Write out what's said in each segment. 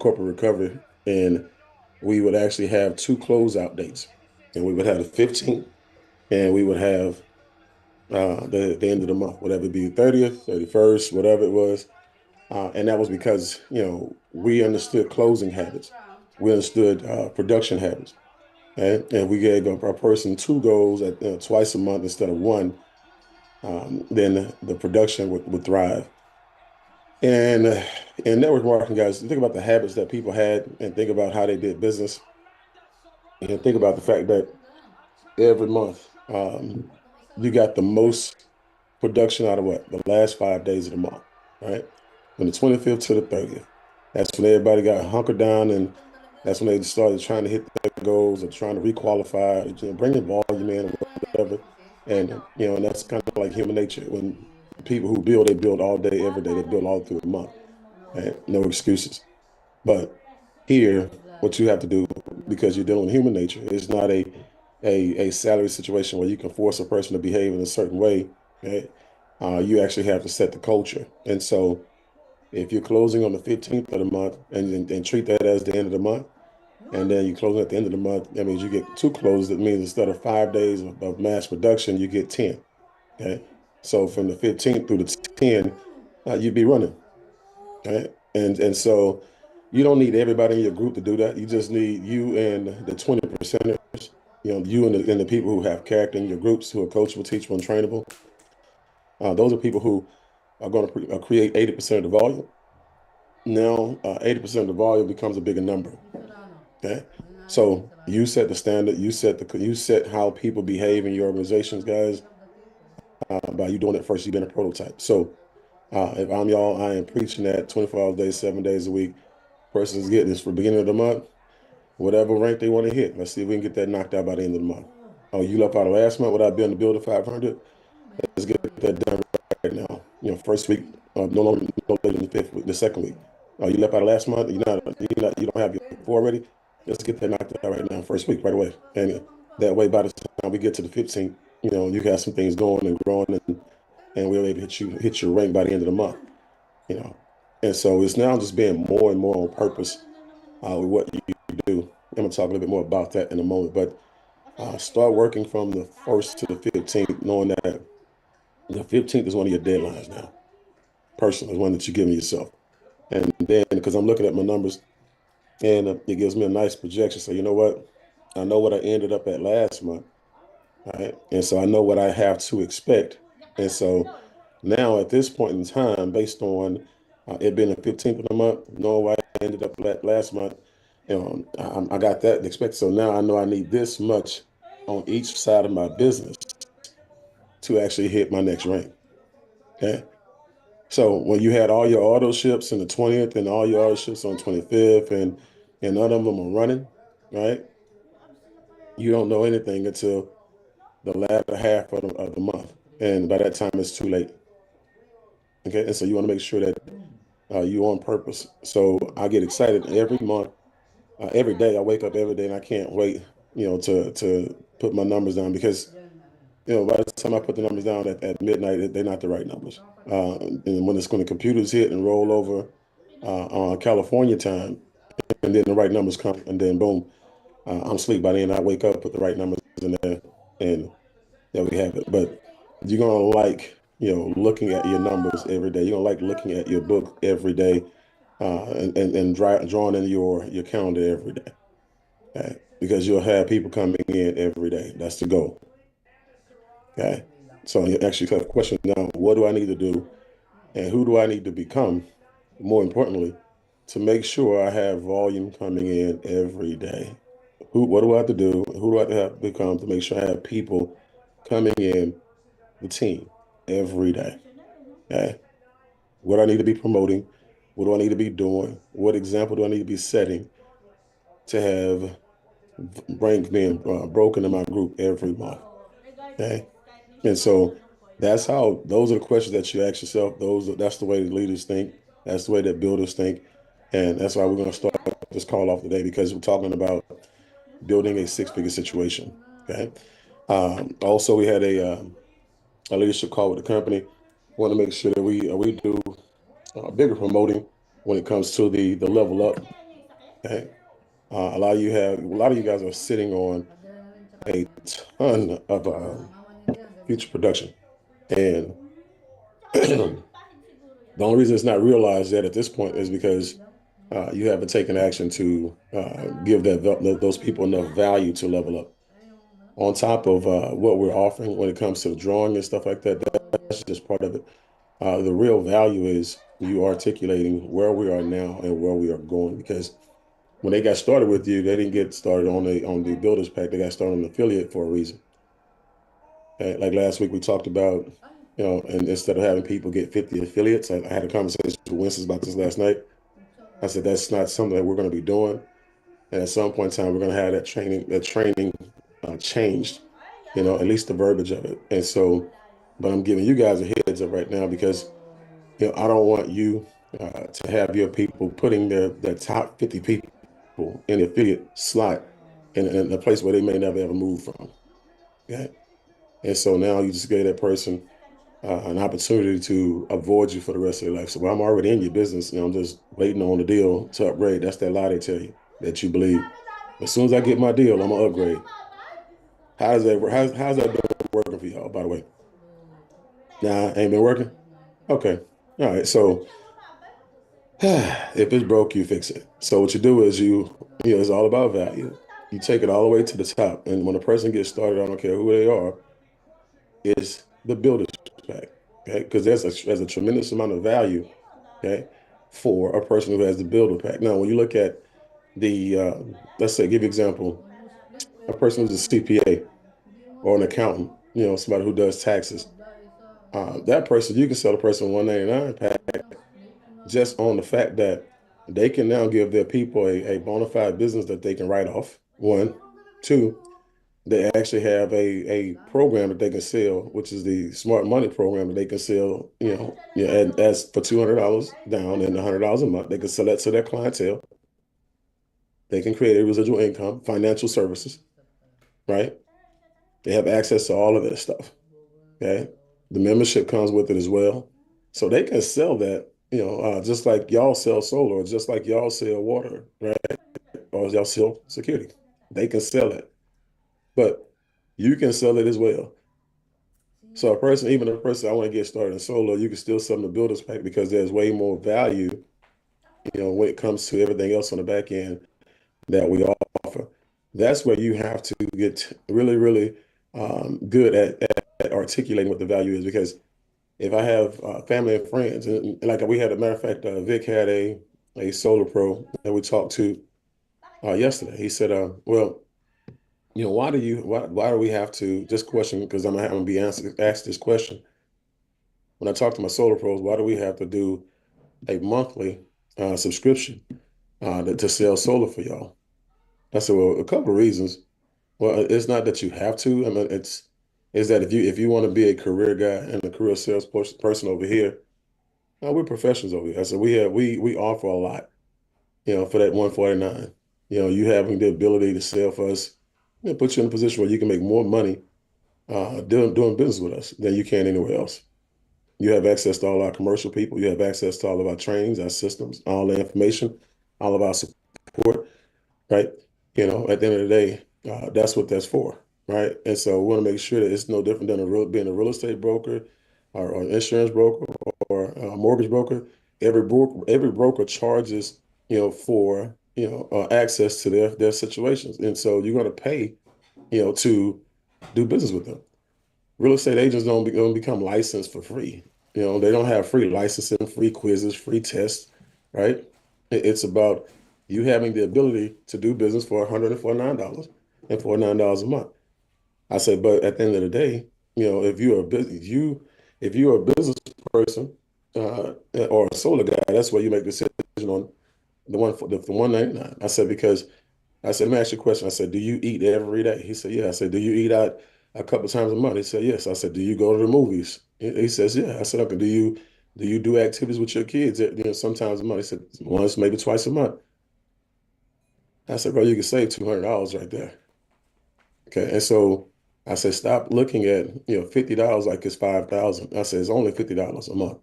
corporate recovery, and we would actually have two closeout dates, and we would have the 15th, and we would have the end of the month, whatever it be, 30th, 31st, whatever it was. And that was because, we understood closing habits. We understood production habits. Right? And we gave our person two goals at twice a month instead of one, then the production would thrive. And in network marketing, guys, think about the habits that people had and think about how they did business and think about the fact that every month you got the most production out of what? The last 5 days of the month, right? From the 25th to the 30th. That's when everybody got hunkered down, and that's when they started trying to hit their goals or trying to requalify, bringing volume in or whatever. And, and that's kind of like human nature. When people who build, they build all day, every day, they build all through the month, right? No excuses. But here, what you have to do, because you're dealing with human nature, is not a salary situation where you can force a person to behave in a certain way. Right? You actually have to set the culture. And so if you're closing on the 15th of the month and treat that as the end of the month, and then you close at the end of the month, that means you get two closes. That means instead of 5 days of mass production, you get 10. Okay. So from the 15th through the 10, you'd be running. Right. And so you don't need everybody in your group to do that. You just need you and the 20 percenters, you and the people who have character in your groups, who are coachable, teachable, and trainable. Those are people who are going to create 80% of the volume. Now, 80% of the volume becomes a bigger number. Okay. So you set the standard, you set how people behave in your organizations, guys, by you doing it first. You've been a prototype. So if I'm y'all, I am preaching that 24 hours a day, 7 days a week. Person's getting this for the beginning of the month, whatever rank they want to hit. Let's see if we can get that knocked out by the end of the month. Oh, you left out of last month without being to build a 500. Let's get that done right now. First week, no later than the fifth week, the second week. Oh, you left out of last month. You don't have your four already. Let's get that knocked out right now, first week, right away. And that way, by the time we get to the 15th, you got some things going and growing, and we'll able to hit your rank by the end of the month. You know, and so it's now just being more and more on purpose with what you do. I'm gonna talk a little bit more about that in a moment, but start working from the 1st to the 15th, knowing that the 15th is one of your deadlines now. Personally, one that you're giving yourself. And then, because I'm looking at my numbers, and it gives me a nice projection. So, you know what? I know what I ended up at last month. Right. And so I know what I have to expect. And so now at this point in time, based on it being the 15th of the month, knowing what I ended up last month, I got that expected. So now I know I need this much on each side of my business to actually hit my next rank. Okay. So when you had all your auto ships on the 20th and all your auto ships on 25th and none of them are running, right? You don't know anything until the latter half of the month. And by that time, it's too late. Okay. And so you want to make sure that you're on purpose. So I get excited every month, every day. I wake up every day and I can't wait, to put my numbers down because, by the time I put the numbers down at midnight, they're not the right numbers. And when the computers hit and roll over on California time, and then the right numbers come, and then boom, I'm asleep by then. I wake up, put the right numbers in there, and there we have it. But you're gonna like, looking at your numbers every day. You're gonna like looking at your book every day, and drawing in your calendar every day, okay? Because you'll have people coming in every day. That's the goal, okay? So you actually have a question now: what do I need to do, and who do I need to become? More importantly, to make sure I have volume coming in every day. What do I have to do? Who do I have to become to make sure I have people coming in the team every day? Okay. What I need to be promoting? What do I need to be doing? What example do I need to be setting to have rank being broken in my group every month? Okay. And so those are the questions that you ask yourself. That's the way the leaders think. That's the way that builders think. And that's why we're going to start this call off today because we're talking about building a six-figure situation. Okay. Also, we had a leadership call with the company. Want to make sure that we do bigger promoting when it comes to the level up. Okay. A lot of you guys are sitting on a ton of future production. And the only reason it's not realized yet at this point is because you haven't taken action to give those people enough value to level up. On top of what we're offering when it comes to the drawing and stuff like that, that's just part of it. The real value is you articulating where we are now and where we are going. Because when they got started with you, they didn't get started on the builders pack. They got started on the affiliate for a reason. Like last week, we talked about, and instead of having people get 50 affiliates, I had a conversation with Winston about this last night. I said that's not something that we're going to be doing. And at some point in time, we're going to have that training changed, at least the verbiage of it. And so, but I'm giving you guys a heads up right now because, I don't want you to have your people putting their top 50 people in the affiliate slot in a place where they may never ever move from. Okay. And so now you just gave that person an opportunity to avoid you for the rest of their life. So I'm already in your business, I'm just waiting on the deal to upgrade. That's that lie they tell you that you believe. As soon as I get my deal, I'm gonna upgrade. How does that work? How's that been working for y'all, by the way? Nah, ain't been working? Okay. All right. So if it's broke, you fix it. So what you do is it's all about value. You take it all the way to the top. And when a person gets started, I don't care who they are, is the builder's pack. Okay. Because there's a tremendous amount of value, okay, for a person who has the builder pack. Now, when you look at let's say, give you an example, a person who's a CPA or an accountant, somebody who does taxes. That person, you can sell the person 199 pack just on the fact that they can now give their people a bona fide business that they can write off. One, two, they actually have a program that they can sell, which is the smart money program that they can sell, as for $200 down and $100 a month. They can sell that to their clientele. They can create a residual income, financial services, right? They have access to all of that stuff. Okay. The membership comes with it as well. So they can sell that, just like y'all sell solar, or just like y'all sell water, right? Or y'all sell security. They can sell it, but you can sell it as well. So even a person I want to get started in solar, you can still sell them the builder's pack because there's way more value, when it comes to everything else on the back end that we offer. That's where you have to get really, really good at articulating what the value is. Because if I have family and friends, and like we had, a matter of fact, Vic had a solar pro that we talked to yesterday. He said, "Well, why do we have to just question? Because I'm gonna be asked this question when I talk to my solar pros. Why do we have to do a monthly subscription to sell solar for y'all?" I said, "Well, a couple of reasons. Well, it's not that you have to. I mean, it's that if you want to be a career guy and a career sales person over here, we're professionals over here. I said we offer a lot, for that 149. You having the ability to sell for us, put you in a position where you can make more money doing business with us than you can anywhere else. You have access to all our commercial people. You have access to all of our trainings, our systems, all the information, all of our support, right? At the end of the day, that's what that's for, right? And so we want to make sure that it's no different than being a real estate broker or an insurance broker or a mortgage broker. Every broker charges, for access to their situations, and so you're going to pay, to do business with them. Real estate agents don't become licensed for free. They don't have free licensing, free quizzes, free tests, right? It's about you having the ability to do business for $149 and $49 a month. I said, but at the end of the day, if you're a business person or a solar guy, that's where you make the decision on the 199. I said because I said, let me ask you a question. I said, do you eat every day? He said, yeah. I said, do you eat out a couple times a month? He said, yes. I said, do you go to the movies? He says, yeah. I said, okay, do you do activities with your kids, sometimes a month? He said, once, maybe twice a month. I said, bro, you can save $200 right there. Okay. And so I said, stop looking at, $50 like it's 5,000. I said, it's only $50 a month.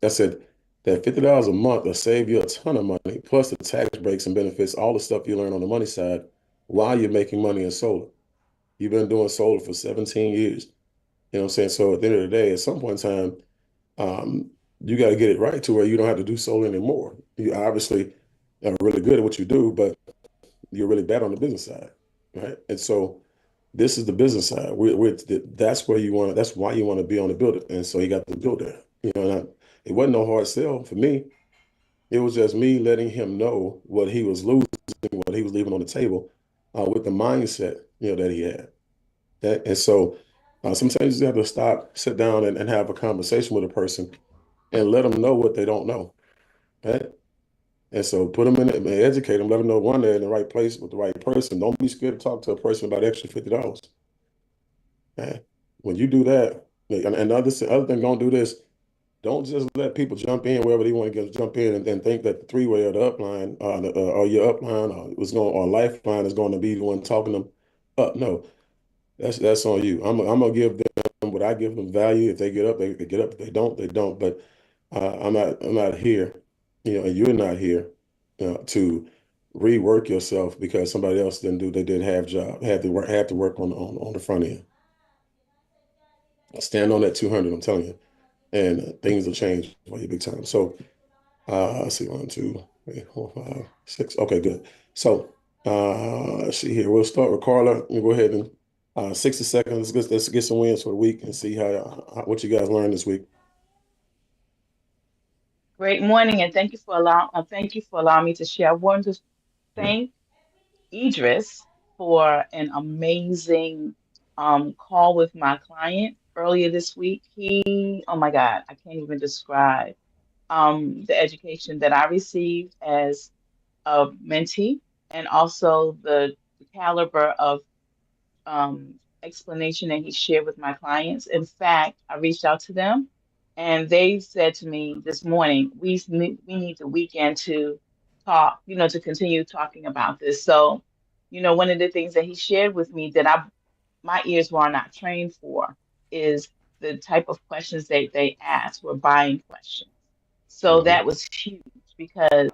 I said, That $50 a month will save you a ton of money, plus the tax breaks and benefits, all the stuff you learn on the money side while you're making money in solar. You've been doing solar for 17 years. You know what I'm saying? So at the end of the day, at some point in time, um, you got to get it right to where you don't have to do solar anymore. You obviously are really good at what you do, but you're really bad on the business side, right? And so this is the business side. That's where you want. That's why you want to be on the builder. And so you got the builder. It wasn't no hard sell for me. It was just me letting him know what he was losing, what he was leaving on the table, with the mindset that he had. And so sometimes you just have to stop, sit down, and have a conversation with a person and let them know what they don't know. Right? And so put them in it and educate them, let them know one, they're in the right place with the right person. Don't be scared to talk to a person about extra $50. Man, when you do that, and other thing, don't do this. Don't just let people jump in wherever they want to jump in and think that the three-way or the upline, or your upline, or lifeline is going to be the one talking them up. No, that's on you. I'm gonna give them what I give them value. If they get up, they get up. If they don't, they don't. But I'm not here, and you're not here, to rework yourself because somebody else didn't do. They did half job, had to work on the front end. Stand on that 200. I'm telling you, and things will change for you big time. So let's see, 1, 2, 3, 4, 5, 6. Okay, good. So let's see here. We'll start with Carla. We'll go ahead and 60 seconds. Let's get some wins for the week and see what you guys learned this week. Great morning, and thank you for allowing me to share. I want to thank Idris for an amazing call with my client earlier this week. Oh my God, I can't even describe the education that I received as a mentee, and also the caliber of explanation that he shared with my clients. In fact, I reached out to them and they said to me this morning, we need the weekend to talk, to continue talking about this. So, one of the things that he shared with me that my ears were not trained for is the type of questions they asked were buying questions. So Hmm. that was huge because,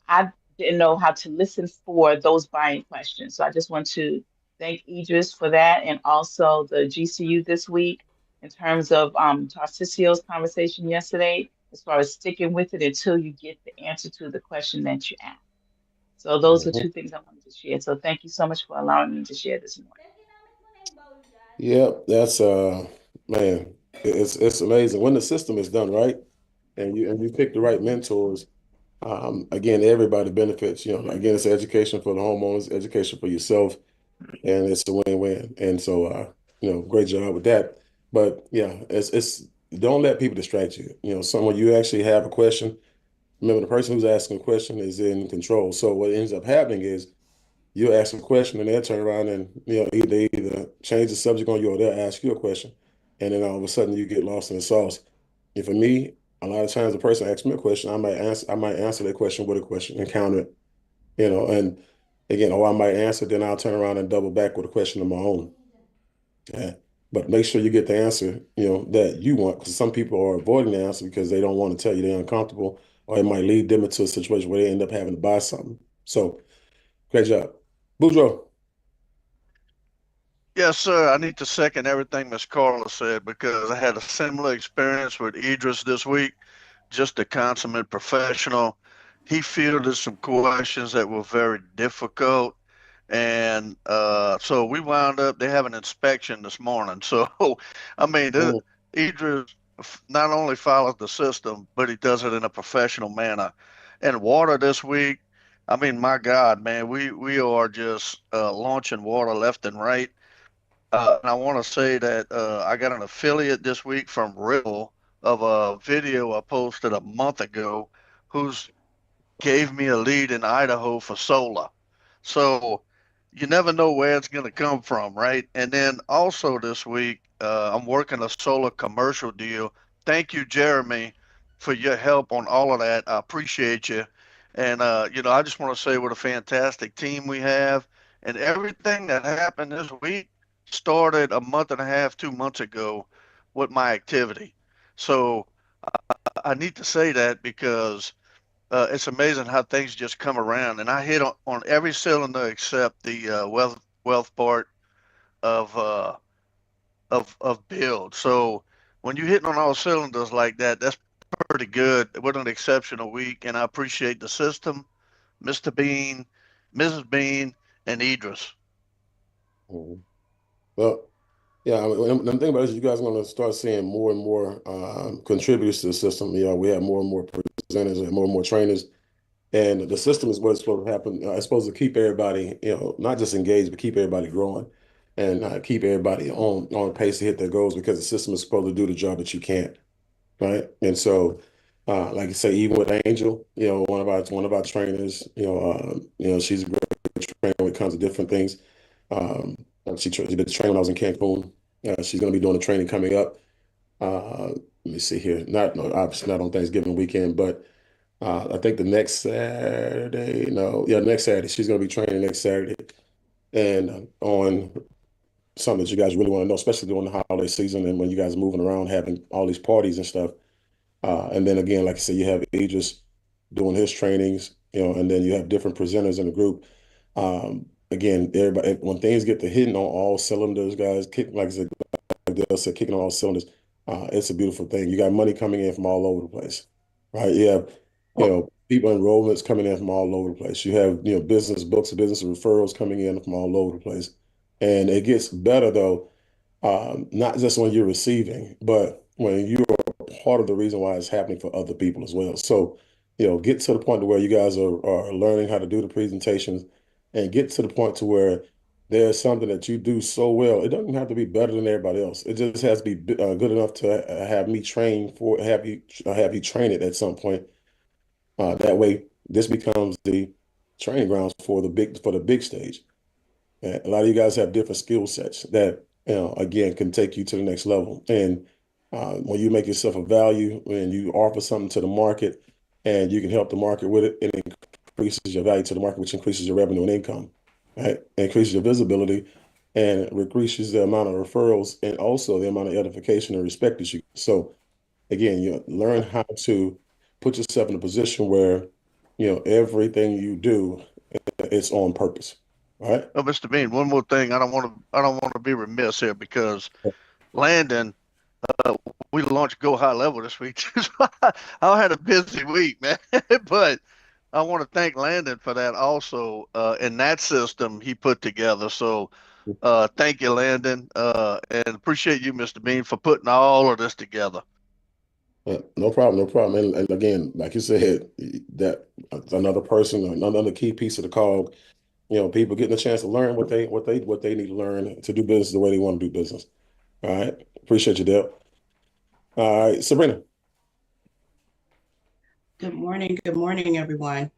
I didn't know how to listen for those buying questions. So I just want to thank Idris for that and also the GCU this week in terms of Tarcissio's conversation yesterday, as far as sticking with it until you get the answer to the question that you asked. So those are Hmm. two things I wanted to share. So thank you so much for allowing me to share this morning. Yeah, that's man, it's amazing when the system is done right, and you pick the right mentors. Again, everybody benefits. Again, it's education for the homeowners, education for yourself, and it's a win-win. And so, great job with that. But yeah, it's don't let people distract you. Someone you actually have a question. Remember, the person who's asking a question is in control. So what ends up happening is you ask a question and they'll turn around and they either change the subject on you or they'll ask you a question, and then all of a sudden you get lost in the sauce. And for me, a lot of times the person asks me a question, I might answer that question with a question and counter it, and again, or I might answer, then I'll turn around and double back with a question of my own. Yeah. But make sure you get the answer, that you want, because some people are avoiding the answer because they don't want to tell you they're uncomfortable, or it might lead them into a situation where they end up having to buy something. So, great job. Boudreaux. Yes, sir. I need to second everything Miss Carla said because I had a similar experience with Idris this week. Just a consummate professional. He fielded some questions that were very difficult. And so we wound up, they have an inspection this morning. So, I mean, Mhm. Idris not only followed the system, but he does it in a professional manner. And water this week, I mean, my God, man, we are just launching water left and right. And I want to say that I got an affiliate this week from Ripple of a video I posted a month ago who's gave me a lead in Idaho for solar. So you never know where it's going to come from, right? And then also this week, I'm working a solar commercial deal. Thank you, Jeremy, for your help on all of that. I appreciate you. And, I just want to say what a fantastic team we have. And everything that happened this week started a month and a half, 2 months ago with my activity. So I need to say that because it's amazing how things just come around, and I hit on every cylinder except the wealth part of build. So when you're hitting on all cylinders like that, that's pretty good. What an exceptional week, and I appreciate the system, Mr. Bean, Mrs. Bean, and Idris. Mhm. Well, yeah, I mean, the thing about it is you guys are going to start seeing more and more contributors to the system. We have more and more presenters and more trainers. And the system is what's supposed to happen. It's supposed to keep everybody, not just engaged, but keep everybody growing and keep everybody on pace to hit their goals because the system is supposed to do the job that you can't, right? And so, like you say, even with Angel, one of our trainers, she's a great trainer when it comes to different things. She did the training when I was in Cancun. She's going to be doing the training coming up. Let me see here. Not no, obviously not on Thanksgiving weekend, but I think the next Saturday, no, yeah, next Saturday. She's going to be training next Saturday. And on something that you guys really want to know, especially during the holiday season and when you guys are moving around, having all these parties and stuff. And then again, like I said, you have Idris doing his trainings, and then you have different presenters in the group. Again, everybody, when things get to hitting on all cylinders, guys, like I said, Dale said, kicking on all cylinders, it's a beautiful thing. You got money coming in from all over the place, right? You have, Well, people enrollments coming in from all over the place. You have, business books, business referrals coming in from all over the place. And it gets better though, not just when you're receiving, but when you are part of the reason why it's happening for other people as well. So, get to the point to where you guys are learning how to do the presentations and get to the point to where there's something that you do so well. It doesn't have to be better than everybody else. It just has to be good enough to have me train for, have you train it at some point. That way, this becomes the training grounds for the big stage. A lot of you guys have different skill sets that, again, can take you to the next level. And when you make yourself a value, when you offer something to the market and you can help the market with it, it increases your value to the market, which increases your revenue and income, right? It increases your visibility and increases the amount of referrals and also the amount of edification and respect that you. So again, you learn how to put yourself in a position where, everything you do, it's on purpose, right? Mr. Bean, one more thing. I don't want to be remiss here because Landon, uh, we launched Go High Level this week. So I had a busy week, man. But I want to thank Landon for that also, in that system he put together. So thank you, Landon, and appreciate you, Mr. Bean, for putting all of this together. No problem, no problem. And again, like you said, that another person, another key piece of the cog, people getting a chance to learn what they need to learn to do business the way they want to do business. All right. Appreciate you, Deb. All right, Sabrina. Good morning, everyone.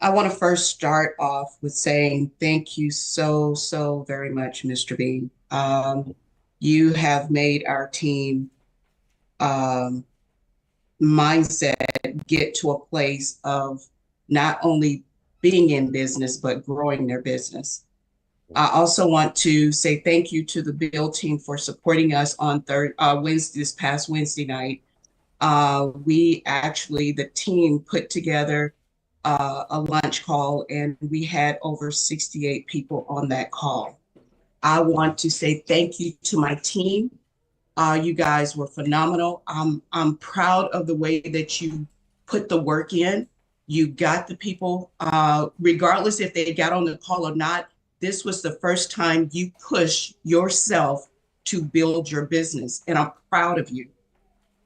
I want to first start off with saying thank you so, so very much, Mr. B. You have made our team um, mindset get to a place of not only being in business, but growing their business. I also want to say thank you to the Bill team for supporting us on this past Wednesday night. We actually, the team put together a lunch call, and we had over 68 people on that call. I want to say thank you to my team. You guys were phenomenal. I'm proud of the way that you put the work in. You got the people, regardless if they got on the call or not. This was the first time you pushed yourself to build your business, and I'm proud of you.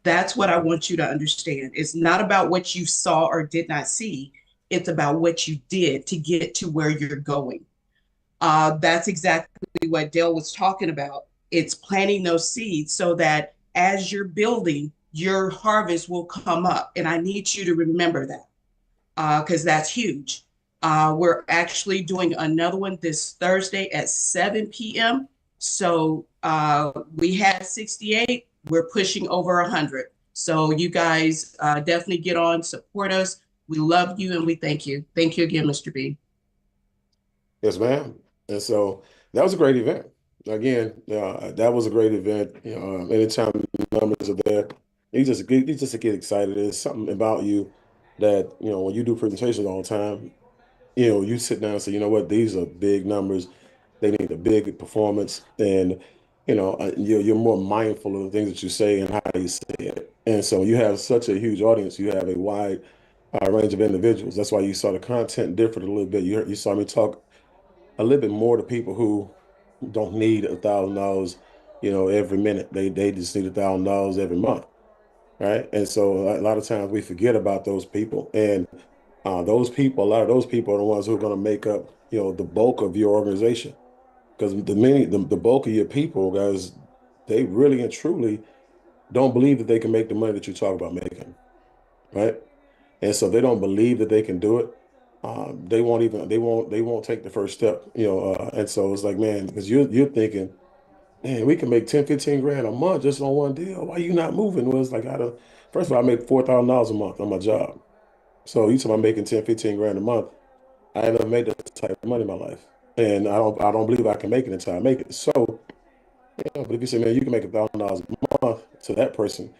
That's what I want you to understand. It's not about what you saw or did not see. It's about what you did to get to where you're going. That's exactly what Dale was talking about. It's planting those seeds so that as you're building, your harvest will come up. And I need you to remember that because that's huge. We're actually doing another one this Thursday at 7 p.m. So we had 68, we're pushing over 100. So you guys definitely get on, support us. We love you and we thank you. Thank you again, Mr. B. Yes, ma'am. And so that was a great event. Again, that was a great event. Anytime numbers are there, You just get excited. There's something about you that, when you do presentations all the time, you sit down and say, you know what, these are big numbers. They need a big performance. And, you're more mindful of the things that you say and how you say it. And so you have such a huge audience. You have a wide range of individuals. That's why you saw the content different a little bit. You saw me talk a little bit more to people who don't need $1,000, every minute. They just need $1,000 every month, right? And so a lot of times we forget about those people, and a lot of those people are the ones who are going to make up, the bulk of your organization. Because the bulk of your people, guys, they really and truly don't believe that they can make the money that you talk about making, right? And so they don't believe that they can do it. They won't take the first step, and so it's like, man, because you're thinking, man, we can make 10, 15 grand a month just on one deal. Why you not moving? Well, it's like, first of all, I make $4,000 a month on my job. So you talking about making 10, 15 grand a month. I ain't never made that type of money in my life. And I don't believe I can make it until I make it. So, but if you say, man, you can make $1,000 a month to that person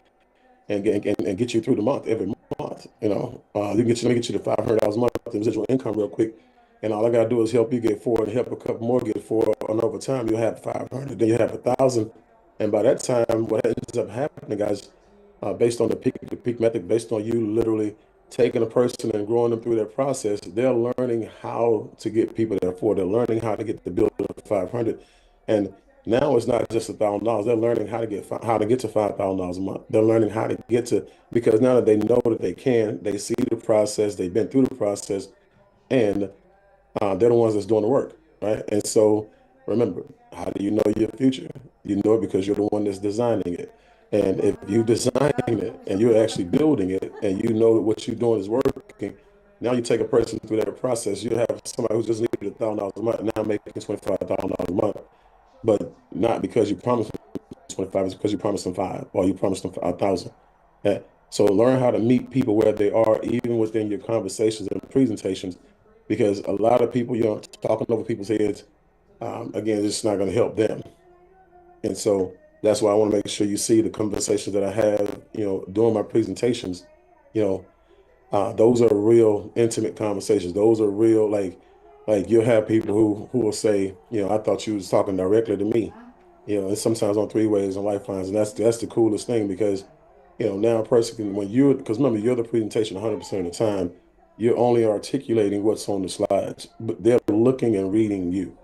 and get you through the month every month. You can let me get you to $500 a month in residual income real quick. And all I gotta do is help you get four and help a couple more get four. And over time, you'll have 500, then you have 1,000. And by that time, what ends up happening, guys, based on the peak method, based on you literally taking a person and growing them through that process, they're learning how to get people there for. They're learning how to get the bill to 500. And now it's not just $1,000. They're learning how to get to $5,000 a month. They're learning how to get to, because now that they know that they can, they see the process, they've been through the process, and they're the ones that's doing the work, right? And so remember, how do you know your future? You know it because you're the one that's designing it. And if you design it and you're actually building it and you know that what you're doing is working, now you take a person through that process. You have somebody who just needed $1,000 a month now making $25,000 a month, but not because you promised them 25, it's because you promised them five or you promised them 1,000. Yeah. So learn how to meet people where they are, even within your conversations and presentations, because a lot of people, talking over people's heads, again, it's not going to help them. And so that's why I want to make sure you see the conversations that I have, during my presentations. You know, those are real intimate conversations. Those are real, like you'll have people who will say, I thought you was talking directly to me. And sometimes on three ways and lifelines, and that's the coolest thing because, now a person can because remember you're the presentation 100% of the time. You're only articulating what's on the slides, but they're looking and reading you.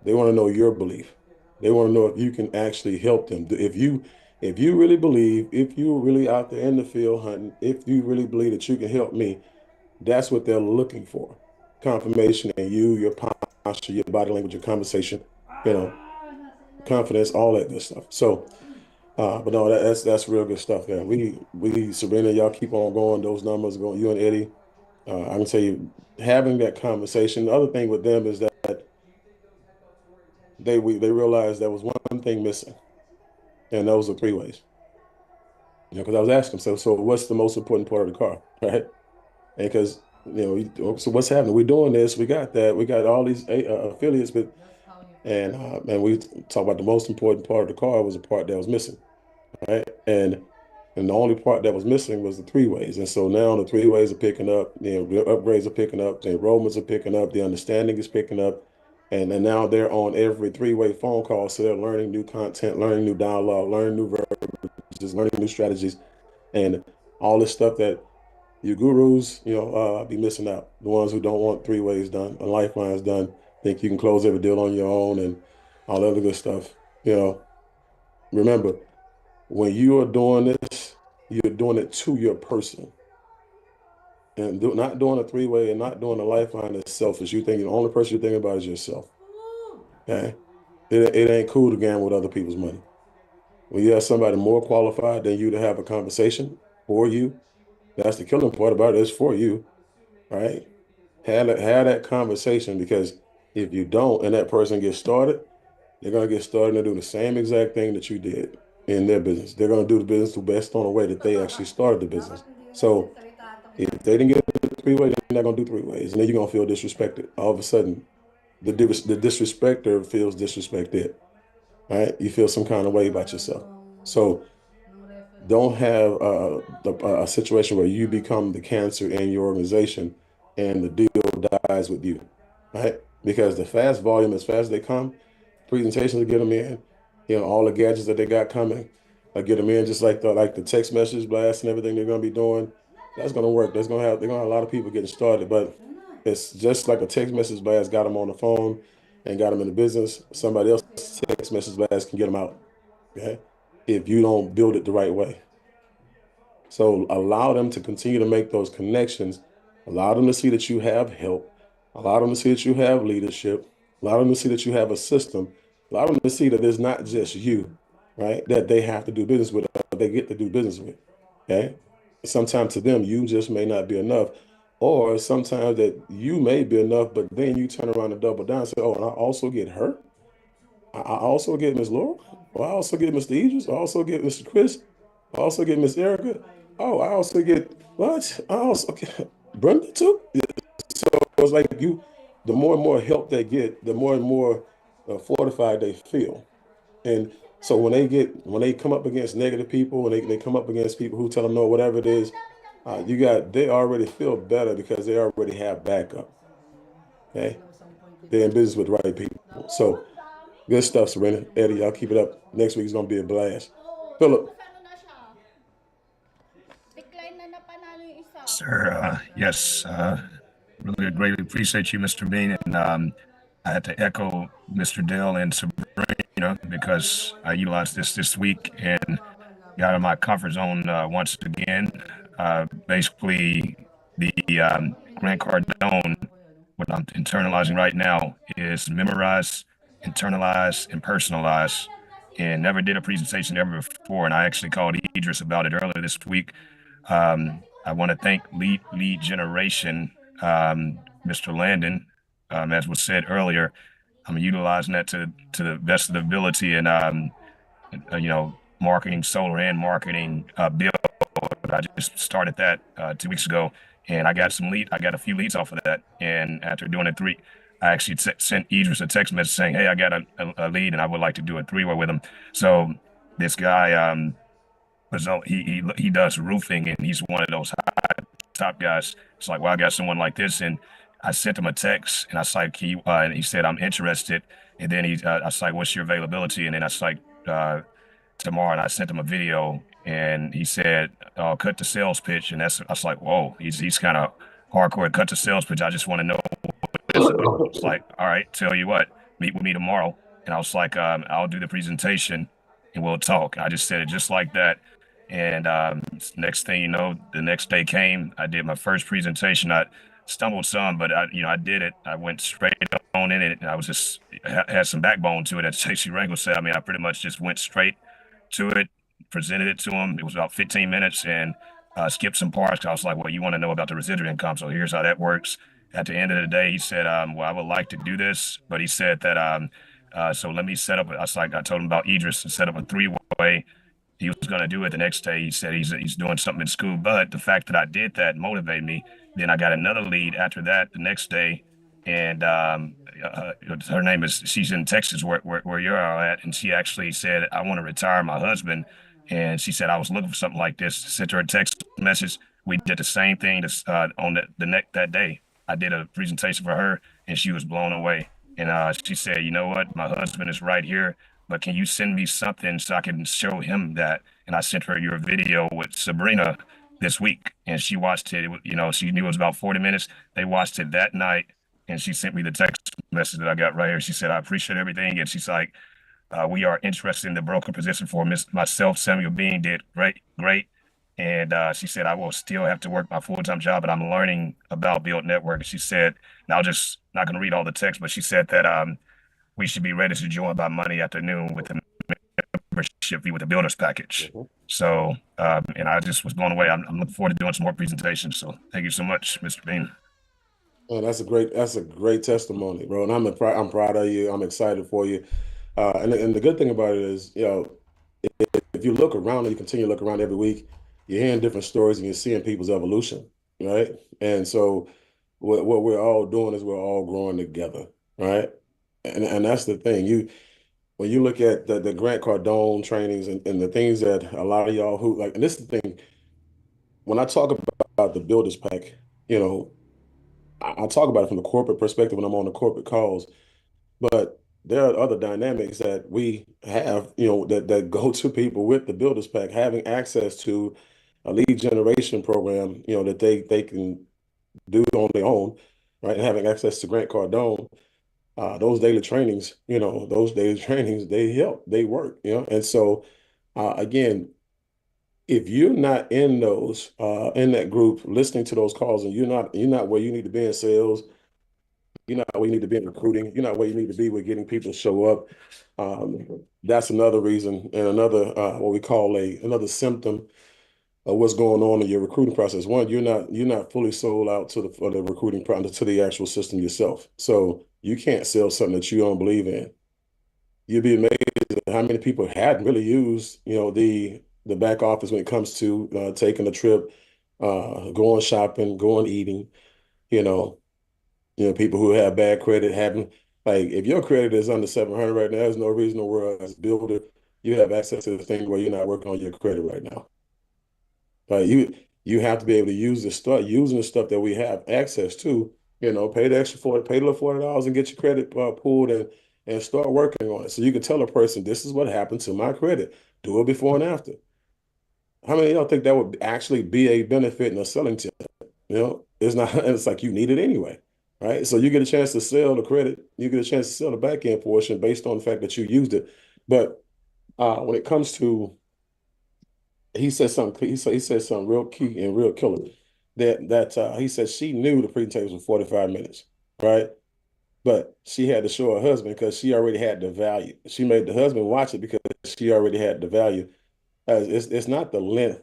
They want to know your belief. They want to know if you can actually help them. If you really believe, if you're really out there in the field hunting, if you really believe that you can help me, that's what they're looking for. Confirmation in you, your posture, your body language, your conversation, you know, confidence, all that good stuff. So, but no, that's real good stuff, man. We Sabrina, y'all keep on going. Those numbers are going. You and Eddie, I can tell you, having that conversation. The other thing with them is that they realized there was one thing missing, and those are three ways. Because I was asking, so what's the most important part of the car, right? And because so what's happening? We're doing this. We got that. We got all these affiliates, but and we talk about the most important part of the car was the part that was missing, right? And the only part that was missing was the three ways. And so now the three ways are picking up, the upgrades are picking up, the enrollments are picking up, the understanding is picking up. And now they're on every three-way phone call. So they're learning new content, learning new dialogue, learning new verbiage, learning new strategies, and all this stuff that you gurus, be missing out. The ones who don't want three ways done, and lifelines done, think you can close every deal on your own and all that other good stuff. Remember, when you are doing this, you're doing it to your person. And not doing a three-way and not doing a lifeline is selfish. You think the only person you're thinking about is yourself. Okay? It ain't cool to gamble with other people's money. When you have somebody more qualified than you to have a conversation for you, that's the killing part about it. It's for you, right? Have that conversation, because if you don't and that person gets started, they're gonna get started and do the same exact thing that you did in their business. They're gonna do the business based on the way that they actually started the business. So if they didn't get the three way, they're not gonna do three ways, and then you're gonna feel disrespected. All of a sudden, the disrespecter feels disrespected. Right? You feel some kind of way about yourself. So don't have a situation where you become the cancer in your organization and the deal dies with you, right? Because the fast volume, as fast as they come, presentations to get them in, all the gadgets that they got coming, get them in, just like the text message blast and everything they're going to be doing. That's going to work. They're going to have a lot of people getting started, but it's just like a text message blast got them on the phone and got them in the business. Somebody else's text message blast can get them out. Okay, if you don't build it the right way. So allow them to continue to make those connections. Allow them to see that you have help. Allow them to see that you have leadership. Allow them to see that you have a system. Allow them to see that it's not just you, right? That they have to do business with, or they get to do business with. Okay. Sometimes to them, you just may not be enough. Or sometimes that you may be enough, but then you turn around and double down and say, oh, and I also get her. I also get Miss Laura. Well, I also get Mr. Idris. I also get Mr. Chris. I also get Miss Erica. Oh, I also get what? I also get Brenda too. Yeah. So it's like the more and more help they get, the more and more fortified they feel. And so when they come up against negative people, when they come up against people who tell them no, whatever it is, they already feel better because they already have backup. Okay, they're in business with the right people. So good stuff, Serena. Eddie, y'all keep it up. Next week is gonna be a blast. Philip. Sir, yes, really greatly appreciate you, Mr. Bean. And I had to echo Mr. Dell and Sabrina because I utilized this week and got out of my comfort zone once again. Basically, the Grant Cardone, what I'm internalizing right now is memorize, internalize, and personalize. And never did a presentation ever before. And I actually called Idris about it earlier this week. I want to thank Lead Generation, Mr. Landon. As was said earlier, I'm utilizing that to the best of the ability and marketing solar and marketing build. I just started that 2 weeks ago, and I got a few leads off of that. And after doing I actually sent Idris a text message saying, "Hey, I got a lead, and I would like to do a three-way with him." So this guy, so he does roofing, and he's one of those high top guys. It's like, well, I got someone like this, and I sent him a text, and I was like, and he said, I'm interested. And then I was like, what's your availability? And then I was like, tomorrow, and I sent him a video, and he said, cut the sales pitch, and I was like, whoa, he's kind of hardcore. Cut the sales pitch. I just want to know what it is about. It's like, all right, tell you what, meet with me tomorrow. And I was like, I'll do the presentation, and we'll talk. I just said it just like that. And next thing you know, the next day came. I did my first presentation. I stumbled some, but I did it. I went straight on in it, and I was just had some backbone to it. As Stacey Rangle said, I mean, I pretty much just went straight to it, presented it to him. It was about 15 minutes, and skipped some parts. I was like, well, you want to know about the residual income, so here's how that works. At the end of the day, he said, well, I would like to do this, but he said that, so let me set up. I told him about Idris and set up a three-way. He was going to do it the next day. He said he's doing something in school, but the fact that I did that motivated me. Then I got another lead after that the next day, and her name is she's in Texas where you're all at, and she actually said I want to retire my husband, and she said I was looking for something like this. Sent her a text message. We did the same thing on the next that day. I did a presentation for her, and she was blown away. And she said, you know what, my husband is right here, but can you send me something so I can show him that? And I sent her your video with Sabrina this week, and she watched it. She knew it was about 40 minutes. They watched it that night, and she sent me the text message that I got right here. She said, I appreciate everything. And she's like, we are interested in the broker position for myself. Samuel Bean did great, great. And she said, I will still have to work my full-time job, but I'm learning about Build Network. And she said, now just not going to read all the text, but she said that we should be ready to join by Monday afternoon with the membership fee with the builders package. Mhm. So, and I just was blown away. I'm looking forward to doing some more presentations. So thank you so much, Mr. Bean. Oh, that's a great testimony, bro. And I'm proud of you. I'm excited for you. And the good thing about it is, if you look around and you continue to look around every week, you're hearing different stories and you're seeing people's evolution, right? And so what we're all doing is we're all growing together, right? And that's the thing. when you look at the Grant Cardone trainings and the things that a lot of y'all who like, and this is the thing, when I talk about the builders pack, you know, I talk about it from the corporate perspective when I'm on the corporate calls, but there are other dynamics that we have, that go to people with the builders pack, having access to a lead generation program, that they can do on their own, right? And having access to Grant Cardone, those daily trainings, they help, they work, And so, again, if you're not in in that group, listening to those calls, and you're not where you need to be in sales, you're not where you need to be in recruiting, you're not where you need to be with getting people to show up. That's another reason, and another what we call another symptom of what's going on in your recruiting process. One, you're not fully sold out to the recruiting process, to the actual system yourself. So you can't sell something that you don't believe in. You'd be amazed at how many people hadn't really used, the back office when it comes to taking a trip, going shopping, going eating. You know, people who have bad credit haven't, like, if your credit is under 700 right now, there's no reason in the world as a builder you have access to the thing where you're not working on your credit right now. Like, you have to be able to start using the stuff that we have access to. Pay the extra 40, pay the $40 and get your credit pulled and start working on it. So you can tell a person, this is what happened to my credit. Do it before and after. How many of y'all think that would actually be a benefit in a selling tip? It's not, it's like you need it anyway, right? So you get a chance to sell the credit, you get a chance to sell the back end portion based on the fact that you used it. But when it comes to, he said something real key and real killer. He said she knew the presentation was 45 minutes, right? But she had to show her husband because she already had the value. She made the husband watch it because she already had the value. It's not the length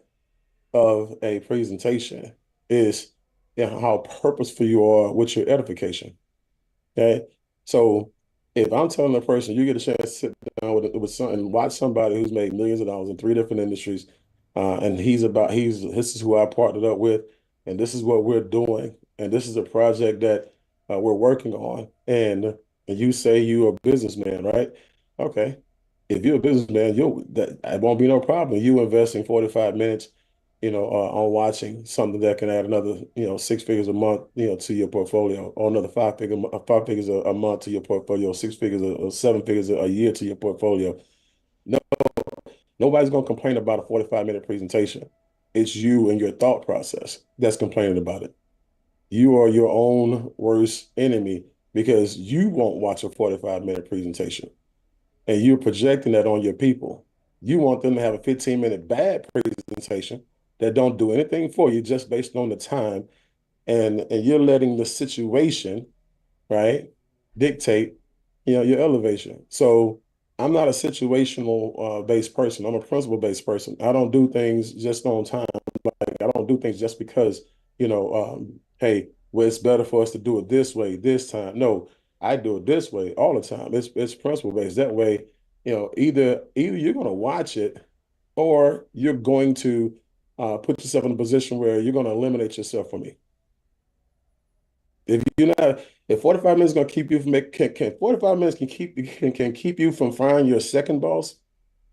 of a presentation, is how purposeful you are with your edification. Okay. So if I'm telling a person, you get a chance to sit down with some and watch somebody who's made millions of dollars in three different industries, and this is who I partnered up with, and this is what we're doing, and this is a project that we're working on, and you say you're a businessman, right? Okay. If you're a businessman, that won't be no problem. You investing 45 minutes, on watching something that can add another, 6 figures a month, to your portfolio, or another 5 figures a month to your portfolio, 6 figures or 7 figures a year to your portfolio. No, nobody's gonna complain about a 45-minute presentation. It's you and your thought process that's complaining about it. You are your own worst enemy because you won't watch a 45-minute presentation and you're projecting that on your people. You want them to have a 15-minute bad presentation that don't do anything for you just based on the time, and you're letting the situation, right, dictate, your elevation. So I'm not a situational based person. I'm a principle based person. I don't do things just on time. Like, I don't do things just because, hey, well, it's better for us to do it this way this time. No, I do it this way all the time. It's principle based. That way, either you're going to watch it or you're going to put yourself in a position where you're going to eliminate yourself from me. If you're not, if 45 minutes is going to keep you from can 45 minutes can keep you from firing your second boss,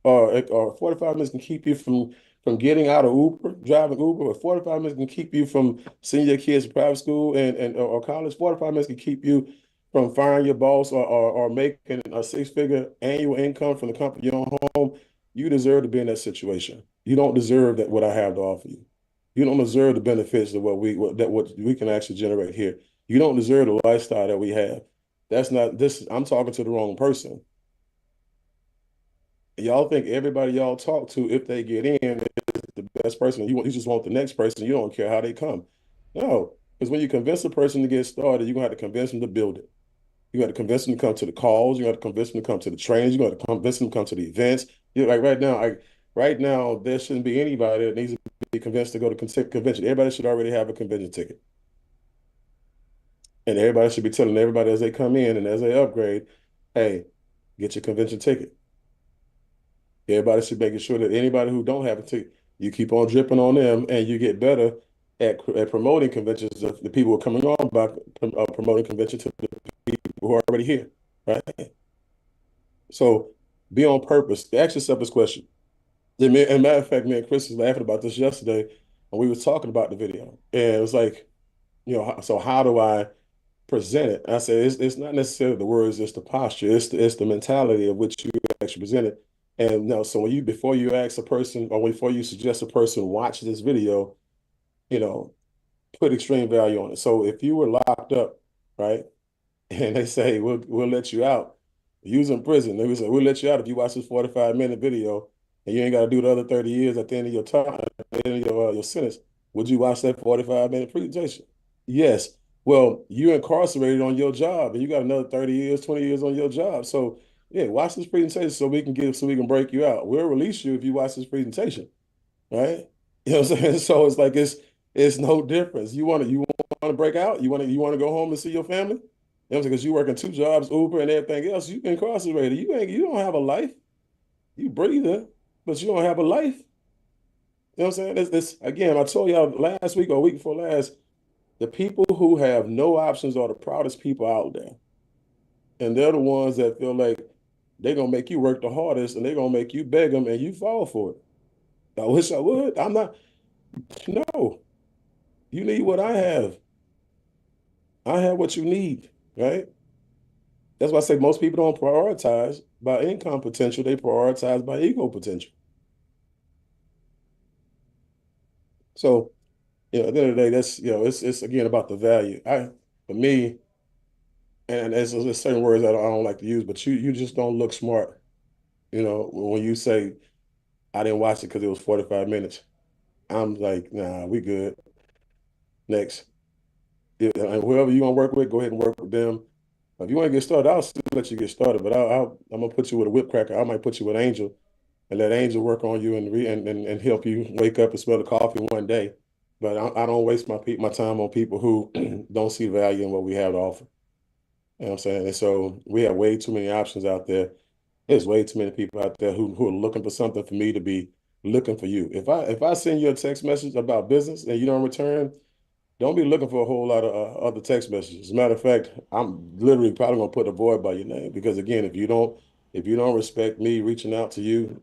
or 45 minutes can keep you from getting out of Uber, driving Uber, or 45 minutes can keep you from sending your kids to private school or college. 45 minutes can keep you from firing your boss, or making a six-figure annual income from the company you own home. You deserve to be in that situation. You don't deserve that what I have to offer you. You don't deserve the benefits of what we can actually generate here. You don't deserve the lifestyle that we have. That's not this. I'm talking to the wrong person. Y'all think everybody y'all talk to, if they get in, is the best person. You just want the next person. You don't care how they come. No, because when you convince a person to get started, you're gonna have to convince them to build it. You got to convince them to come to the calls. You got to convince them to come to the trainings. You got to convince them to come to the events. Like right now, there shouldn't be anybody that needs to be convinced to go to convention. Everybody should already have a convention ticket, and everybody should be telling everybody as they come in and as they upgrade, hey, get your convention ticket. Everybody should be making sure that anybody who don't have a ticket, you keep on dripping on them, and you get better at promoting conventions. The people who are coming on by promoting convention to the people who are already here, right? So Be on purpose. Ask yourself this question. And matter of fact, me and Chris was laughing about this yesterday, and we was talking about the video. And it was like, so how do I present it? I said it's not necessarily the words, it's the posture, it's the mentality of which you actually present it. And so when you before you ask a person or before you suggest a person watch this video, you know, put extreme value on it. So if you were locked up, right, and they say we'll let you out, you was in prison, they would say we'll let you out if you watch this 45-minute video and you ain't got to do the other 30 years at the end of your time, at the end of your sentence. Would you watch that 45-minute presentation? Yes. Well, you're incarcerated on your job and you got another 30 years, 20 years on your job. So yeah, watch this presentation so we can break you out. We'll release you if you watch this presentation, right? You know what I'm saying? So it's like it's no difference. You want to break out? You want to go home and see your family? You know what I'm saying? Because you working two jobs, Uber and everything else, you incarcerated. You don't have a life. You breathing, but you don't have a life. You know what I'm saying? This again, I told y'all last week or week before last, the people who have no options are the proudest people out there. And they're the ones that feel like they're gonna make you work the hardest and they're gonna make you beg them and you fall for it. I wish I would. I'm not, no, you need what I have. I have what you need, right? That's why I say most people don't prioritize by income potential, they prioritize by ego potential. So, at the end of the day, that's it's again about the value. For me, and there's certain words that I don't like to use, but you just don't look smart. When you say I didn't watch it because it was 45 minutes, I'm like, nah, we good. Next. Yeah, and whoever you want to work with, go ahead and work with them. If you want to get started, I'll still let you get started, but I'm gonna put you with a whip cracker. I might put you with Angel and let Angel work on you and help you wake up and smell the coffee one day. But I don't waste my time on people who don't see value in what we have to offer. You know what I'm saying? And so we have way too many options out there. There's way too many people out there who are looking for something for me to be looking for you. If I send you a text message about business and you don't return, don't be looking for a whole lot of other text messages. As a matter of fact, I'm literally probably gonna put a void by your name because again, if you don't respect me reaching out to you,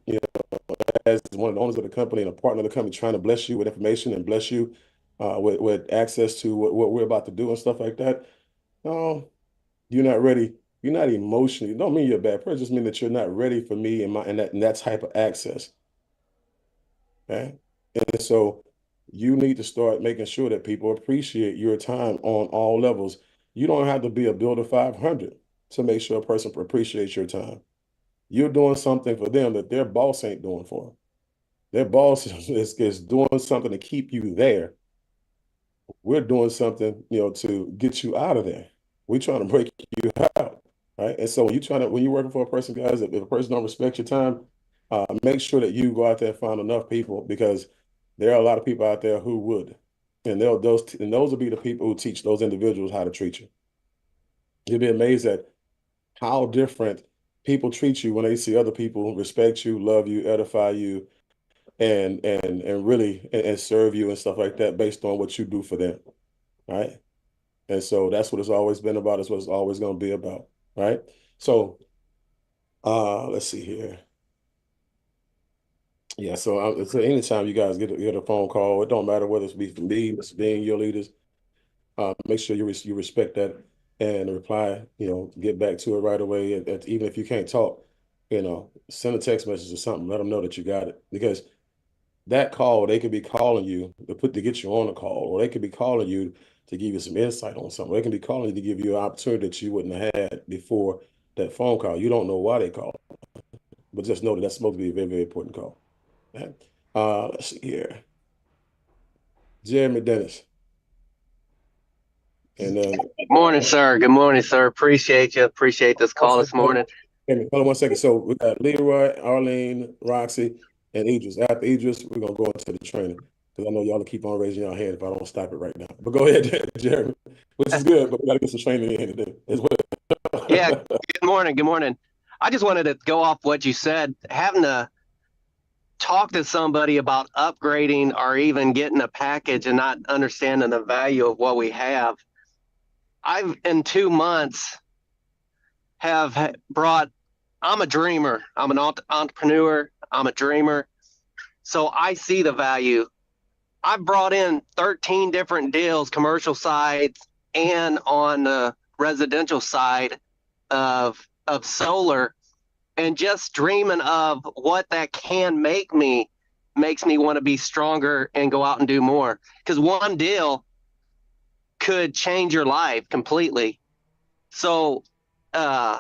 as one of the owners of the company and a partner of the company, trying to bless you with information and bless you with access to what we're about to do and stuff like that, no, you're not ready. You're not emotionally. Don't mean you're a bad person. Just mean that you're not ready for me and that type of access. Okay. And so you need to start making sure that people appreciate your time on all levels. You don't have to be a builder 500 to make sure a person appreciates your time. You're doing something for them that their boss ain't doing for them. Their boss is doing something to keep you there. We're doing something, to get you out of there. We're trying to break you out, right? And so when you're working for a person, guys, if a person don't respect your time, make sure that you go out there and find enough people because there are a lot of people out there who would, and those will be the people who teach those individuals how to treat you. You'll be amazed at how different people treat you when they see other people respect you, love you, edify you, and really and serve you and stuff like that based on what you do for them, right? And so that's what it's always been about. It's what it's always going to be about, right? So let's see here. Yeah, so anytime you guys get a phone call, it don't matter whether it's be from me, Mr. Being your leaders, make sure you respect that and reply, get back to it right away. And even if you can't talk, send a text message or something, let them know that you got it. Because that call, they could be calling you to get you on the call, or they could be calling you to give you some insight on something. They can be calling you to give you an opportunity that you wouldn't have had before that phone call. You don't know why they called, but just know that that's supposed to be a very, very important call. Okay? Let's see here. Jeremy Dennis. And then Good morning, sir. Good morning, sir. Appreciate you. Appreciate this call also, this morning. hold on one second. So we got Leroy, Arlene, Roxy, and Idris. After Idris, we're gonna go into the training because I know y'all will keep on raising your hand if I don't stop it right now. But go ahead, Jeremy, which is good, but we gotta get some training in today as Yeah, well. good morning. Good morning. I just wanted to go off what you said. Having to talk to somebody about upgrading or even getting a package and not understanding the value of what we have. I've, in 2 months, have brought I'm a dreamer. I'm an entrepreneur. I'm a dreamer. So I see the value. I've brought in 13 different deals, commercial sides and on the residential side of solar, and just dreaming of what that can make me makes me want to be stronger and go out and do more. Because one deal could change your life completely. So, uh,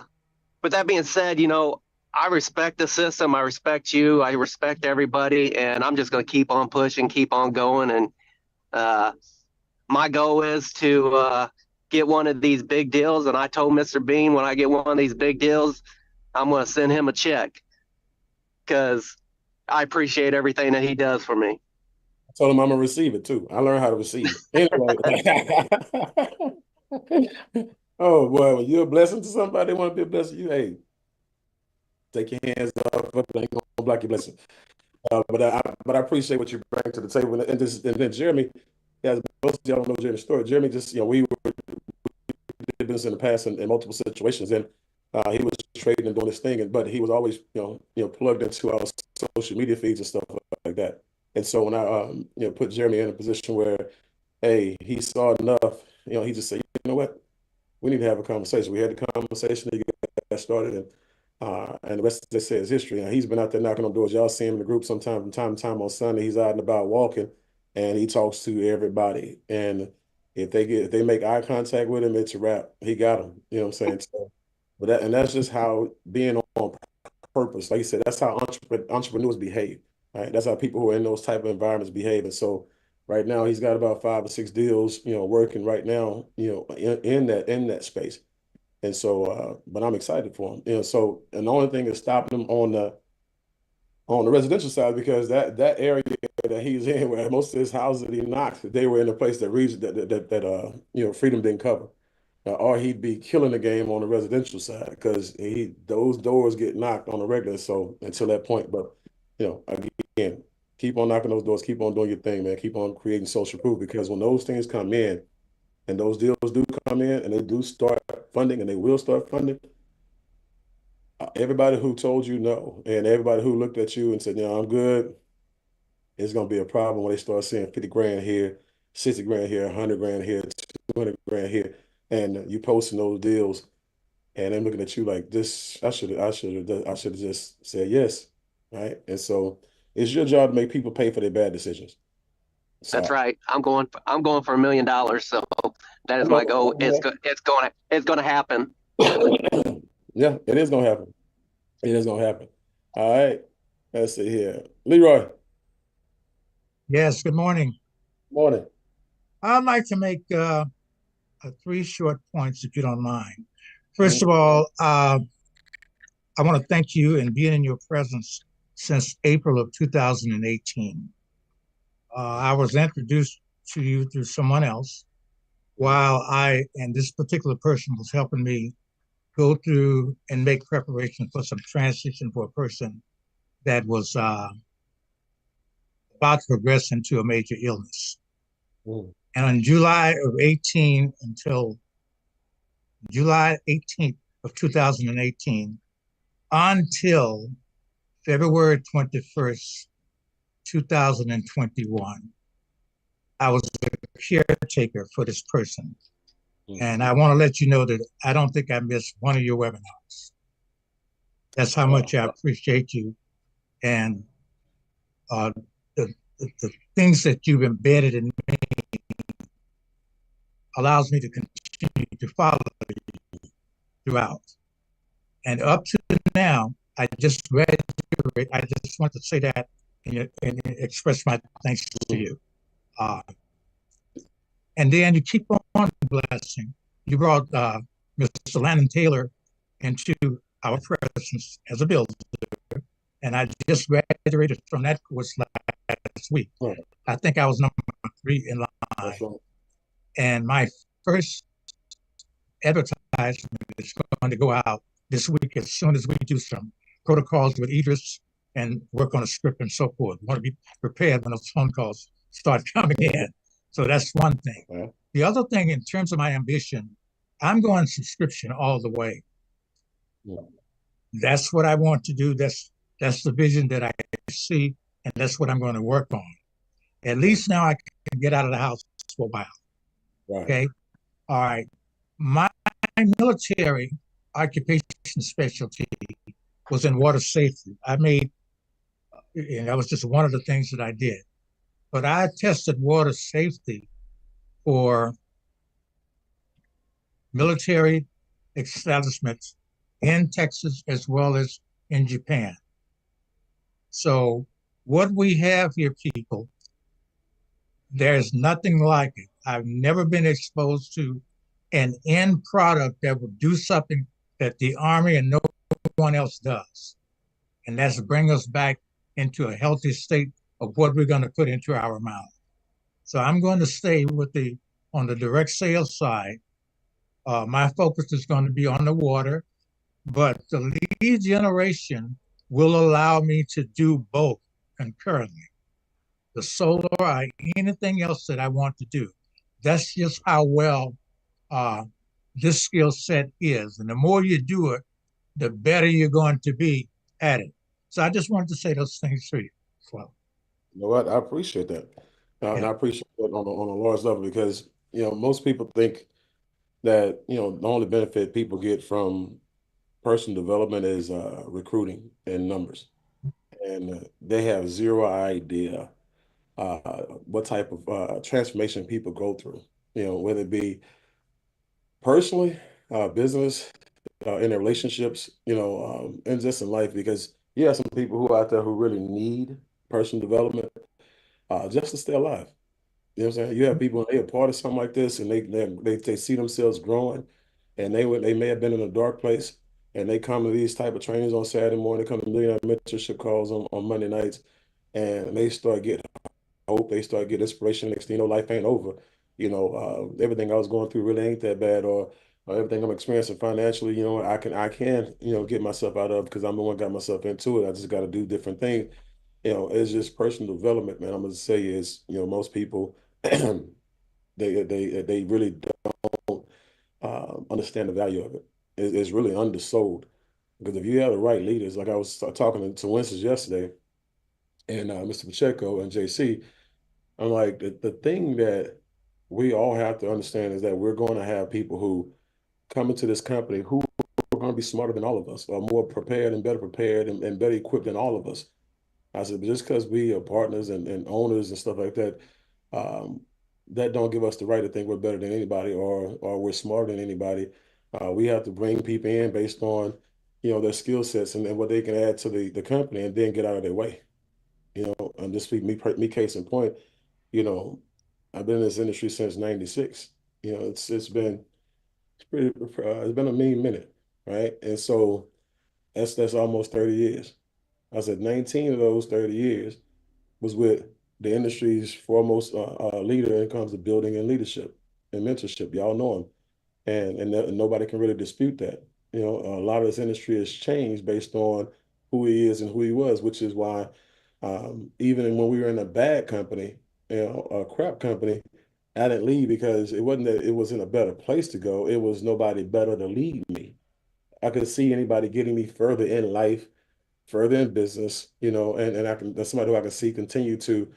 with that being said, I respect the system. I respect you. I respect everybody, and I'm just going to keep on pushing, keep on going. And uh, my goal is to get one of these big deals. And I told Mr. Bean when I get one of these big deals, I'm going to send him a check because I appreciate everything that he does for me. I told him I'm gonna receive it too. I learned how to receive. Anyway. Oh boy, when you're a blessing to somebody, they want to be a blessing to you. Hey, take your hands off. It ain't gonna block your blessing. But I appreciate what you bring to the table. And then Jeremy, as most of y'all don't know Jeremy's story. Jeremy just, we did business in the past in multiple situations, and he was trading and doing his thing, but he was always, plugged into our social media feeds and stuff like that. And so when I, put Jeremy in a position where, hey, he saw enough, he just said, you know what, we need to have a conversation. We had the conversation, he got started, and the rest, they say, is history. And he's been out there knocking on doors. Y'all see him in the group sometime from time to time on Sunday. He's out and about walking, and he talks to everybody. And if they make eye contact with him, it's a wrap. He got him. You know what I'm saying? So, that's just how being on purpose. Like you said, that's how entrepreneurs behave. Right? That's how people who are in those type of environments behave. And so, right now, he's got about 5 or 6 deals, working right now, in that space. And so, but I'm excited for him. So, and the only thing is stopping him on the residential side, because that area that he's in, where most of his houses that he knocked, they were in a place that region that Freedom didn't cover, or he'd be killing the game on the residential side because those doors get knocked on a regular. So until that point, but again, keep on knocking those doors, keep on doing your thing, man. Keep on creating social proof, because when those things come in and those deals do come in and they do start funding, and they will start funding, everybody who told you no and everybody who looked at you and said, I'm good, it's going to be a problem when they start seeing 50 grand here, 60 grand here, 100 grand here, 200 grand here, and you posting those deals, and they're looking at you like this. I should have just said yes, right? And so it's your job to make people pay for their bad decisions. That's So right. I'm going for $1 million. So that I is my know, goal. It's going to happen. yeah, it is going to happen. It is going to happen. All right. Let's see here. Leroy, Yes, good morning. morning. I'd like to make 3 short points, if you don't mind. First of all, I want to thank you and being in your presence since April of 2018. I was introduced to you through someone else while and this particular person was helping me go through and make preparation for some transition for a person that was about to progress into a major illness. Mm. And on July of 18 until July 18th of 2018 until February 21st, 2021, I was a caretaker for this person. And I want to let you know that I don't think I missed one of your webinars. That's how much I appreciate you. And the things that you've embedded in me allows me to continue to follow you throughout. And up to now, I just graduated. I just want to say that and express my thanks to you. And then you keep on blessing. You brought Mr. Landon Taylor into our presence as a builder, and I just graduated from that course last week. Right. I think I was number 3 in line. Right. And my first advertisement is going to go out this week as soon as we do some protocols with Idris and work on a script and so forth. We want to be prepared when those phone calls start coming in. So that's one thing. Yeah. The other thing, in terms of my ambition, I'm going subscription all the way. Yeah. That's what I want to do. That's the vision that I see, and that's what I'm going to work on. At Right. least now I can get out of the house for a while. Right. Okay. All right. My military occupation specialty was in water safety. And that was just one of the things that I did. But I tested water safety for military establishments in Texas as well as in Japan. So, what we have here, people, there's nothing like it. I've never been exposed to an end product that would do something that the Army and no one else does. And that's bring us back into a healthy state of what we're going to put into our mouth. So I'm going to stay with on the direct sales side. My focus is going to be on the water, but the lead generation will allow me to do both concurrently. The solar or anything else that I want to do. That's just how well uh, this skill set is. And the more you do it, the better you're going to be at it. So I just wanted to say those things to you. Well, You know what? I appreciate that. And yeah, I appreciate that on a large level because, most people think that, the only benefit people get from personal development is recruiting and numbers. And they have zero idea what type of transformation people go through, whether it be personally, business, in their relationships, and just in life, because you have some people who are out there who really need personal development just to stay alive. You know what I'm saying? You have people, they are part of something like this and they see themselves growing and they may have been in a dark place and they come to these type of trainings on Saturday morning, they come to millionaire mentorship calls on Monday nights and they start getting hope, they start getting inspiration. Next thing you know, life ain't over. Everything I was going through really ain't that bad, or everything I'm experiencing financially, I can, get myself out of because I'm the one got myself into it. I just got to do different things. It's just personal development, man. I'm gonna say is, most people they really don't understand the value of it. It's really undersold because if you have the right leaders, like I was talking to Winston yesterday, and Mr. Pacheco and JC. I'm like, the thing that we all have to understand is that we're going to have people who come into this company who are going to be smarter than all of us, or more prepared and better prepared and better equipped than all of us. I said, but just because we are partners and owners and stuff like that, um, that don't give us the right to think we're better than anybody or we're smarter than anybody. We have to bring people in based on, their skill sets and what they can add to the company and then get out of their way. And just me case in point, you know, I've been in this industry since '96. It's been a mean minute, right? And so that's almost 30 years. I said 19 of those 30 years was with the industry's foremost leader when it comes to building and leadership and mentorship. Y'all know him, and nobody can really dispute that. A lot of this industry has changed based on who he is and who he was, which is why even when we were in a bad company, a crap company, I didn't leave because it wasn't that it was in a better place to go. It was nobody better to lead me. I could see anybody getting me further in life, further in business, and that's somebody who I can see continue to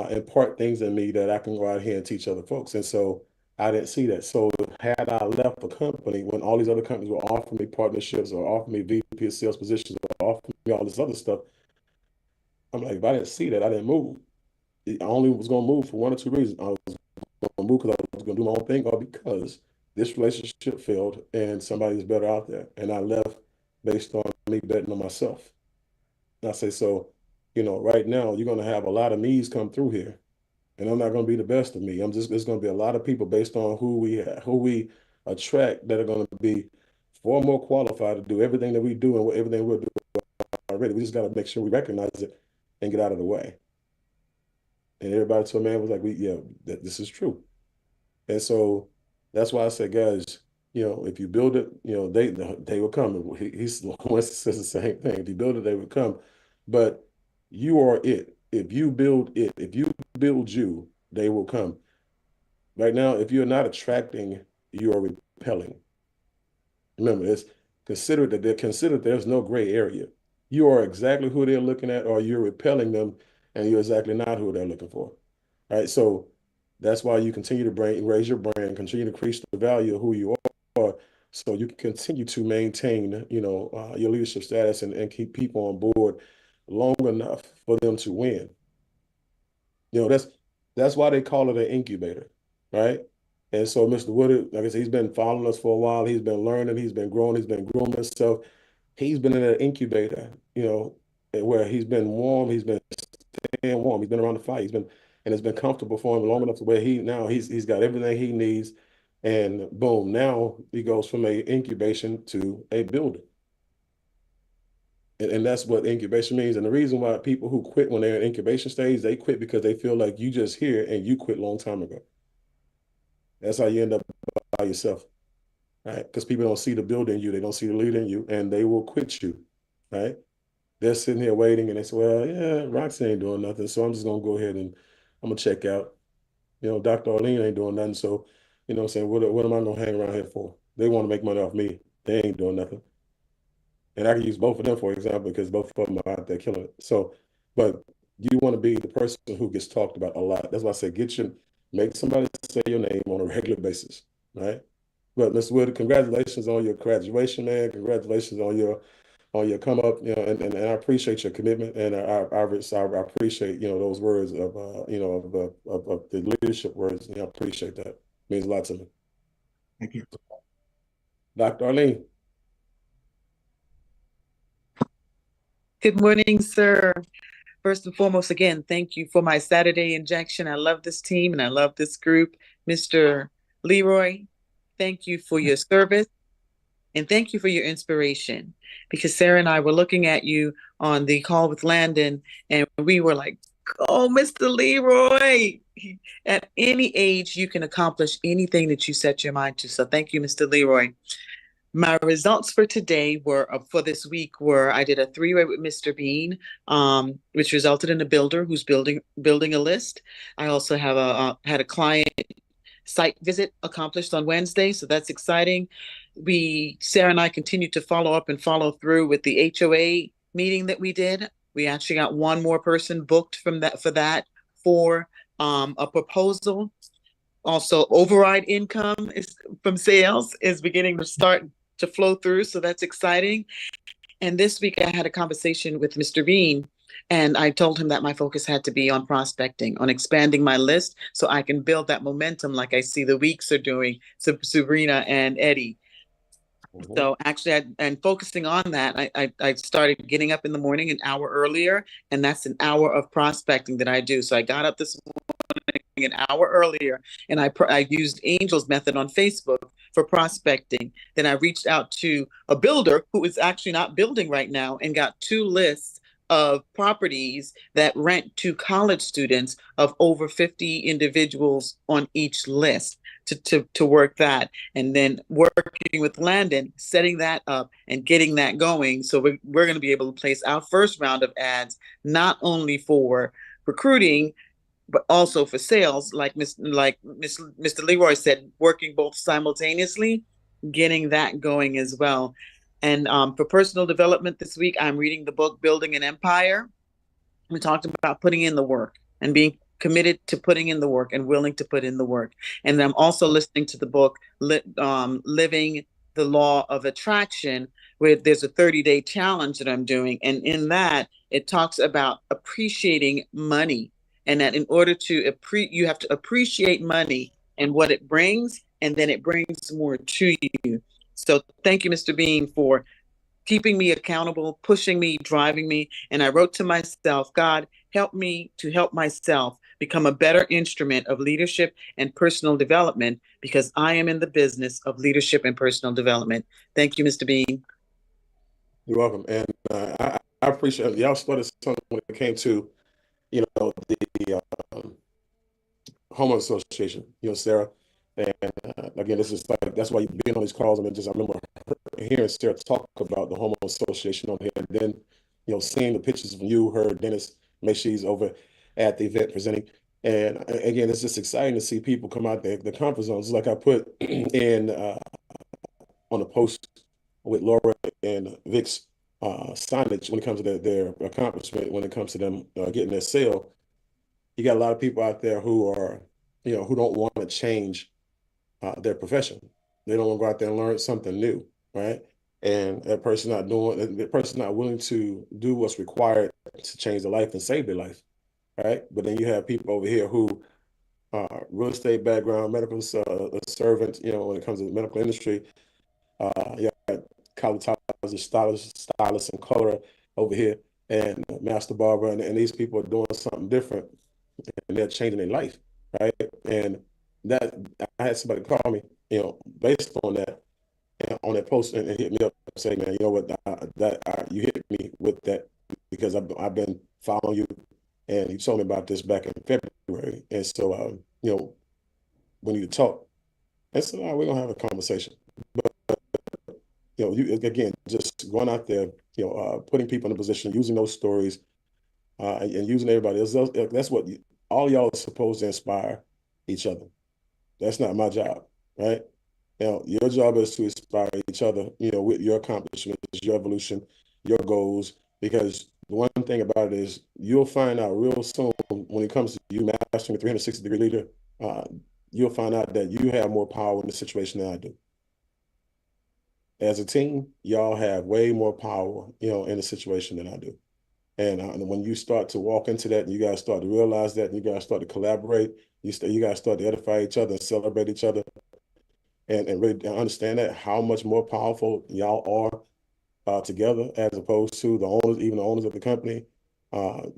impart things in me that I can go out here and teach other folks. And so I didn't see that. So had I left the company when all these other companies were offering me partnerships or offering me VP of sales positions or offering me all this other stuff, I'm like, if I didn't see that, I didn't move. I only was going to move for one or two reasons. I was going to move because I was going to do my own thing or because this relationship failed and somebody's better out there. And I left based on me betting on myself. And I say, so, right now you're going to have a lot of me's come through here and I'm not going to be the best of me. There's going to be a lot of people based on who we attract that are going to be far more qualified to do everything that we do and everything we'll do already. We just got to make sure we recognize it and get out of the way. And everybody to a man was like, yeah, this is true. And so that's why I said, guys, if you build it, they will come. He's Winston says the same thing. If you build it, they will come. But you are it. If you build you, they will come. Right now, if you're not attracting, you are repelling. Remember, consider that they're considered there's no gray area. You are exactly who they're looking at, or you're repelling them, and you're exactly not who they're looking for. Right. So that's why you continue to raise your brand, continue to increase the value of who you are, so you can continue to maintain, your leadership status and keep people on board long enough for them to win. That's why they call it an incubator, right? And so Mr. Woodard, like I said, he's been following us for a while. He's been learning, he's been growing, he's been grooming himself. He's been in an incubator, where he's been warm, he's been staying warm, he's been around the fire, and it's been comfortable for him long enough to where he's got everything he needs. And boom, now he goes from a incubation to a building. And that's what incubation means. And the reason why people who quit when they're in incubation stage, they quit because they feel like you just here and you quit a long time ago. That's how you end up by yourself, right? Because people don't see the builder in you, they don't see the leader in you, and they will quit you, right? They're sitting here waiting and they say, well, yeah, Roxy ain't doing nothing, so I'm just gonna go ahead and I'm gonna check out. Dr. Arlene ain't doing nothing, so I'm saying, what am I gonna hang around here for? They want to make money off me. They ain't doing nothing. And I can use both of them for example because both of them are out there killing it. So, but you want to be the person who gets talked about a lot. That's why I say make somebody say your name on a regular basis, right? But Mr. Wood, congratulations on your graduation, man. Congratulations on your come up, and I appreciate your commitment, and I appreciate those words of of the leadership words. I appreciate that. It means a lot to me. Thank you. Dr. Arlene. Good morning, sir. First and foremost, again, thank you for my Saturday injection. I love this team and I love this group. Mr. Leroy, thank you for your service and thank you for your inspiration. Because Sarah and I were looking at you on the call with Landon and we were like, oh, Mr. Leroy. At any age, you can accomplish anything that you set your mind to. So thank you, Mr. Leroy. My results for today for this week were I did a three-way with Mr. Bean, which resulted in a builder who's building a list. I also had a client site visit accomplished on Wednesday, so that's exciting. Sarah and I continued to follow up and follow through with the HOA meeting that we did. We actually got one more person booked for a proposal. Also, override income from sales is beginning to start to flow through, so that's exciting. And this week I had a conversation with Mr. Bean, and I told him that my focus had to be on prospecting, on expanding my list so I can build that momentum like I see the Weeks are doing, Sabrina and Eddie. Mm-hmm. So actually, and focusing on that, I started getting up in the morning an hour earlier, and that's an hour of prospecting that I do. So I got up this an hour earlier, and I used Angel's method on Facebook for prospecting. Then I reached out to a builder who is actually not building right now and got 2 lists of properties that rent to college students of over 50 individuals on each list to work that. And then working with Landon, setting that up and getting that going. So we're going to be able to place our first round of ads, not only for recruiting, but also for sales, like Mr. Leroy said, working both simultaneously, getting that going as well. And for personal development this week, I'm reading the book Building an Empire. We talked about putting in the work and being committed to putting in the work and willing to put in the work. And I'm also listening to the book Living the Law of Attraction, where there's a 30-day challenge that I'm doing. And in that, it talks about appreciating money. And that in order to you have to appreciate money and what it brings, and then it brings more to you. So thank you, Mr. Bean, for keeping me accountable, pushing me, driving me. And I wrote to myself, God, help me to help myself become a better instrument of leadership and personal development, because I am in the business of leadership and personal development. Thank you, Mr. Bean. You're welcome. And I appreciate y'all started something when it came to the homeowner association, Sarah. And again, this is like that's why you being on these calls. I remember hearing Sarah talk about the homeowner association on here, and then seeing the pictures of you, her, Dennis, make sure he's over at the event presenting. And again, it's just exciting to see people come out the comfort zones. Like I put in on a post with Laura and Vic's signage when it comes to their accomplishment, when it comes to them getting their sale. You got a lot of people out there who are, who don't want to change their profession. They don't want to go out there and learn something new, right? And that person not willing to do what's required to change their life and save their life, right? But then you have people over here who real estate background, medical servant, when it comes to the medical industry, you got cosmetologists, stylists, and color over here, and master barber, and these people are doing something different, and they're changing their life, right? And that I had somebody call me, based on that post, and hit me up and say, man, you know what, you hit me with that because I've been following you, and you told me about this back in February, and so we need to talk. And so we're gonna have a conversation. But you again, just going out there, putting people in a position, using those stories, and using everybody else. That's what all y'all are supposed to inspire each other. That's not my job, right? Your job is to inspire each other, with your accomplishments, your evolution, your goals. Because the one thing about it is you'll find out real soon when it comes to you mastering a 360-degree leader, you'll find out that you have more power in the situation than I do. As a team, y'all have way more power, in the situation than I do. And when you start to walk into that, and you guys start to realize that, and you guys start to collaborate, you guys start to edify each other and celebrate each other, and really understand that how much more powerful y'all are together as opposed to the owners, even the owners of the company.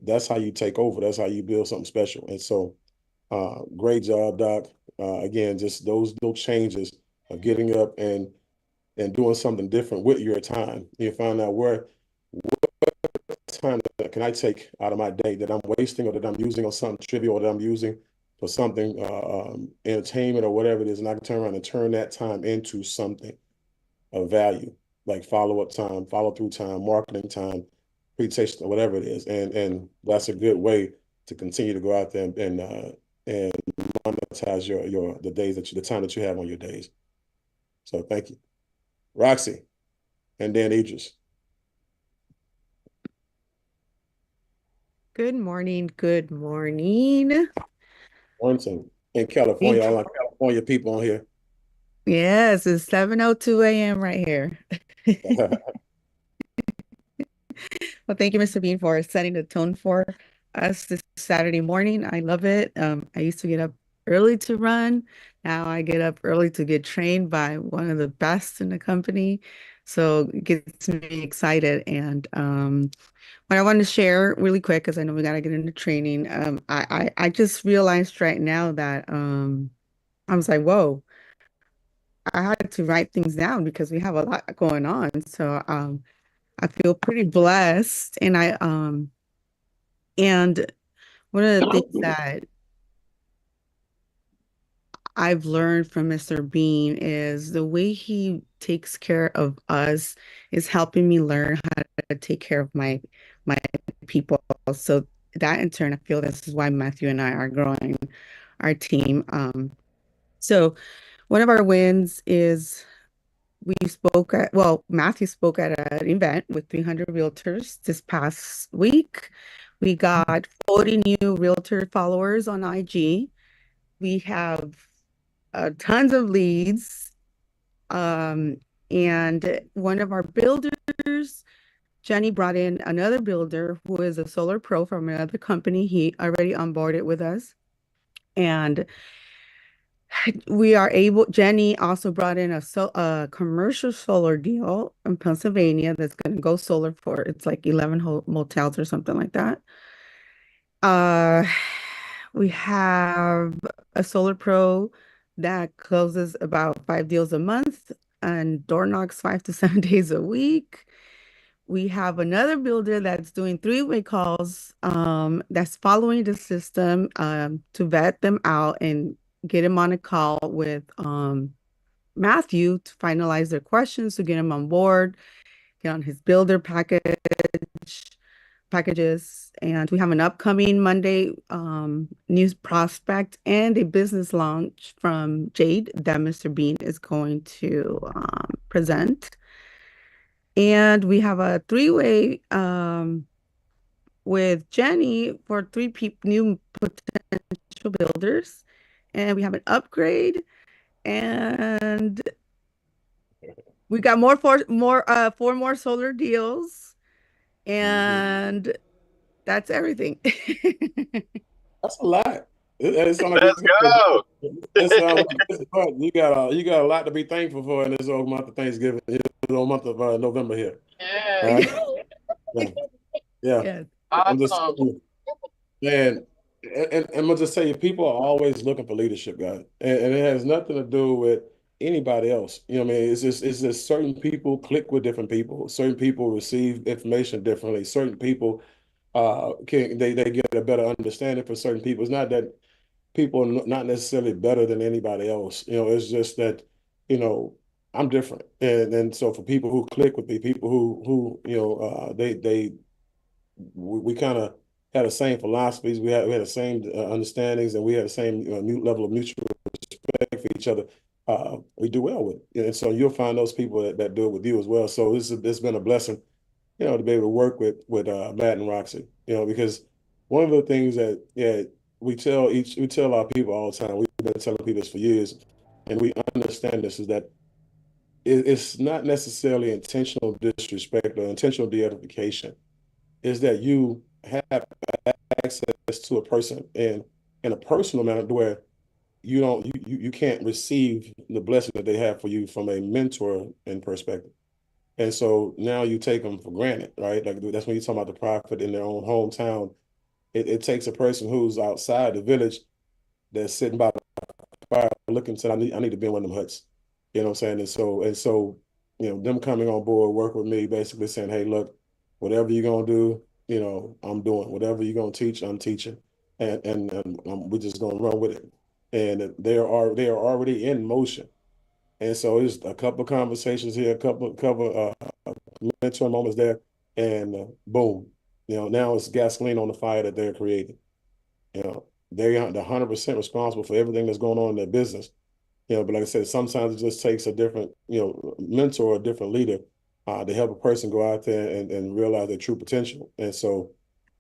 That's how you take over. That's how you build something special. And so, great job, Doc. Again, just those little changes of getting up and doing something different with your time. You find out what time can I take out of my day that I'm wasting or that I'm using on something trivial or that I'm using for something entertainment or whatever it is, and I can turn around and turn that time into something of value, like follow-up time, follow-through time, marketing time, presentation, or whatever it is. And that's a good way to continue to go out there and monetize the days the time that you have on your days. So thank you. Roxy, and then Idris. Good morning. Good morning. Morning. In California, all our California people on here. Yes, it's 7:02 a.m. right here. Well, thank you, Mr. Bean, for setting the tone for us this Saturday morning. I love it. I used to get up early to run. Now I get up early to get trained by one of the best in the company. So it gets me excited. And what I want to share really quick, because I know we got to get into training. I just realized right now that I was like, whoa, I had to write things down because we have a lot going on. So I feel pretty blessed. And one of the things that I've learned from Mr. Bean is the way he takes care of us is helping me learn how to take care of my people. So that in turn, I feel this is why Matthew and I are growing our team. So one of our wins is Matthew spoke at an event with 300 realtors this past week. We got 40 new realtor followers on IG. We have tons of leads. And one of our builders, Jenny, brought in another builder who is a solar pro from another company. He already onboarded with us. And Jenny also brought in a commercial solar deal in Pennsylvania that's going to go solar for, it's like 11 motels or something like that. We have a solar pro that closes about 5 deals a month and door knocks 5 to 7 days a week. We have another builder that's doing three-way calls, that's following the system to vet them out and get him on a call with Matthew to finalize their questions, to get him on board, get on his builder packages. And we have an upcoming Monday news prospect and a business launch from Jade that Mr. Bean is going to present. And we have a three-way with Jenny for three new potential builders. And we have an upgrade. And we got four more solar deals. And that's everything. That's a lot. It sounds like Let's go. it sounds like it's fun. You got a lot to be thankful for in this old month of Thanksgiving, this old month of November here. All Yeah. right. Yeah. Yeah. Yes. I'm just Awesome. man, and I'm gonna just tell you, people are always looking for leadership, guys, and it has nothing to do with anybody else. You know what I mean? It's just certain people click with different people. Certain people receive information differently. Certain people can they get a better understanding for certain people. It's not that people are not necessarily better than anybody else. You know, it's just that, you know, I'm different. And so for people who click with me, people who we kind of had the same philosophies, we had the same understandings, and we had the same level of mutual respect for each other. We do well with it. And so you'll find those people that do it with you as well. So it's been a blessing, to be able to work with Matt and Roxy, because one of the things that we tell our people all the time. We've been telling people this for years, and we understand this is that it's not necessarily intentional disrespect or intentional de-edification. Is that you have access to a person and in a personal manner where you can't receive the blessing that they have for you from a mentor in perspective. And so now you take them for granted, right? Like that's when you talk about the prophet in their own hometown. It takes a person who's outside the village that's sitting by the fire looking to I need to be in one of them huts. You know what I'm saying? And so, them coming on board, work with me, basically saying, hey, look, whatever you're gonna do, I'm doing. Whatever you're gonna teach, I'm teaching. And we're just gonna run with it. And they are already in motion. And so it's a couple of conversations here, a couple mentor moments there, and boom, now it's gasoline on the fire that they're creating. They're 100% responsible for everything that's going on in their business. But like I said, sometimes it just takes a different, mentor, a different leader, to help a person go out there and realize their true potential. And so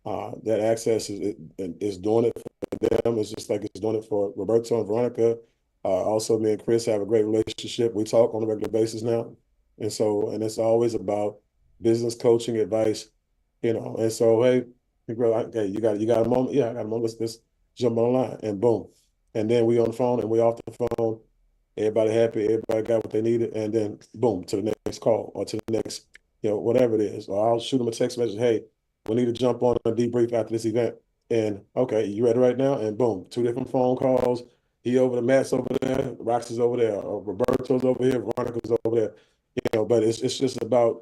that access is doing it for them. It's just like it's doing it for Roberto and Veronica. Also, me and Chris have a great relationship. We talk on a regular basis now. And it's always about business coaching, advice, And so, hey, girl, hey, you got a moment? Yeah, I got a moment. Let's jump on the line and boom. And then we on the phone and we off the phone. Everybody happy, everybody got what they needed, and then boom, to the next call or to the next, whatever it is. Or I'll shoot them a text message, hey, we need to jump on a debrief after this event. And okay, you ready right now? And boom, two different phone calls. He over the Matt's over there, Roxy's over there, or Roberto's over here, Veronica's over there. But it's just about,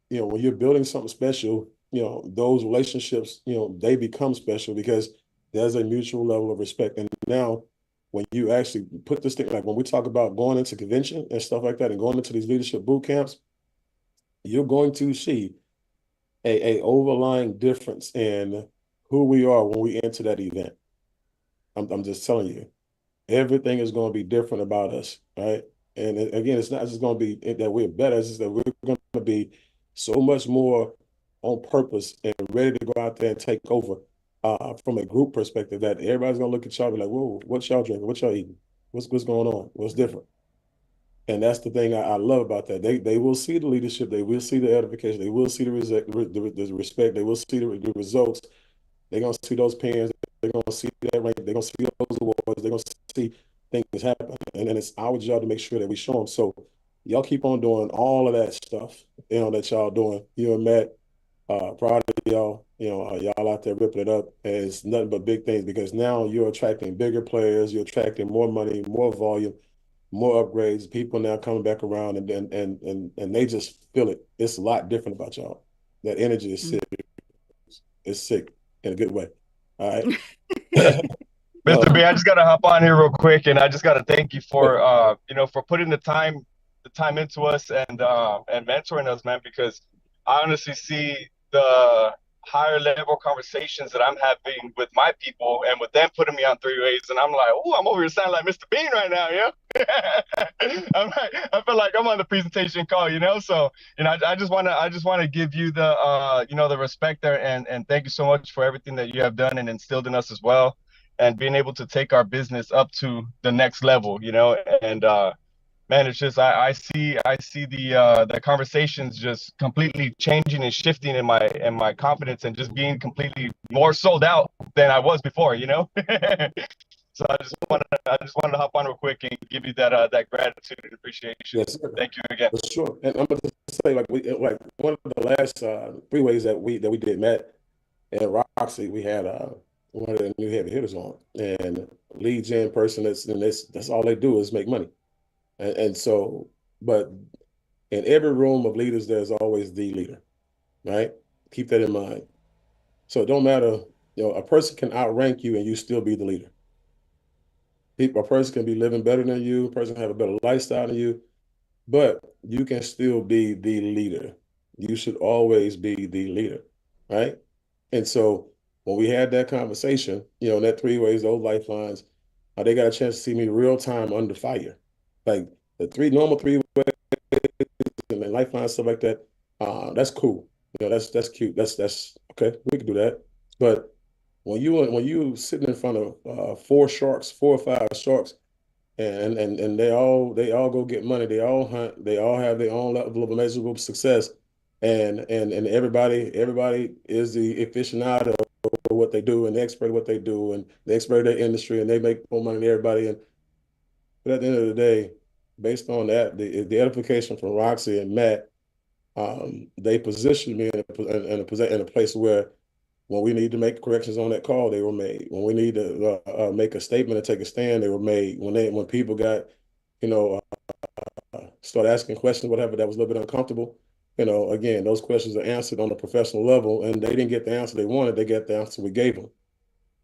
when you're building something special, those relationships, they become special because there's a mutual level of respect. And now when you actually put this thing, like when we talk about going into convention and stuff like that and going into these leadership boot camps, you're going to see a overlying difference in who we are when we enter that event. I'm just telling you, everything is going to be different about us, right? And again, it's not just going to be that we're better, it's just that we're going to be so much more on purpose and ready to go out there and take over from a group perspective that everybody's going to look at y'all and be like, whoa, what y'all drinking? What y'all eating? What's going on? What's different? And that's the thing I love about that. They will see the leadership. They will see the edification. They will see the respect. They will see the results. They're going to see those pins. They're going to see that rank. They're going to see those awards. They're going to see things happen. And then it's our job to make sure that we show them. So y'all keep on doing all of that stuff, that y'all doing. You and Matt, proud of y'all. Y'all out there ripping it up. And it's nothing but big things because now you're attracting bigger players. You're attracting more money, more volume, more upgrades. People now coming back around and they just feel it. It's a lot different about y'all. That energy is sick. It's sick in a good way. All right. Mr. B, I just gotta hop on here real quick, and I just gotta thank you for for putting the time into us and mentoring us, man. Because I honestly see higher level conversations that I'm having with my people and with them putting me on three ways. And I'm like, oh, I'm over here sounding like Mr. Bean right now, yeah. I feel like I'm on the presentation call, So, I just wanna give you the the respect there and thank you so much for everything that you have done and instilled in us as well. And being able to take our business up to the next level, and man, it's just I see the conversations just completely changing and shifting in my confidence and just being completely more sold out than I was before. So I just wanted to hop on real quick and give you that gratitude and appreciation. Yes, sir. Thank you again. For sure. And I'm gonna just say, like one of the last three ways that we did, Matt and Roxy, we had one of the new heavy hitters on, and lead gen person. That's all they do is make money, and so, but in every room of leaders, there's always the leader, right? Keep that in mind. So it don't matter, a person can outrank you and you still be the leader. A person can be living better than you, a person can have a better lifestyle than you, but you can still be the leader. You should always be the leader, right? And so when we had that conversation, in that three ways, those lifelines, they got a chance to see me real time under fire. Like the normal three ways and lifelines, stuff like that. That's cool. That's cute. That's okay. We can do that. But when you sitting in front of four sharks, four or five sharks, and they all go get money. They all hunt. They all have their own level of measurable success, and everybody is the aficionado of what they do and the expert of what they do and the expert of their industry, and they make more money than everybody. But at the end of the day, based on that, the edification from Roxy and Matt, they positioned me in a place where when we need to make corrections on that call, they were made. When we need to make a statement and take a stand, they were made. When people got, start asking questions, whatever, that was a little bit uncomfortable, again, those questions are answered on a professional level, and they didn't get the answer they wanted. They got the answer we gave them.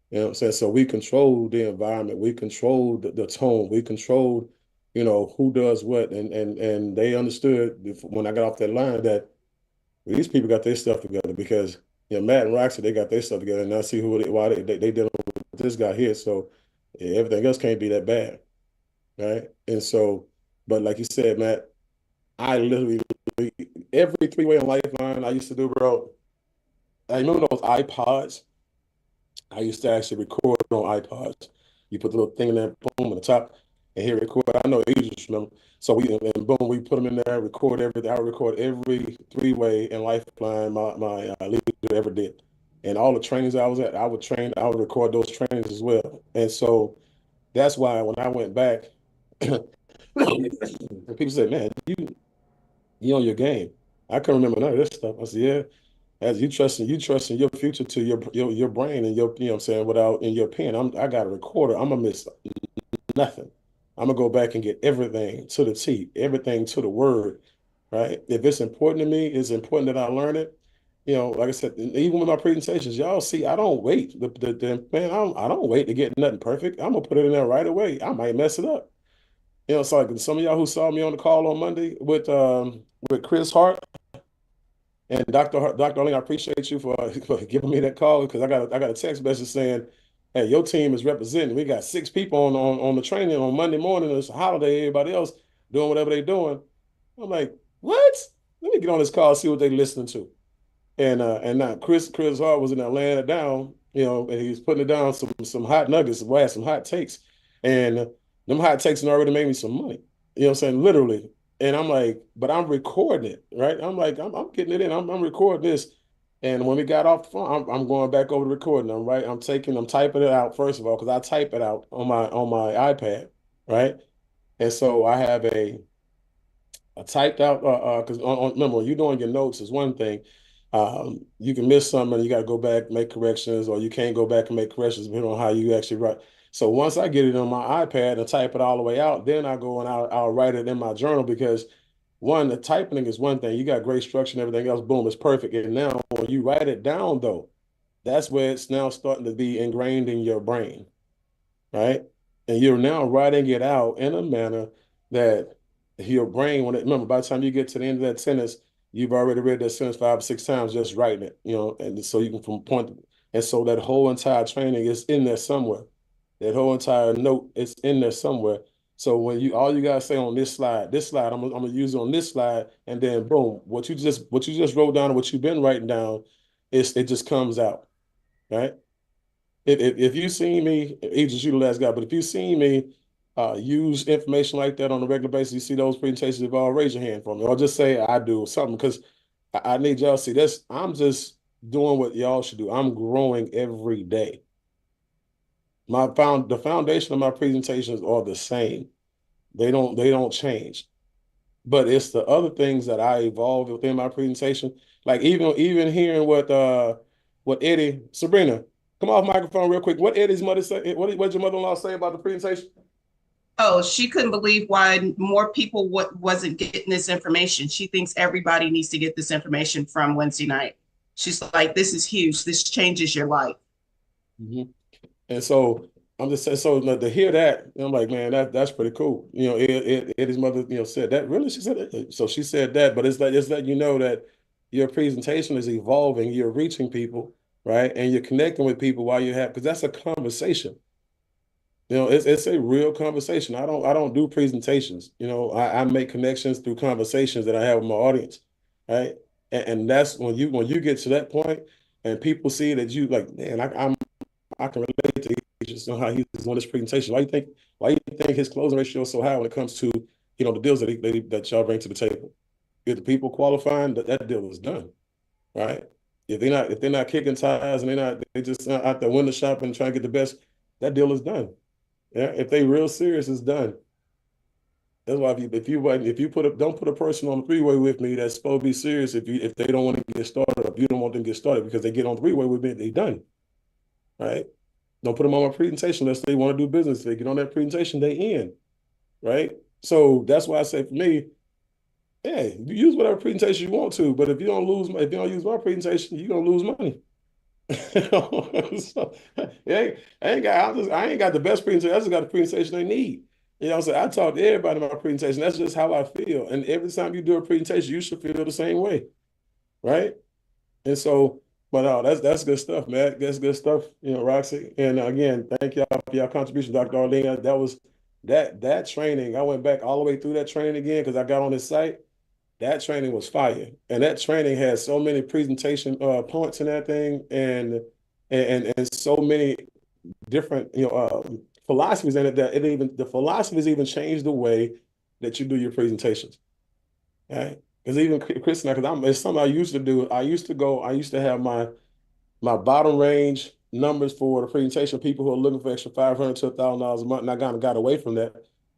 You know what I'm saying? So we controlled the environment, we controlled the tone, we controlled, who does what, and they understood when I got off that line that these people got their stuff together because Matt and Roxy, they got their stuff together, and I see why they dealing with this guy here. So yeah, everything else can't be that bad, right? And so, but like you said, Matt, I literally every three-way on Lifeline I used to do, bro. I remember those iPods. I used to actually record on iPods. You put the little thing in there, boom, on the top, and hit record. I know you just remember. So and boom, we put them in there, record everything. I record every three-way and Lifeline my leader ever did. And all the trainings I was at, I would record those trainings as well. And so that's why when I went back, people said, man, you on your game. I couldn't remember none of this stuff. I said, yeah. As you trusting your future to your brain and your, what I'm saying, without in your pen. I got a recorder. I'm gonna miss nothing. I'm gonna go back and get everything to the T, everything to the word, right? If it's important to me, it's important that I learn it. Like I said, even with my presentations, y'all see, I don't wait. Man, I don't wait to get nothing perfect. I'm gonna put it in there right away. I might mess it up. It's like some of y'all who saw me on the call on Monday with Chris Hart. And Dr. Arling, I appreciate you for giving me that call because I got a text message saying, "Hey, your team is representing. We got six people on the training on Monday morning. It's a holiday. Everybody else doing whatever they're doing." I'm like, "What? Let me get on this call see what they're listening to." And now Chris Hart was in there laying it down, and he was putting it down some hot nuggets, had some hot takes, and them hot takes had already made me some money. You know what I'm saying? Literally. And I'm like, but I'm recording it, right? I'm like, I'm getting it in. I'm recording this. And when we got off the phone, I'm going back over the recording. I'm typing it out first of all, because I type it out on my iPad, right? And so I typed out because remember when you're doing your notes is one thing. You can miss something and you got to go back make corrections, or you can't go back and make corrections depending on how you actually write. So once I get it on my iPad and type it all the way out, then I go and I'll write it in my journal because one, the typing is one thing. You got great structure and everything else. Boom, it's perfect. And now when you write it down though, that's where it's now starting to be ingrained in your brain, right? And you're now writing it out in a manner that your brain, remember, by the time you get to the end of that sentence, you've already read that sentence 5 or 6 times, just writing it, and so you can from point, and so that whole entire training is in there somewhere. That whole entire note is in there somewhere. So when all you gotta say on this slide, I'm gonna use it on this slide, and then boom, what you just wrote down and what you've been writing down, it just comes out, right? If you see me, Aegis, you the last guy, but if you see me use information like that on a regular basis, you see those presentations evolve, raise your hand for me, or just say I do something, because I need y'all to see this. I'm just doing what y'all should do. I'm growing every day. The foundation of my presentations are the same. They don't change. But it's the other things that I evolve within my presentation. Like even hearing what Eddie, Sabrina, come off microphone real quick. What Eddie's mother say? What your mother-in-law say about the presentation? Oh, she couldn't believe why more people wasn't getting this information. She thinks everybody needs to get this information from Wednesday night. She's like, this is huge. This changes your life. Mm-hmm. And so I'm just saying, so to hear that, I'm like, man, that's pretty cool. Eddie's mother, said that. Really, she said it. So she said that, but it's letting you know that your presentation is evolving. You're reaching people, right, and you're connecting with people while you have, because that's a conversation. It's a real conversation. I don't do presentations. I make connections through conversations that I have with my audience, right? And that's when you get to that point, and people see that you like, man, I can relate to just how he's doing this presentation. Why you think his closing ratio is so high when it comes to the deals that y'all bring to the table? If the people qualifying, that deal is done, right? If they're not kicking tires and they just out there window shopping and trying to get the best, that deal is done. Yeah, if they real serious, it's done. That's why if you don't put a person on the three-way with me that's supposed to be serious, if they don't want to get started, if you don't want them to get started because they get on three-way with me, they done. Right? Don't put them on my presentation unless they want to do business. If they get on that presentation, they in. Right? So that's why I say for me, yeah, you use whatever presentation you want to, but if you don't use my presentation, you're gonna lose money. So, I ain't got the best presentation. I just got the presentation they need. So I talk to everybody about my presentation. That's just how I feel. And every time you do a presentation, you should feel the same way, right? And so, but that's good stuff, man. That's good stuff, Roxy. And again, thank y'all for your contribution, Dr. Arlene. That was that training. I went back all the way through that training again because I got on this site. That training was fire, and that training had so many presentation points in that thing, and so many different philosophies in it that the philosophies even changed the way that you do your presentations. Right? Because even Chris and I, because it's something I used to do. I used to have my bottom range numbers for the presentation. People who are looking for extra $500 to $1,000 a month, and I kind of got away from that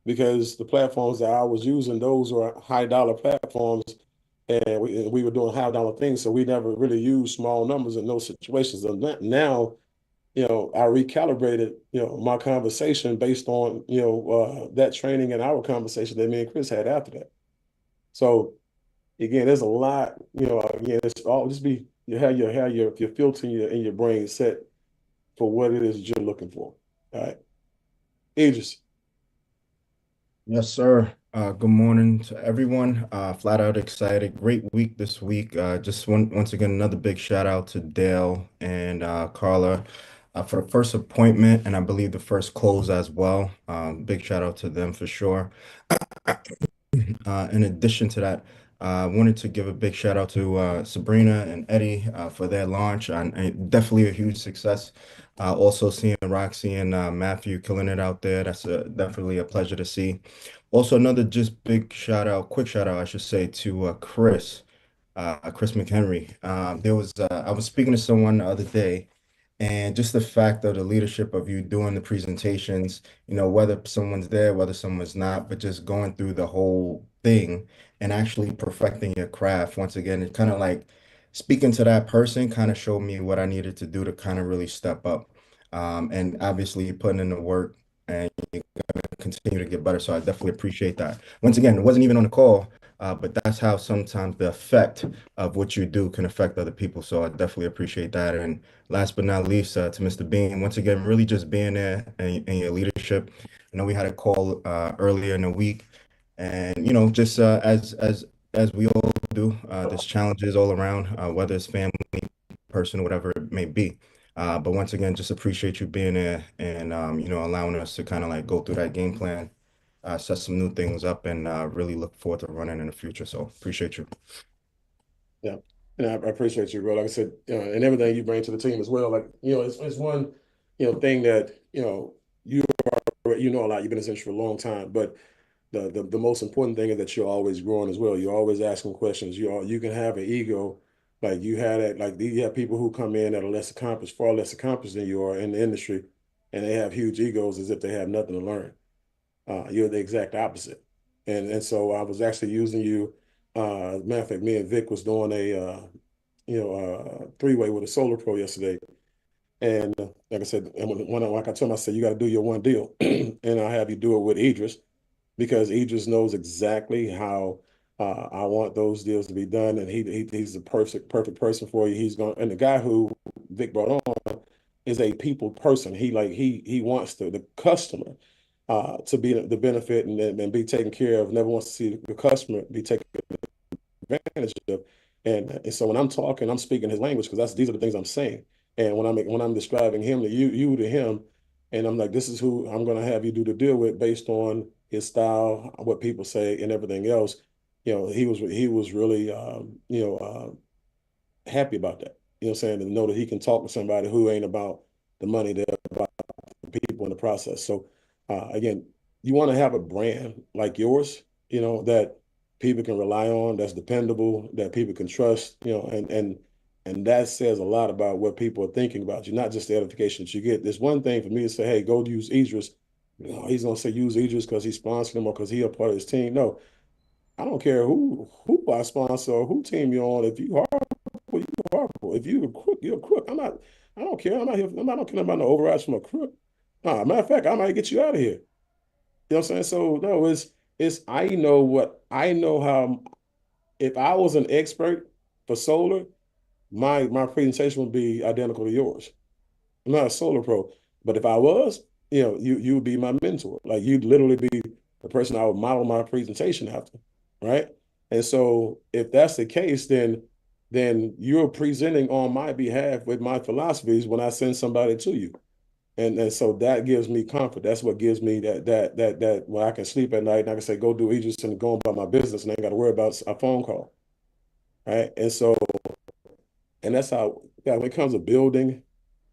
because the platforms that I was using, those were high dollar platforms, and we were doing high dollar things, so we never really used small numbers in those situations. And now, I recalibrated, my conversation based on, that training and our conversation that me and Chris had after that. So again, there's a lot, again, it's all just be you have your filter in your brain set for what it is that you're looking for. All right. Idris. Yes, sir. Good morning to everyone. Flat out excited. Great week this week. Just once again, another big shout out to Dale and Carla for the first appointment, and I believe the first close as well. Big shout out to them for sure. In addition to that, I wanted to give a big shout out to Sabrina and Eddie for their launch, and definitely a huge success. Also seeing Roxy and Matthew killing it out there. That's definitely a pleasure to see. Also, another just big shout out, quick shout out, I should say, to Chris McHenry. I was speaking to someone the other day, and just the fact of the leadership of you doing the presentations, whether someone's there, whether someone's not, but just going through the whole thing and actually perfecting your craft. Once again, it kind of like speaking to that person kind of showed me what I needed to do to kind of really step up. And obviously putting in the work and you're gonna continue to get better. So I definitely appreciate that. Once again, it wasn't even on the call, but that's how sometimes the effect of what you do can affect other people. So I definitely appreciate that. And last but not least, to Mr. Bean, once again, really just being there and your leadership. I know we had a call earlier in the week, and just as we all do. There's challenges all around, whether it's family, personal, whatever it may be. But once again, just appreciate you being there and allowing us to kind of like go through that game plan, set some new things up, and really look forward to running in the future. So appreciate you. Yeah. And I appreciate you, bro. Like I said, and everything you bring to the team as well. Like, it's one, thing that, you know a lot. You've been in this industry for a long time, but the most important thing is that you're always growing as well. You're always asking questions. You can have an ego, like you had it, like you have people who come in that are less accomplished, far less accomplished than you are in the industry, and they have huge egos as if they have nothing to learn. You're the exact opposite. And so I was actually using you. Matter of fact, me and Vic was doing a three-way with a Solar Pro yesterday. And like I said, and like I told him, I said, you got to do your one deal. And I'll have you do it with Idris because Idris knows exactly how I want those deals to be done. And he's the perfect person for you. And the guy who Vic brought on is a people person. He wants the customer to be the benefit and be taken care of. Never wants to see the customer be taken advantage of. And so when I'm talking, I'm speaking his language because these are the things I'm saying. And when I'm describing him to you to him, and I'm like, this is who I'm going to have you do the deal with based on his style, what people say, and everything else. He was really happy about that. You know what I'm saying? To know that he can talk to somebody who ain't about the money, they're about the people in the process. So again, you want to have a brand like yours, that people can rely on, that's dependable, that people can trust, and that says a lot about what people are thinking about you, not just the edification that you get. There's one thing for me to say, hey, go use Idris. He's gonna say use Idris because he sponsored him or because he a part of his team. No, I don't care who I sponsor or who team you're on. If you horrible, you horrible. If you a crook, you're a crook. I don't care. I'm not here. I don't care about no overrides from a crook. Matter of fact, I might get you out of here. You know what I'm saying? So no, it's I know how. If I was an expert for solar, my presentation would be identical to yours. I'm not a solar pro, but if I was, you would be my mentor. Like you'd literally be the person I would model my presentation after, right? And so if that's the case, then you're presenting on my behalf with my philosophies when I send somebody to you. And so that gives me comfort. That's what gives me that when I can sleep at night and I can say, go do Aegis and go about my business and I ain't got to worry about a phone call. Right. And that's how, yeah, when it comes to building,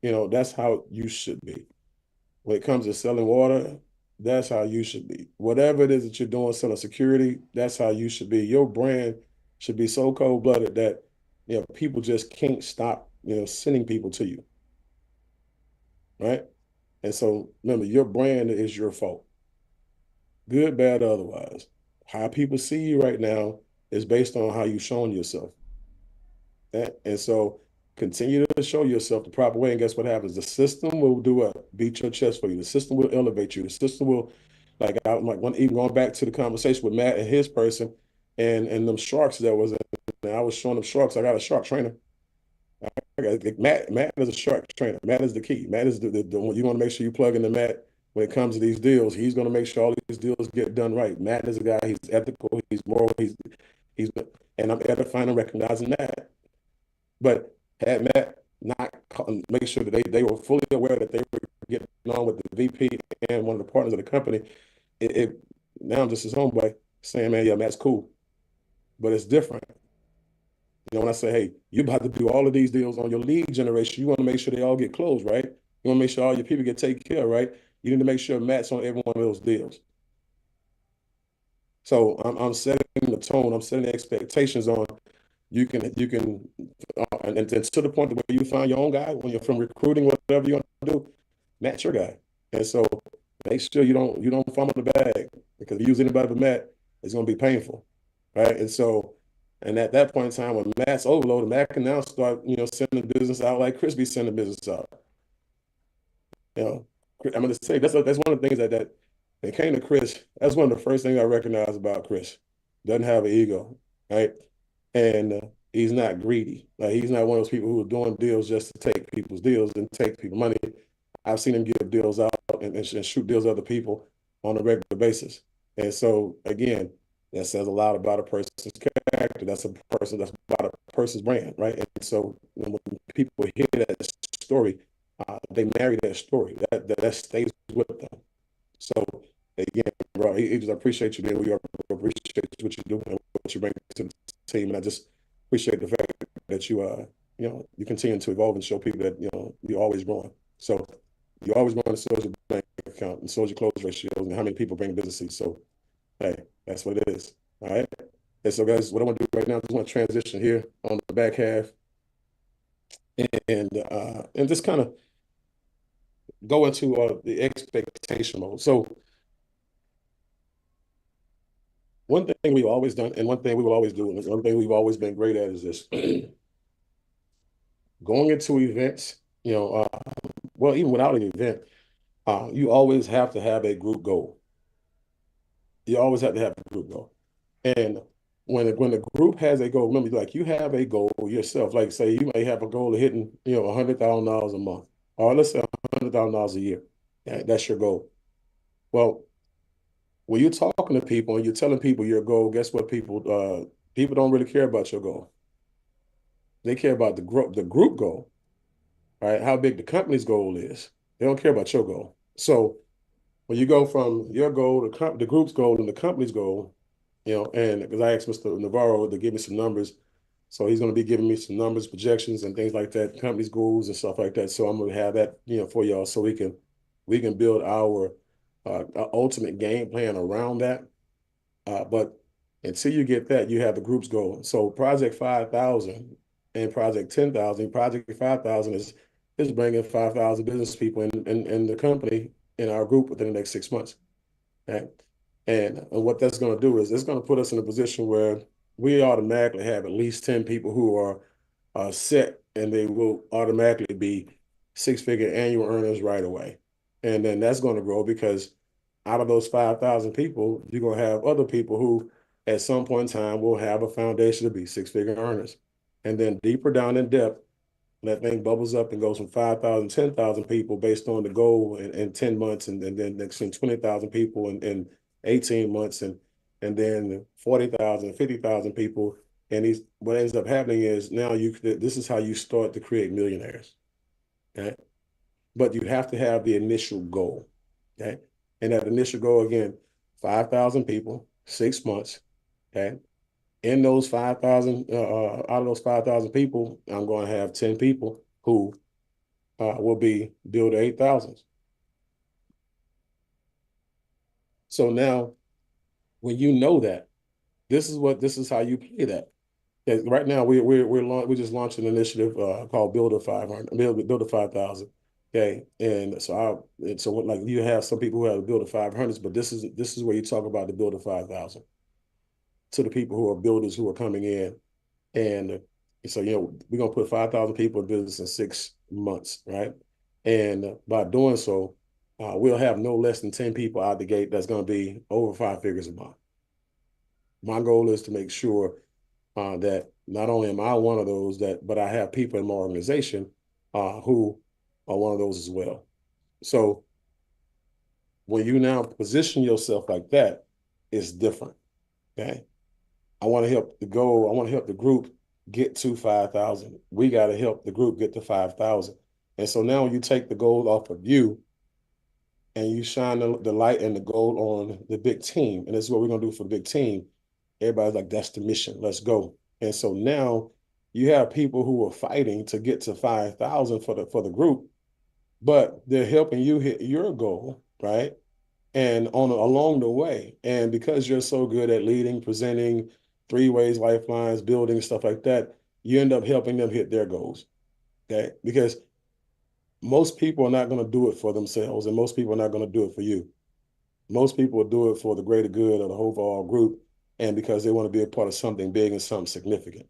that's how you should be. When it comes to selling water, that's how you should be. Whatever it is that you're doing, selling security, that's how you should be. Your brand should be so cold-blooded that, people just can't stop, sending people to you. Right. And so remember, your brand is your fault, good, bad, or otherwise. How people see you right now is based on how you've shown yourself. And so continue to show yourself the proper way. And guess what happens? The system will do what? Beat your chest for you. The system will elevate you. The system will, even going back to the conversation with Matt and his person and them sharks that was in there. I was showing them sharks. I got a shark trainer. Matt is a shark trainer. Matt is the key. Matt is the one you want to make sure you plug into Matt when it comes to these deals. He's going to make sure all these deals get done right. Matt is a guy. He's ethical. He's moral. He's and I'm edifying and recognizing that. But had Matt not make sure that they were fully aware that they were getting on with the VP and one of the partners of the company, now I'm just his homeboy saying, man, yeah, Matt's cool. But it's different. When I say, hey, you're about to do all of these deals on your lead generation, you want to make sure they all get closed, right? You want to make sure all your people get taken care of, right? You need to make sure Matt's on every one of those deals. So I'm setting the tone, I'm setting the expectations on you can and to the point where you find your own guy when you're from recruiting, whatever you want to do, Matt's your guy. And so make sure you don't fumble the bag because if you use anybody but Matt, it's going to be painful, right? And so, and at that point in time, when Matt's overloaded, Matt can now start, sending business out like Chris be sending business out. I'm going to say that's one of the things that it came to Chris. That's one of the first things I recognized about Chris. Doesn't have an ego, right? And he's not greedy. Like he's not one of those people who are doing deals just to take people's deals and take people money. I've seen him give deals out and shoot deals other people on a regular basis. And so again, that says a lot about a person's factor. That's about a person's brand, right? And so when people hear that story, they marry that story. That stays with them. So again, bro, I just appreciate you, man. We appreciate what you do and what you bring to the team, and I just appreciate the fact that you continue to evolve and show people that you're always growing. So you're always growing, so is your bank account, and so is your close ratios, and how many people bring business. So hey, that's what it is. All right. And so, guys, what I want to do right now, I just want to transition here on the back half, and just kind of go into the expectation mode. So one thing we've always done, and one thing we will always do, and one thing we've always been great at is this: going into events. Well, even without an event, you always have to have a group goal. You always have to have a group goal. And when the group has a goal, remember, like you have a goal yourself. Like say you may have a goal of hitting, $100,000 a month, or let's say $100,000 a year. That's your goal. Well, when you're talking to people and you're telling people your goal, guess what? People don't really care about your goal. They care about the group goal, right? How big the company's goal is. They don't care about your goal. So when you go from your goal to the group's goal and the company's goal, and because I asked Mr. Navarro to give me some numbers, so he's going to be giving me some numbers, projections, and things like that, company's goals and stuff like that. So I'm going to have that, for y'all, so we can build our ultimate game plan around that. But until you get that, you have the group's goal. So Project 5,000 and Project 10,000. Project 5,000 is bringing 5,000 business people in the company in our group within the next 6 months. Okay. And what that's going to do is it's going to put us in a position where we automatically have at least 10 people who are set, and they will automatically be six-figure annual earners right away. And then that's going to grow because out of those 5,000 people, you're going to have other people who at some point in time will have a foundation to be six-figure earners. And then deeper down in depth, that thing bubbles up and goes from 5,000, 10,000 people based on the goal in 10 months, and then next thing 20,000 people in 18 months, and then 40,000, 50,000 people. And what ends up happening is now this is how you start to create millionaires. Okay. But you have to have the initial goal. Okay. And that initial goal, again, 5,000 people, 6 months. Okay. In those 5,000, out of those 5,000 people, I'm going to have 10 people who will be build 8,000. So now, when you know that, this is how you play that. Right now, we're just launched an initiative called Builder 500, Builder 5,000. Okay, and so like you have some people who have the Builder 500s, but this is where you talk about the Builder 5,000 to the people who are builders who are coming in. And so, we're going to put 5,000 people in business in 6 months, right? And by doing so, we'll have no less than 10 people out the gate that's going to be over 5 figures a month. My goal is to make sure that not only am I one of those, but I have people in my organization who are one of those as well. So when you now position yourself like that, it's different, okay? I want to help the group get to 5,000. We got to help the group get to 5,000. And so now you take the gold off of you and you shine the light and the gold on the big team. And this is what we're going to do for the big team. Everybody's like, that's the mission. Let's go. And so now you have people who are fighting to get to 5,000 for the group, but they're helping you hit your goal, right? And along the way, and because you're so good at leading, presenting, three ways, lifelines, building, stuff like that, you end up helping them hit their goals. Okay. Because most people are not going to do it for themselves, and most people are not going to do it for you. Most people will do it for the greater good of the overall group, and because they want to be a part of something big and something significant.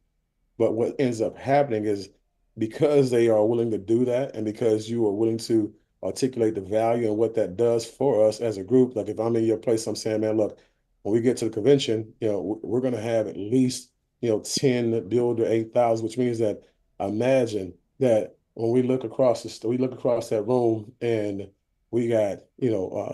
But what ends up happening is because they are willing to do that, and because you are willing to articulate the value and what that does for us as a group. Like if I'm in your place, I'm saying, man, look, when we get to the convention, we're going to have at least, 10 build to 8,000, which means that imagine that when we look across that room and we got,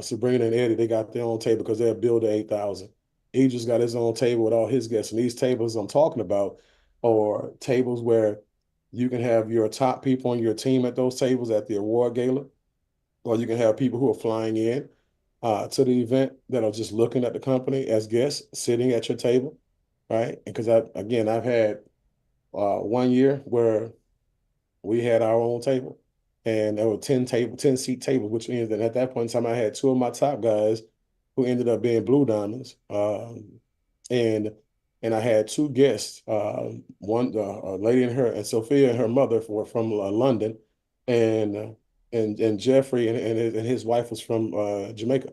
Sabrina and Eddie, they got their own table because they're build to 8,000. He just got his own table with all his guests. And these tables I'm talking about are tables where you can have your top people on your team at those tables at the award gala, or you can have people who are flying in to the event that are just looking at the company as guests sitting at your table, right? Because I've had 1 year where we had our own table, and there were 10 seat tables, which means that at that point in time, I had two of my top guys who ended up being Blue Diamonds, and I had two guests, one a lady and her and Sophia and her mother from London, and and Jeffrey and his wife was from Jamaica,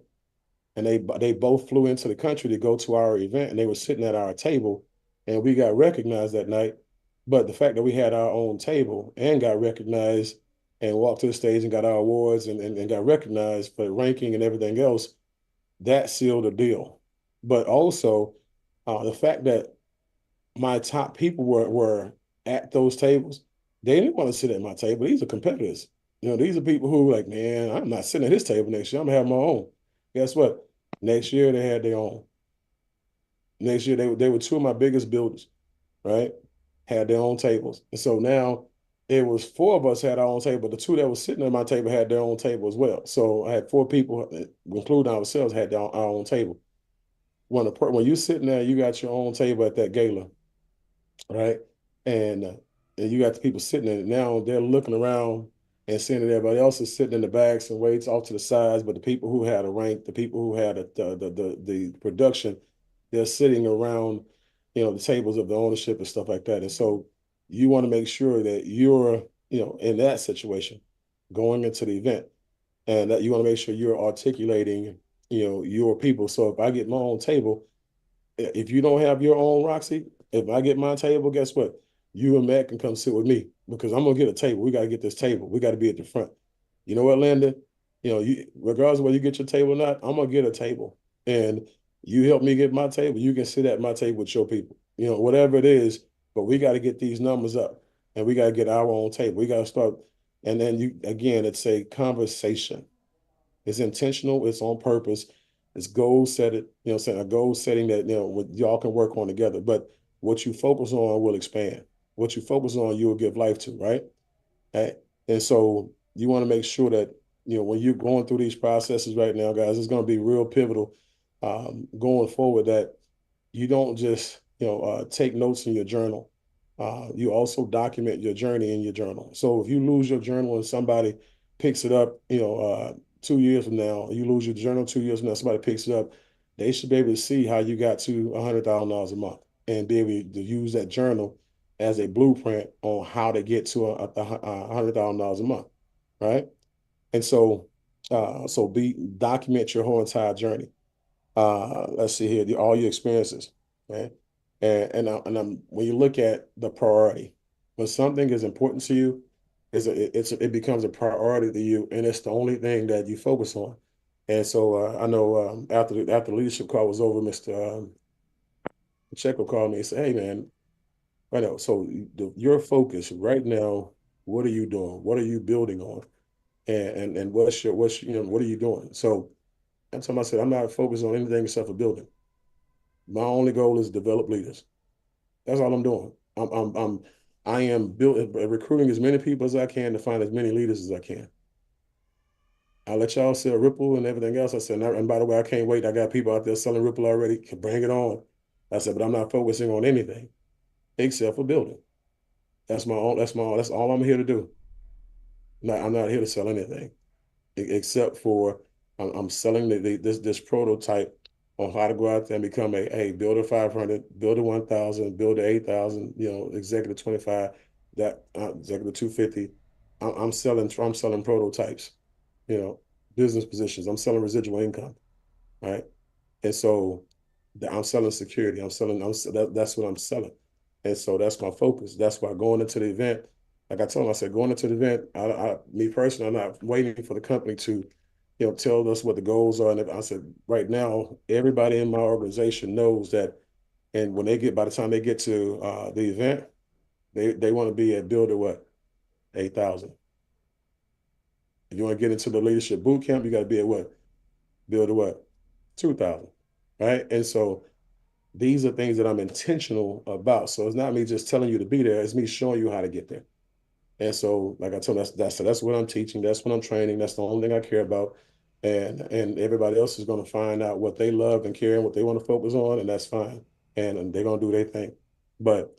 and they both flew into the country to go to our event, and they were sitting at our table, and we got recognized that night. But the fact that we had our own table and got recognized and walked to the stage and got our awards and got recognized for ranking and everything else, that sealed the deal. But also the fact that my top people were at those tables, they didn't want to sit at my table. These are competitors. These are people who like, man, I'm not sitting at his table next year. I'm gonna have my own. Guess what? Next year they had their own. Next year they were two of my biggest builders, right? Had their own tables. And so now it was four of us had our own table, but the two that was sitting at my table had their own table as well. So I had four people, including ourselves, had our own table. When you sitting there, you got your own table at that gala, right? And and you got the people sitting in it. Now they're looking around and seeing that everybody else is sitting in the backs and waits off to the sides. But the people who had a rank, the people who had the production, they're sitting around, the tables of the ownership and stuff like that. And so you want to make sure that you're, in that situation going into the event, and that you want to make sure you're articulating, your people. So if I get my own table, if you don't have your own Roxy, if I get my table, guess what? You and Matt can come sit with me because I'm gonna get a table. We gotta get this table. We gotta be at the front. You know what, Landon? Regardless of whether you get your table or not, I'm gonna get a table. And you help me get my table, you can sit at my table with your people. Whatever it is, but we gotta get these numbers up and we gotta get our own table. We gotta start. And then it's a conversation. It's intentional. It's on purpose. It's goal set it. A goal setting that what y'all can work on together. But what you focus on will expand. What you focus on, you will give life to, right? Right? And so you want to make sure that when you're going through these processes right now, guys, it's going to be real pivotal going forward that you don't just take notes in your journal. You also document your journey in your journal. So if you lose your journal and somebody picks it up, 2 years from now, you lose your journal 2 years from now, somebody picks it up, they should be able to see how you got to $100,000 a month and be able to use that journal as a blueprint on how to get to $100,000 a month, right? And so, document your whole entire journey. Let's see here, all your experiences, right? When you look at the priority, when something is important to you, it becomes a priority to you, and it's the only thing that you focus on. And so I know after the leadership call was over, Mr. Pacheco called me and said, "Hey, man, I know. So your focus right now, what are you doing? What are you building on? And what are you doing?" So that's time I said, I'm not focused on anything except for building. My only goal is to develop leaders. That's all I'm doing. I am recruiting as many people as I can to find as many leaders as I can. I let y'all sell Ripple and everything else. I said, and by the way, I can't wait. I got people out there selling Ripple already. Bring it on. I said, but I'm not focusing on anything except for building. That's all I'm here to do. I'm not here to sell anything except for I'm selling this prototype on how to go out there and become build a 500, build a 1,000, build a 8,000, executive 25, that executive 250. I'm selling prototypes, you know, business positions. I'm selling residual income, right? And so I'm selling security. That's what I'm selling. And so that's my focus. That's why going into the event, like I told him, I said, going into the event, me personally, I'm not waiting for the company to, tell us what the goals are. And I said, right now, everybody in my organization knows that. And by the time they get to the event, they want to be at build at what? 8,000. If you want to get into the leadership boot camp, you got to be at what? Build at what? 2,000. Right. And so these are things that I'm intentional about. So it's not me just telling you to be there, it's me showing you how to get there. And so, like I told you, that's what I'm teaching. That's what I'm training. That's the only thing I care about. And everybody else is going to find out what they love and care and what they want to focus on, and that's fine. And they're going to do their thing. But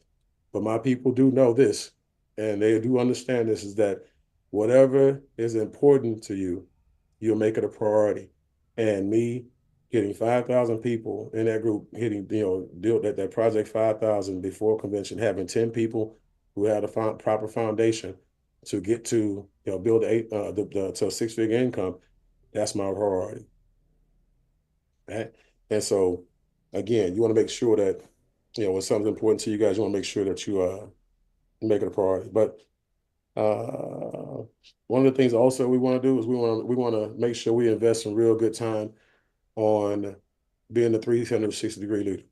my people do know this, and they do understand this, is that whatever is important to you, you'll make it a priority. And me getting 5,000 people in that group, hitting, build that project 5,000 before convention, having 10 people who had a proper foundation to get to, build to a six-figure income, that's my priority. Right? And so, again, you want to make sure that, when something's important to you guys, you want to make sure that you make it a priority. But one of the things also we want to do is we want to make sure we invest some real good time on being the 360-degree leader.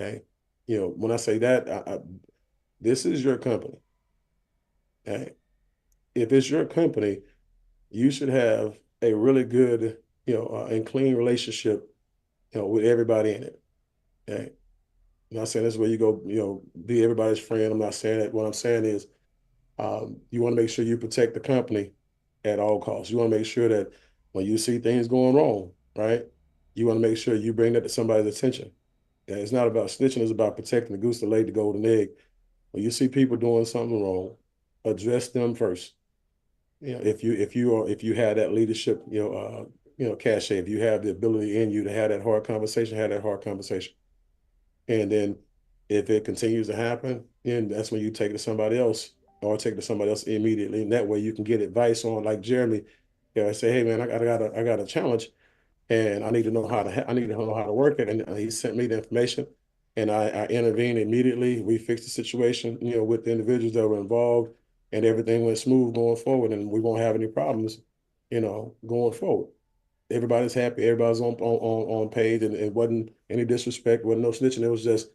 Okay, when I say that, this is your company. Okay, if it's your company, you should have a really good, and clean relationship, with everybody in it. Okay, I'm not saying this is where you go, be everybody's friend. I'm not saying that. What I'm saying is, you want to make sure you protect the company at all costs. You want to make sure that when you see things going wrong, right, you want to make sure you bring that to somebody's attention. And it's not about snitching, it's about protecting the goose that laid the golden egg. When you see people doing something wrong, address them first. If you have that leadership, cachet, if you have the ability in you to have that hard conversation, have that hard conversation. And then if it continues to happen, then that's when you take it to somebody else, or take it to somebody else immediately. And that way you can get advice on, like Jeremy, I say, hey man, I got a challenge, and I need to know I need to know how to work it. And he sent me the information, and I intervened immediately. We fixed the situation, with the individuals that were involved, and everything went smooth going forward, and we won't have any problems, going forward. Everybody's happy. Everybody's on page, and it wasn't any disrespect, wasn't no snitching. It was just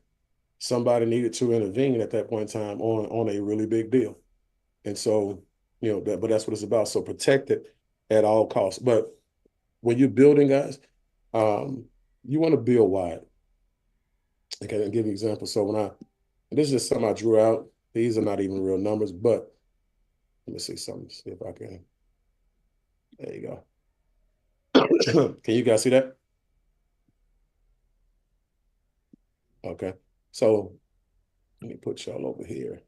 somebody needed to intervene at that point in time on a really big deal. And so, but that's what it's about. So protect it at all costs. But when you're building, guys, you want to build wide. Okay, I'll give you an example. So this is just something I drew out. These are not even real numbers, but let me see something. See if I can. There you go. Can you guys see that? Okay. So let me put y'all over here.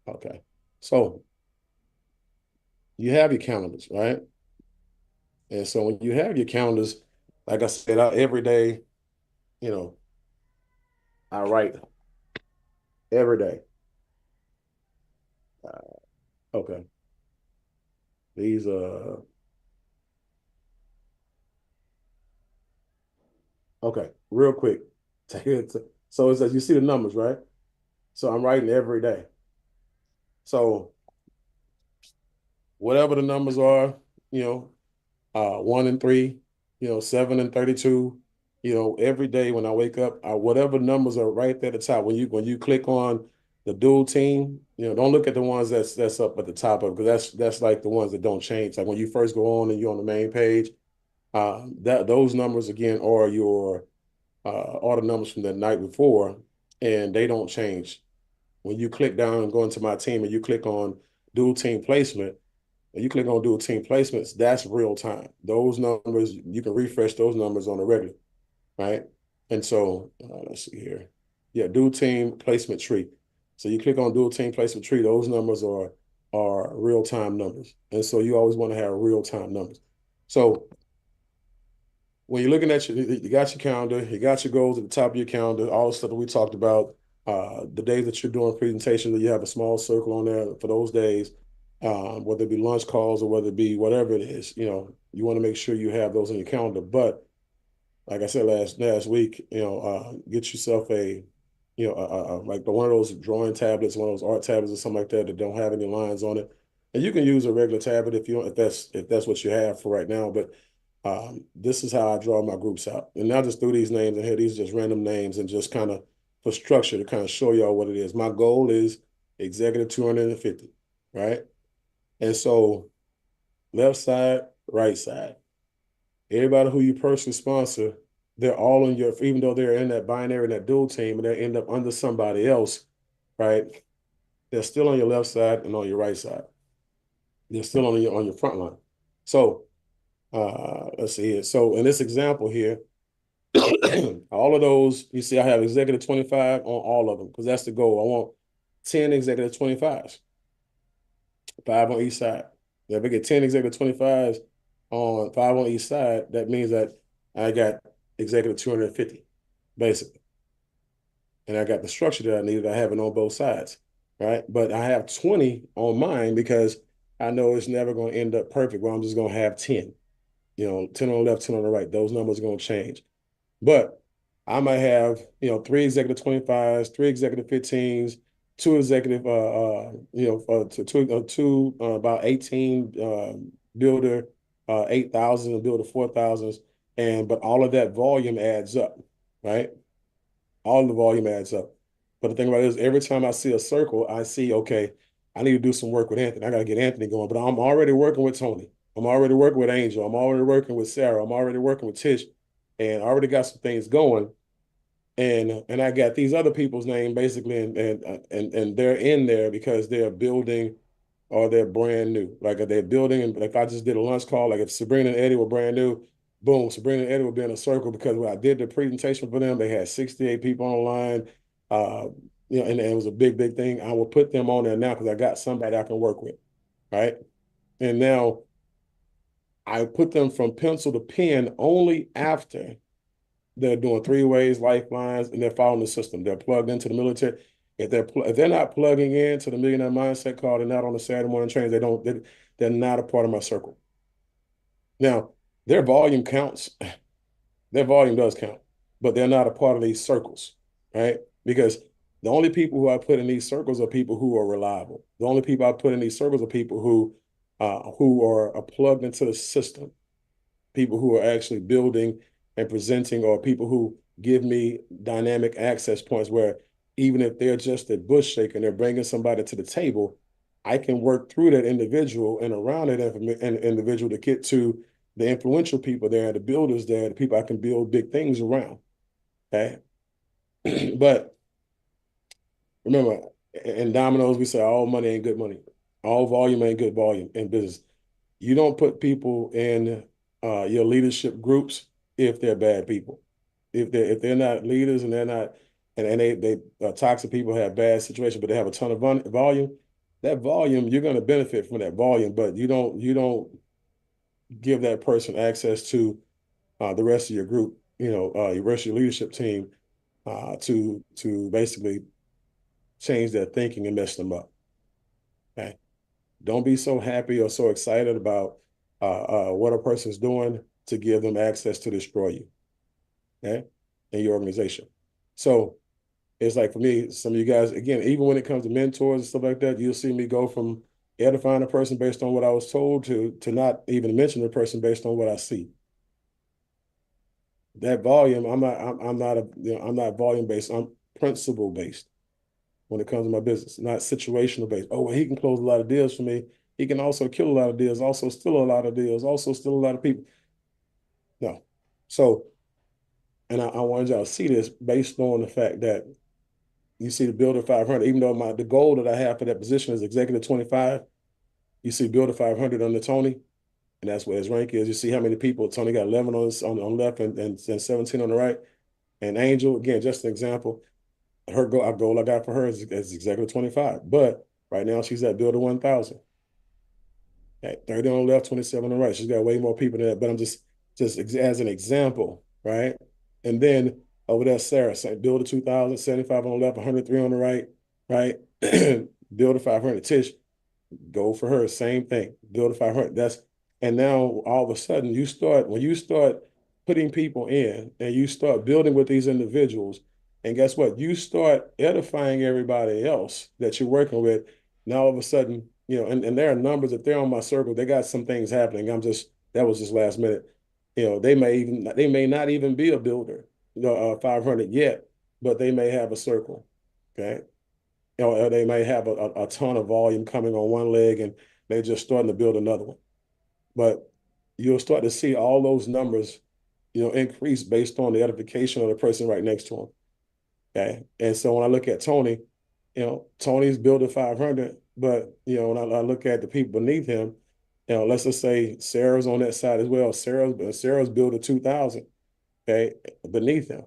Okay. So you have your calendars, right? And so when you have your calendars, like I said, every day, you know, I write every day. Okay. These okay, real quick. So it's as you see the numbers, right? So I'm writing every day. So whatever the numbers are, you know, 1 and 3, 7 and 32, every day when I wake up, whatever numbers are right there at the top. When you click on the dual team, don't look at the ones that's up at the top of, because that's like the ones that don't change. Like when you first go on and you're on the main page, that those numbers again are the numbers from the night before, and they don't change. When you click down and go into my team and you click on dual team placement, and you click on dual team placements, that's real time. Those numbers, you can refresh those numbers on a regular, right? And so let's see here. Yeah, dual team placement tree. So you click on dual team placement tree, those numbers are real time numbers. And so you always want to have real time numbers. So when you're looking at you got your calendar, you got your goals at the top of your calendar, all the stuff that we talked about, the days that you're doing presentations, that you have a small circle on there for those days, whether it be lunch calls or whether it be whatever it is, you want to make sure you have those on your calendar. But like I said last week, get yourself like one of those drawing tablets, one of those art tablets or something like that that don't have any lines on it. And you can use a regular tablet if you don't, if that's what you have for right now. But this is how I draw my groups out. And I just threw these names in here. These are just random names, and just kind of for structure to kind of show y'all what it is. My goal is executive 250, right? And so left side, right side. Everybody who you personally sponsor, they're all in your, even though they're in that binary, that dual team, and they end up under somebody else, right? They're still on your left side and on your right side. They're still on your front line. So let's see here. So in this example here, all of those, you see, I have executive 25 on all of them because that's the goal. I want 10 executive 25s, 5 on each side. If I get 10 executive 25s on 5 on each side, that means that I got executive 250, basically. And I got the structure that I needed. I have it on both sides, right? But I have 20 on mine because I know it's never going to end up perfect. Well, I'm just going to have 10, 10 on the left, 10 on the right. Those numbers are going to change. But I might have, 3 executive 25s, 3 executive 15s, 2 executive, two about 18 builder 8,000 and builder 4,000s. But all of that volume adds up, right? All the volume adds up. But the thing about it is, every time I see a circle, I see, okay, I need to do some work with Anthony. I got to get Anthony going. But I'm already working with Tony. I'm already working with Angel. I'm already working with Sarah. I'm already working with Tish. And I already got some things going. And I got these other people's name basically, and they're in there because they're building or they're brand new. Like if they're building, and if I just did a lunch call, like if Sabrina and Eddie were brand new, boom, Sabrina and Eddie would be in a circle because when I did the presentation for them, they had 68 people online. Uh, and it was a big, big thing. I will put them on there now because I got somebody I can work with, right? And now I put them from pencil to pen only after they're doing 3 ways, lifelines, and they're following the system. They're plugged into the military. If they're not plugging into the Millionaire Mindset call, they're not on the Saturday morning trains. They're not a part of my circle. Now, their volume counts. Their volume does count, but they're not a part of these circles, right? Because the only people who I put in these circles are people who are reliable. The only people I put in these circles are people who are plugged into the system, people who are actually building and presenting, or people who give me dynamic access points where even if they're just a bush shaker and they're bringing somebody to the table, I can work through that individual and around that individual to get to the influential people there, the builders there, the people I can build big things around. Okay. But remember, in dominoes, we say all money ain't good money. All volume ain't good volume in business. You don't put people in your leadership groups if they're bad people. If they're not leaders and they're not and they toxic people have bad situations, but they have a ton of volume. That volume, you're going to benefit from that volume, but you don't give that person access to the rest of your group, your rest of your leadership team to basically change their thinking and mess them up. Okay. Don't be so happy or so excited about what a person's doing to give them access to destroy you, okay, in your organization. So it's like for me, some of you guys, again, even when it comes to mentors and stuff like that, you'll see me go from edifying a person based on what I was told to not even mention the person based on what I see. That volume, I'm not volume based. I'm principle based when it comes to my business, not situational based. Oh, well, he can close a lot of deals for me. He can also kill a lot of deals, also steal a lot of deals, also steal a lot of people. No. So, and I wanted y'all to see this based on the fact that you see the Builder 500, even though the goal that I have for that position is executive 25, you see Builder 500 on the Tony, and that's where his rank is. You see how many people Tony got 11 on left and 17 on the right. And Angel, again, just an example, her goal I got for her is executive 25. But right now she's at Builder 1,000. At 30 on the left, 27 on the right. She's got way more people than that. But I'm just as an example, right? And then over there, Sarah, Builder 2,000, 75 on the left, 103 on the right, right? Builder 500. Tish, go for her. Same thing. Build a 500. And now all of a sudden when you start putting people in and you start building with these individuals, and guess what? You start edifying everybody else that you're working with. Now all of a sudden, and there are numbers, if they're on my circle, they got some things happening. That was just last minute. They may not even be a builder, 500 yet, but they may have a circle. Okay. Or they may have a ton of volume coming on one leg and they're just starting to build another one. But you'll start to see all those numbers increase based on the edification of the person right next to him. Okay. And so when I look at Tony, Tony's building 500, but when I look at the people beneath him, let's just say Sarah's on that side as well. Sarah's building 2,000, okay, beneath him.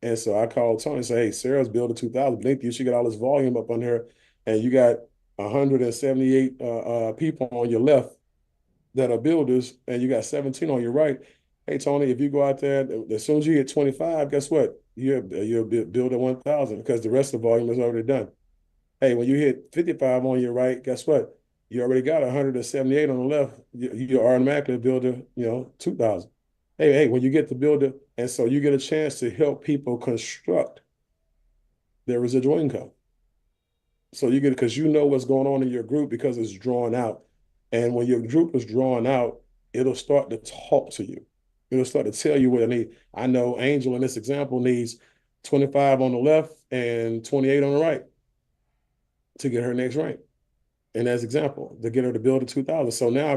And so I called Tony and said, hey, Sarah's building 2,000 beneath you. She got all this volume up on her, and you got 178 people on your left that are builders, and you got 17 on your right. Hey, Tony, if you go out there, as soon as you hit 25, guess what? You're building 1,000 because the rest of the volume is already done. Hey, when you hit 55 on your right, guess what? You already got 178 on the left. You're automatically building, 2,000. Hey, when you get the builder, and so you get a chance to help people construct their residual income. So you get, because you know what's going on in your group because it's drawn out. And when your group is drawn out, it'll start to talk to you. It'll start to tell you what it needs. I know Angel in this example needs 25 on the left and 28 on the right to get her next rank. And as example, to get her to build a 2,000. So now I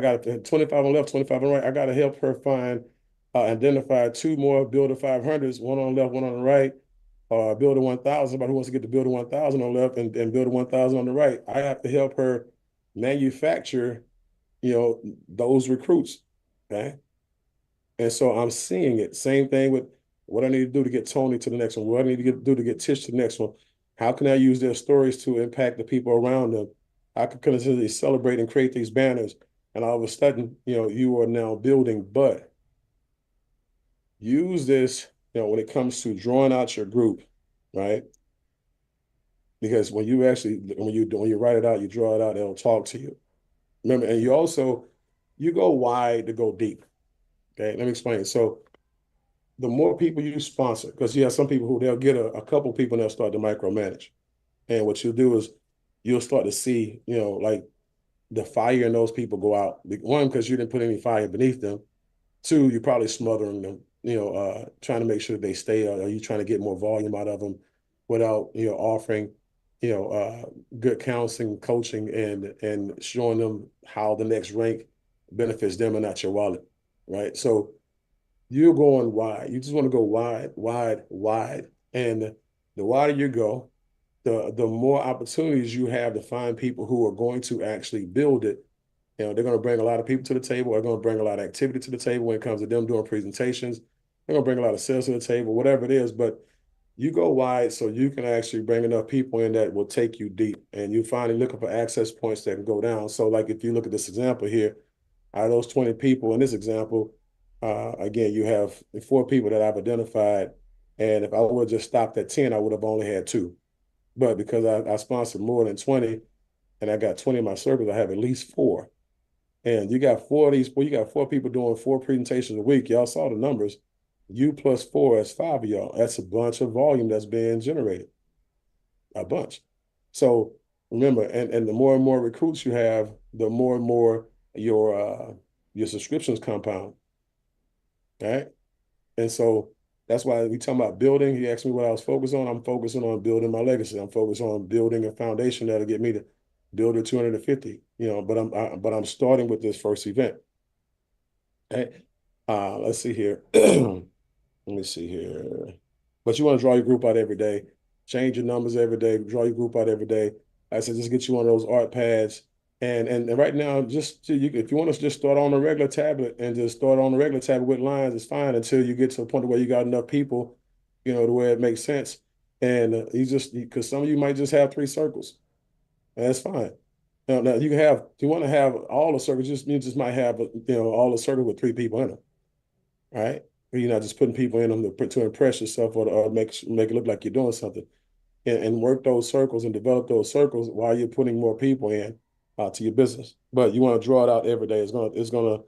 got 25 on the left, 25 on the right. I got to help her identify two more builder 500s, one on the left, one on the right, build a 1,000. Somebody who wants to get to build a 1,000 on the left and build a 1,000 on the right. I have to help her manufacture, those recruits. Okay. And so I'm seeing it. Same thing with what I need to do to get Tony to the next one. What I need to do to get Tish to the next one. How can I use their stories to impact the people around them? I could consistently celebrate and create these banners. And all of a sudden, you are now building, but use this, when it comes to drawing out your group, right? Because when you write it out, you draw it out, it'll talk to you. Remember, and you go wide to go deep. Okay, let me explain. So the more people you sponsor, because you have some people who they'll get a couple people and they'll start to micromanage. And what you'll do is you'll start to see, like the fire in those people go out. One, because you didn't put any fire beneath them. Two, you're probably smothering them, trying to make sure that they stay, or you trying to get more volume out of them without, offering, good counseling, coaching, and showing them how the next rank benefits them and not your wallet, right? So you're going wide. You just want to go wide, wide, wide. And the wider you go, the more opportunities you have to find people who are going to actually build it. They're going to bring a lot of people to the table. They're going to bring a lot of activity to the table when it comes to them doing presentations. They're going to bring a lot of sales to the table, whatever it is. But you go wide so you can actually bring enough people in that will take you deep. And you finally looking for access points that can go down. So like if you look at this example here, out of those 20 people in this example, again, you have 4 people that I've identified. And if I would have just stopped at 10, I would have only had 2. But because I sponsored more than 20 and I got 20 in my circles, I have at least 4. And you got 4 of these, well, you got 4 people doing 4 presentations a week. Y'all saw the numbers. You plus 4 is 5 of y'all. That's a bunch of volume that's being generated. A bunch. So remember, and the more and more recruits you have, the more and more your subscriptions compound. Right? And so that's why we talking about building. He asked me what I was focused on. I'm focusing on building my legacy. I'm focused on building a foundation that'll get me to build a 250. But I'm starting with this first event. Okay. Let's see here. Let me see here. But you want to draw your group out every day. Change your numbers every day. Draw your group out every day. I said, just get you one of those art pads. And right now, if you want to just start on a regular tablet and just start on a regular tablet with lines, it's fine until you get to a point where you got enough people, to where it makes sense. And because some of you might just have 3 circles, and that's fine. Now you want to have all the circles, you just might have, all the circles with 3 people in them, right? You're not just putting people in them to impress yourself or make it look like you're doing something. And work those circles and develop those circles while you're putting more people in to your business. But you want to draw it out every day. It's gonna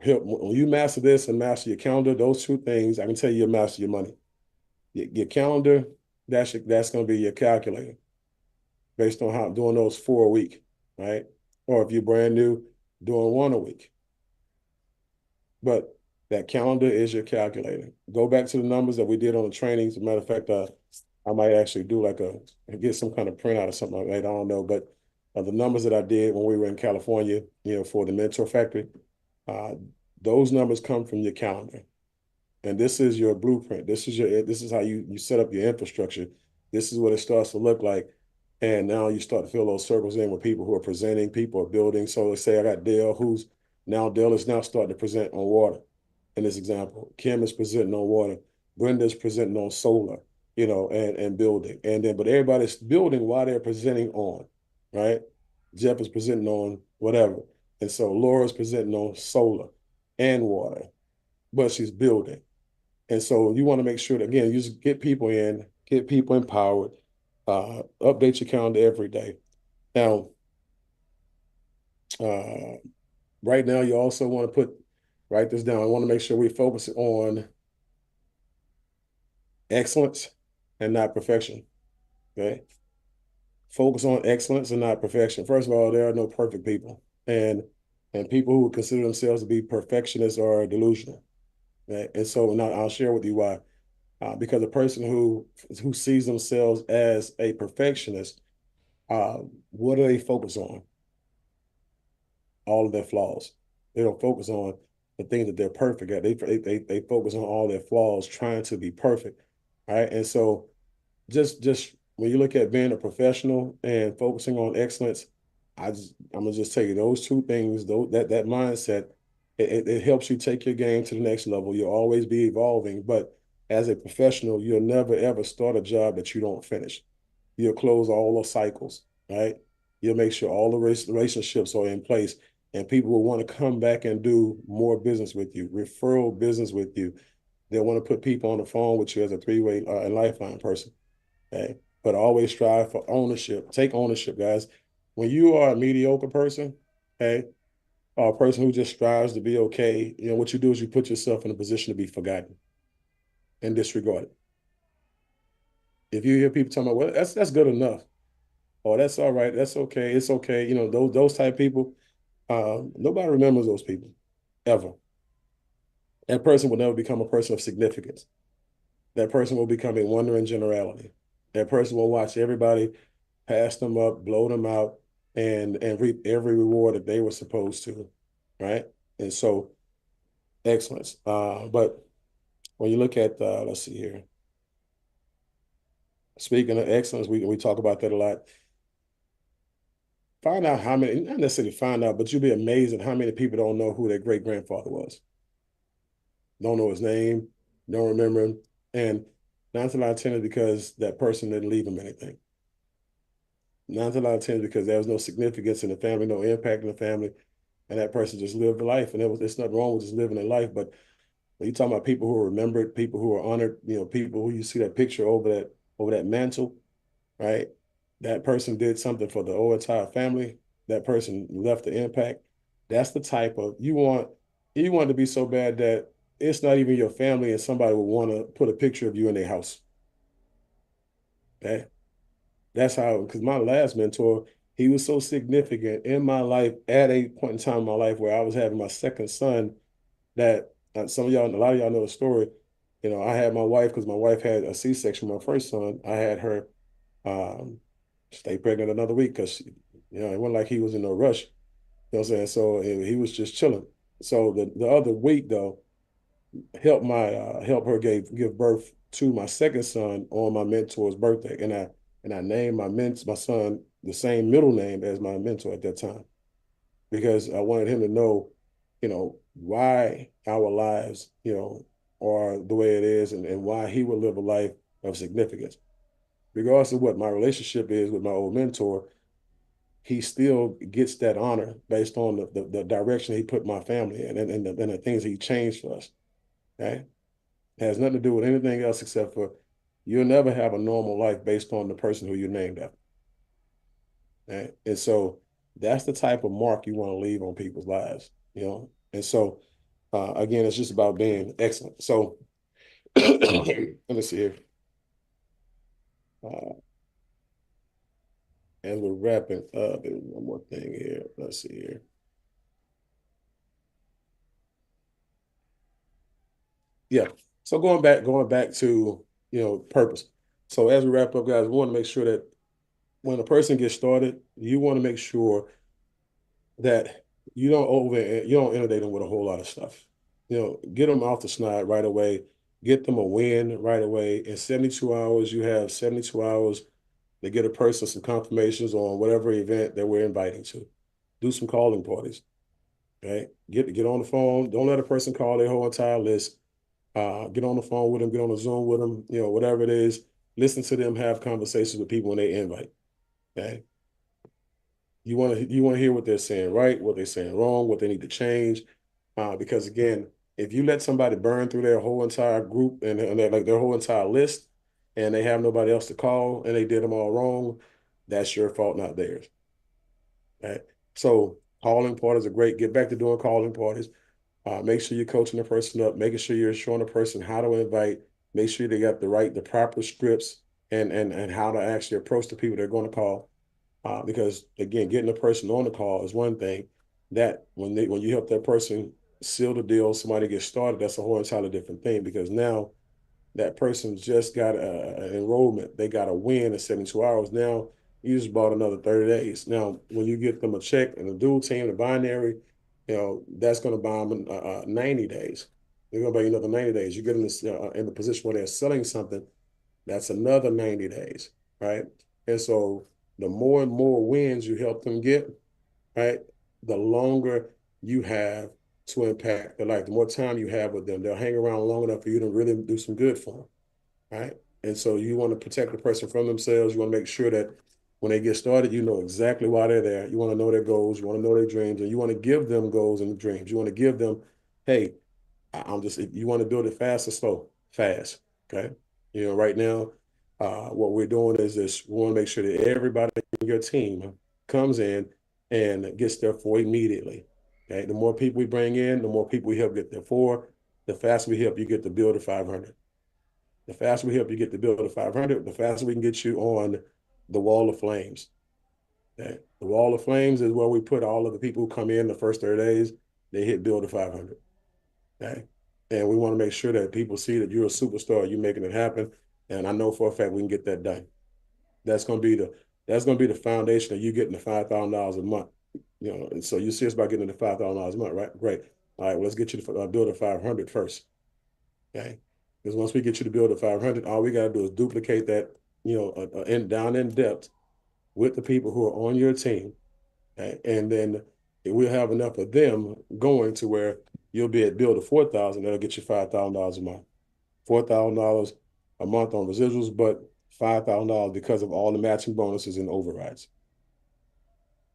help when you master this and master your calendar. Those 2 things, I can tell you, master your money. Your calendar, that's gonna be your calculator based on how doing those 4 a week, right? Or if you're brand new, doing 1 a week. But that calendar is your calculator. Go back to the numbers that we did on the trainings. As a matter of fact, I might actually do get some kind of printout or something like that. I don't know. But the numbers that I did when we were in California, for the Mentor Factory, those numbers come from your calendar. And this is your blueprint. This is how you set up your infrastructure. This is what it starts to look like. And now you start to fill those circles in with people who are presenting, people are building. So let's say I got Dale, Dale is now starting to present on water in this example. Kim is presenting on water. Brenda's presenting on solar, and building. And then, but everybody's building while they're presenting on, right? Jeff is presenting on whatever. And so Laura's presenting on solar and water, but she's building. And so you want to make sure that, again, you just get people in, get people empowered, update your calendar every day. Now, right now, you also want to write this down. I want to make sure we focus on excellence and not perfection. Okay. Focus on excellence and not perfection. First of all, there are no perfect people. And people who consider themselves to be perfectionists are delusional. Okay? And so now I'll share with you why. Because a person who sees themselves as a perfectionist, what do they focus on? All of their flaws. They don't focus on the things that they're perfect at. They focus on all their flaws, trying to be perfect, right? And so just when you look at being a professional and focusing on excellence, I'm gonna just tell you those two things, that mindset, it helps you take your game to the next level. You'll always be evolving, but as a professional, you'll never ever start a job that you don't finish. You'll close all the cycles, right? You'll make sure all the relationships are in place, and people will want to come back and do more business with you, referral business with you. They'll want to put people on the phone with you as a three-way and lifeline person. Okay. But always strive for ownership. Take ownership, guys. When you are a mediocre person, okay, or a person who just strives to be okay, what you do is you put yourself in a position to be forgotten and disregarded. If you hear people talking about, well, that's good enough, or that's all right, that's okay, it's okay, those type of people, nobody remembers those people ever. That person will never become a person of significance. That person will become a wonder in generality. That person will watch everybody pass them up, blow them out, and reap every reward that they were supposed to, right? And so excellence. But when you look at, let's see here. Speaking of excellence, we talk about that a lot. Find out how many, not necessarily find out, but you'll be amazed at how many people don't know who their great grandfather was. Don't know his name, don't remember him. And 9 out of 10 is because that person didn't leave him anything. 9 out of 10 is because there was no significance in the family, no impact in the family, and that person just lived a life. And there's nothing wrong with just living a life. But when you talking about people who are remembered, people who are honored, people who you see that picture over that mantle, right? That person did something for the whole entire family. That person left the impact. That's the type of you want to be so bad that it's not even your family and somebody would want to put a picture of you in their house. Okay. That's how, because my last mentor, he was so significant in my life at a point in time in my life where I was having my second son that a lot of y'all know the story. I had my wife, because my wife had a C-section, my first son. I had her stay pregnant another week because, it wasn't like he was in no rush. You know what I'm saying? So he was just chilling. So the other week, though, help her give birth to my second son on my mentor's birthday, and I named my son the same middle name as my mentor at that time, because I wanted him to know, why our lives, are the way it is, and why he would live a life of significance, regardless of what my relationship is with my old mentor. He still gets that honor based on the direction he put my family in, and the things he changed for us. Okay. It has nothing to do with anything else except for you'll never have a normal life based on the person who you named after. Right? And so that's the type of mark you want to leave on people's lives, And so, again, it's just about being excellent. So let me see here. As we're wrapping up, there's one more thing here. Let's see here. Yeah. So going back to, purpose. So as we wrap up, guys, we want to make sure that when a person gets started, you want to make sure that you don't inundate them with a whole lot of stuff. Get them off the snide right away. get them a win right away. In 72 hours, you have 72 hours to get a person some confirmations on whatever event that we're inviting to. Do some calling parties. Okay. Get on the phone. Don't let a person call their whole entire list. Get on the phone with them, get on a Zoom with them, whatever it is. Listen to them have conversations with people when they invite. Okay. You want to hear what they're saying right, what they're saying wrong, what they need to change. Because again, if you let somebody burn through their whole entire group and their whole entire list, and they have nobody else to call, and they did them all wrong, that's your fault, not theirs. Right? So calling parties are great. Get back to doing calling parties. Make sure you're coaching the person up, making sure you're showing the person how to invite, make sure they got the proper scripts and how to actually approach the people they're going to call. Because again, getting a person on the call is one thing. That when you help that person seal the deal, somebody gets started, that's a whole entirely different thing because now that person's just got an enrollment. They got a win in 72 hours. Now you just bought another 30 days. Now, when you get them a check and a dual team, the binary, that's going to buy them 90 days. They're going to buy you another 90 days. You get them in the position where they're selling something, that's another 90 days, right? And so the more and more wins you help them get, right, the longer you have to impact their life. The more time you have with them, they'll hang around long enough for you to really do some good for them, right? And so you want to protect the person from themselves. You want to make sure that when they get started, you know exactly why they're there. You want to know their goals. You want to know their dreams, and you want to give them goals and dreams. You want to give them, hey, I'm just, you want to build it fast or slow? Fast. Okay. Right now, what we're doing is this: we want to make sure that everybody in your team comes in and gets there for immediately. Okay. The more people we bring in, the more people we help get there for, the faster we help you get to build to 500. The faster we help you get to build to 500, the faster we can get you on the wall of flames. Okay. The wall of flames is where we put all of the people who come in the first 30 days, they hit build to 500. Okay. And we want to make sure that people see that you're a superstar, you're making it happen. And I know for a fact we can get that done. That's going to be the foundation of you getting the $5,000 a month. And so you're serious about getting the $5,000 a month, right? Great. All right, well, let's get you to build a 500 first. Okay. Because once we get you to build a 500, all we got to do is duplicate that, down in depth with the people who are on your team. Okay? And then we'll have enough of them going to where you'll be at build of 4,000. That'll get you $5,000 a month. $4,000 a month on residuals, but $5,000 because of all the matching bonuses and overrides.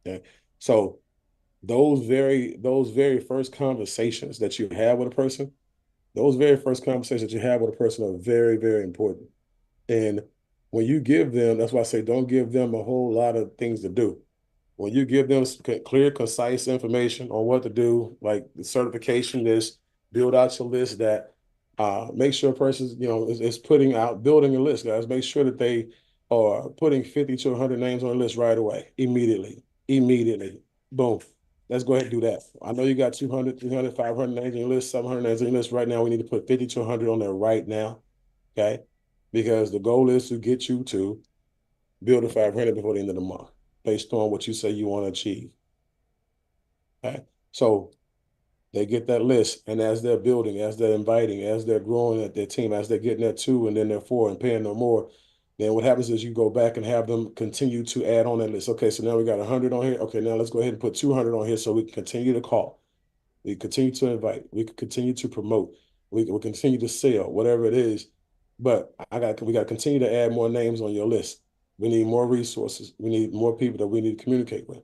Okay. So those very first conversations that you have with a person, those very first conversations that you have with a person are very, very important. And when you give them, that's why I say don't give them a whole lot of things to do. When you give them clear, concise information on what to do, like the certification list, build out your list that make sure a person, is putting out, building a list, guys. Make sure that they are putting 50 to 100 names on the list right away, immediately, immediately. Boom. Let's go ahead and do that. I know you got 200, 300, 500 names on your list, 700 names on your list right now. We need to put 50 to 100 on there right now, okay? Because the goal is to get you to build a 500 before the end of the month based on what you say you want to achieve. Okay. So they get that list, and as they're building, as they're inviting, as they're growing at their team, as they're getting their 2 and then their 4 and paying no more, then what happens is you go back and have them continue to add on that list. Okay, so now we got 100 on here. Okay, now let's go ahead and put 200 on here so we can continue to call. We continue to invite. We can continue to promote. We continue to sell, whatever it is. But we got to continue to add more names on your list. We need more resources. We need more people that we need to communicate with,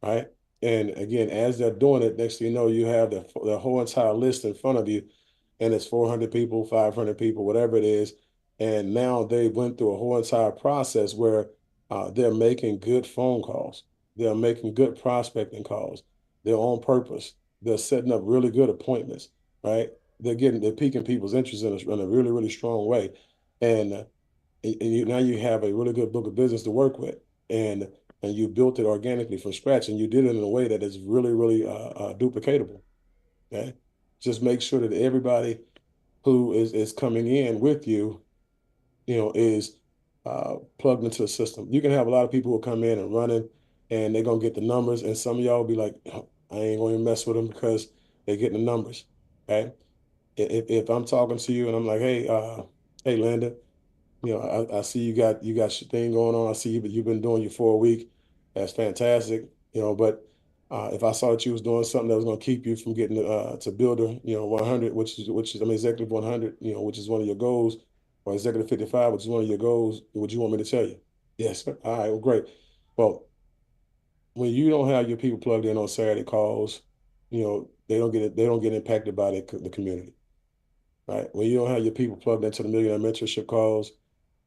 right? And again, as they're doing it, next thing you know, you have the whole entire list in front of you, and it's 400 people, 500 people, whatever it is. And now they went through a whole entire process where they're making good phone calls. They're making good prospecting calls. They're on purpose. They're setting up really good appointments, right? They're piquing people's interest in a really, really strong way. And now you have a really good book of business to work with. And you built it organically from scratch, and you did it in a way that is really, really duplicatable. Okay, just make sure that everybody who is coming in with you, is plugged into the system. You can have a lot of people who come in and running, and they're gonna get the numbers, and some of y'all will be like, "Oh, I ain't gonna mess with them because they're getting the numbers." Okay, if I'm talking to you and I'm like, hey, Linda, I see you got your thing going on. I see you've been doing your 4 week. That's fantastic. But if I saw that you was doing something that was going to keep you from getting to builder, 100, which is I mean executive 100, which is one of your goals, or executive 55, which is one of your goals, would you want me to tell you? Yes, sir. All right, well, great. Well, when you don't have your people plugged in on Saturday calls, they don't get impacted by the community, right? When you don't have your people plugged into the millionaire mentorship calls,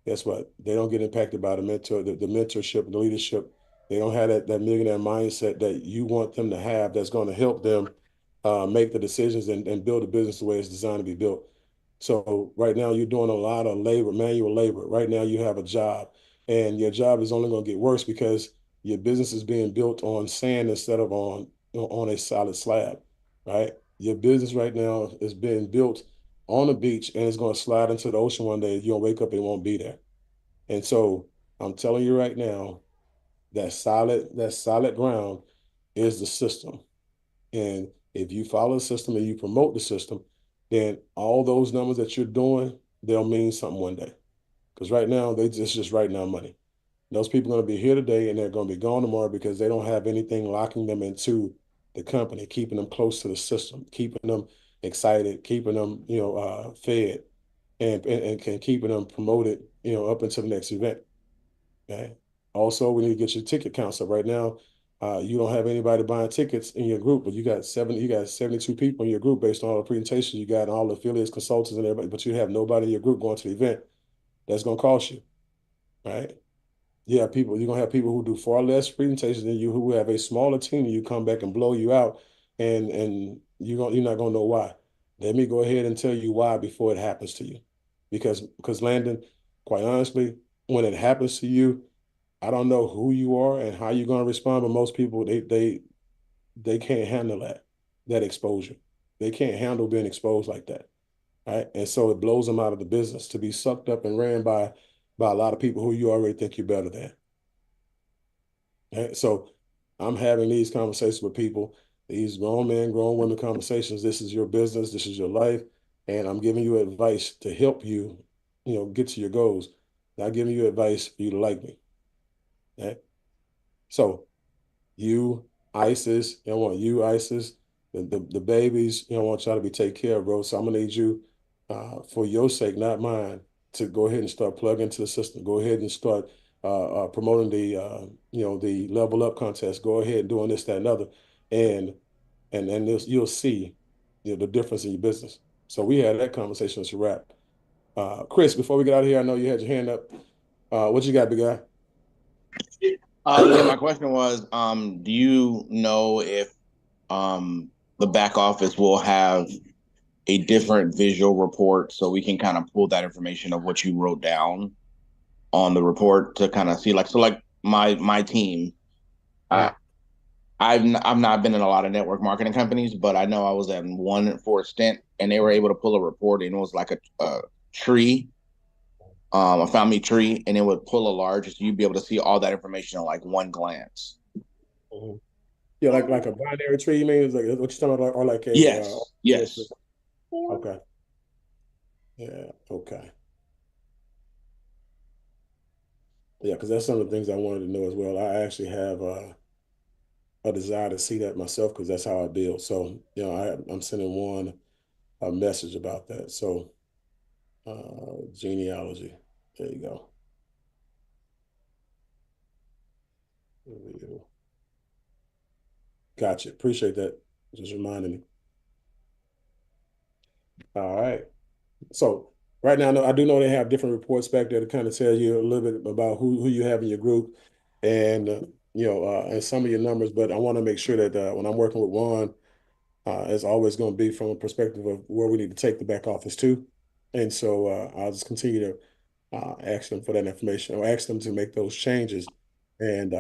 guess what? They don't get impacted by the mentorship, the leadership. They don't have that millionaire mindset that you want them to have that's going to help them make the decisions and build a business the way it's designed to be built. So right now you're doing a lot of labor, manual labor. Right now you have a job, and your job is only going to get worse because your business is being built on sand instead of on a solid slab, right? Your business right now is being built on the beach and it's going to slide into the ocean one day. You'll wake up and it won't be there. And so I'm telling you right now, that solid ground is the system. And if you follow the system and you promote the system, then all those numbers that you're doing, they'll mean something one day. Because right now, just right now money. Those people are going to be here today and they're going to be gone tomorrow because they don't have anything locking them into the company, keeping them close to the system, keeping them excited, keeping them, fed, and keeping them promoted, up until the next event. Okay. Also, we need to get your ticket counts up. Right now, you don't have anybody buying tickets in your group, but you got 72 people in your group based on all the presentations you got and all the affiliates, consultants, and everybody, but you have nobody in your group going to the event. That's gonna cost you, right? You're gonna have people who do far less presentations than you, who have a smaller team, and you come back and blow you out, and you're not gonna know why. Let me go ahead and tell you why before it happens to you. Because Landon, quite honestly, when it happens to you, I don't know who you are and how you're gonna respond, but most people they can't handle that exposure. They can't handle being exposed like that. Right. And so it blows them out of the business to be sucked up and ran by a lot of people who you already think you're better than. Right? So I'm having these conversations with people, these grown men, grown women conversations. This is your business, this is your life, and I'm giving you advice to help you, get to your goals. Not giving you advice for you to like me. Right? So you, ISIS, ISIS, the babies, want y'all to be taken care of, bro. So I'm gonna need you, for your sake, not mine, to go ahead and start plugging into the system. Go ahead and start promoting the level up contest. Go ahead and doing this, that, and other, and you'll see, the difference in your business. So we had that conversation. It's a wrap. Chris, before we get out of here, I know you had your hand up. What you got, big guy? Yeah, my question was, do you know if the back office will have a different visual report so we can kind of pull that information of what you wrote down on the report to kind of see, like my team, uh, I've not been in a lot of network marketing companies, but I know I was at one for a stint, and they were able to pull a report, and it was like a tree, a family tree, and it would pull a large, so you'd be able to see all that information on like one glance. Mhm. Yeah, like a binary tree, you mean? Is like what you're talking about, or like a Yes, yes. okay. Yeah, okay. Yeah, because that's some of the things I wanted to know as well. I actually have a desire to see that myself because that's how I build. So, I'm sending one a message about that. So, genealogy. There you go. Gotcha. Appreciate that. Just reminding me. All right. So right now, I do know they have different reports back there to kind of tell you a little bit about who you have in your group and and some of your numbers. But I want to make sure that when I'm working with Ron, it's always going to be from a perspective of where we need to take the back office to. And so I'll just continue to ask them for that information or ask them to make those changes and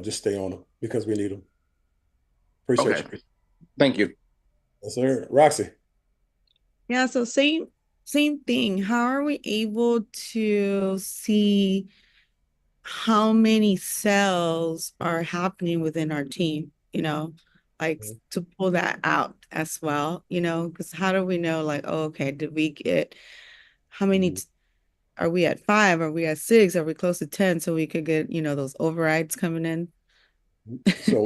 just stay on them because we need them. Appreciate Okay. you. Thank you. Yes, sir. Roxy. Yeah, so same thing. How are we able to see how many sales are happening within our team? like to pull that out as well, because how do we know like, oh, okay, did we get how many are we at 5? Are we at 6? Are we close to 10? So we could get, those overrides coming in. So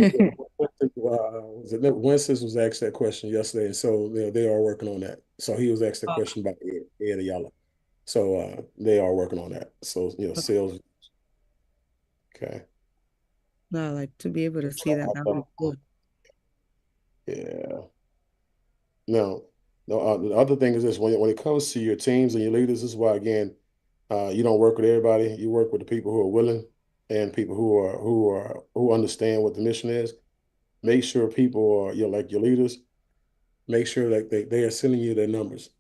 Winston was asked that question yesterday, and so they are working on that. So he was asked that question about Ed Ayala. So they are working on that. So sales. Okay. No, like to be able to see that would be cool. Yeah. Now, the other thing is this: when it comes to your teams and your leaders, this is why again, you don't work with everybody. You work with the people who are willing and people who understand what the mission is. Make sure people are like your leaders. Make sure that they are sending you their numbers.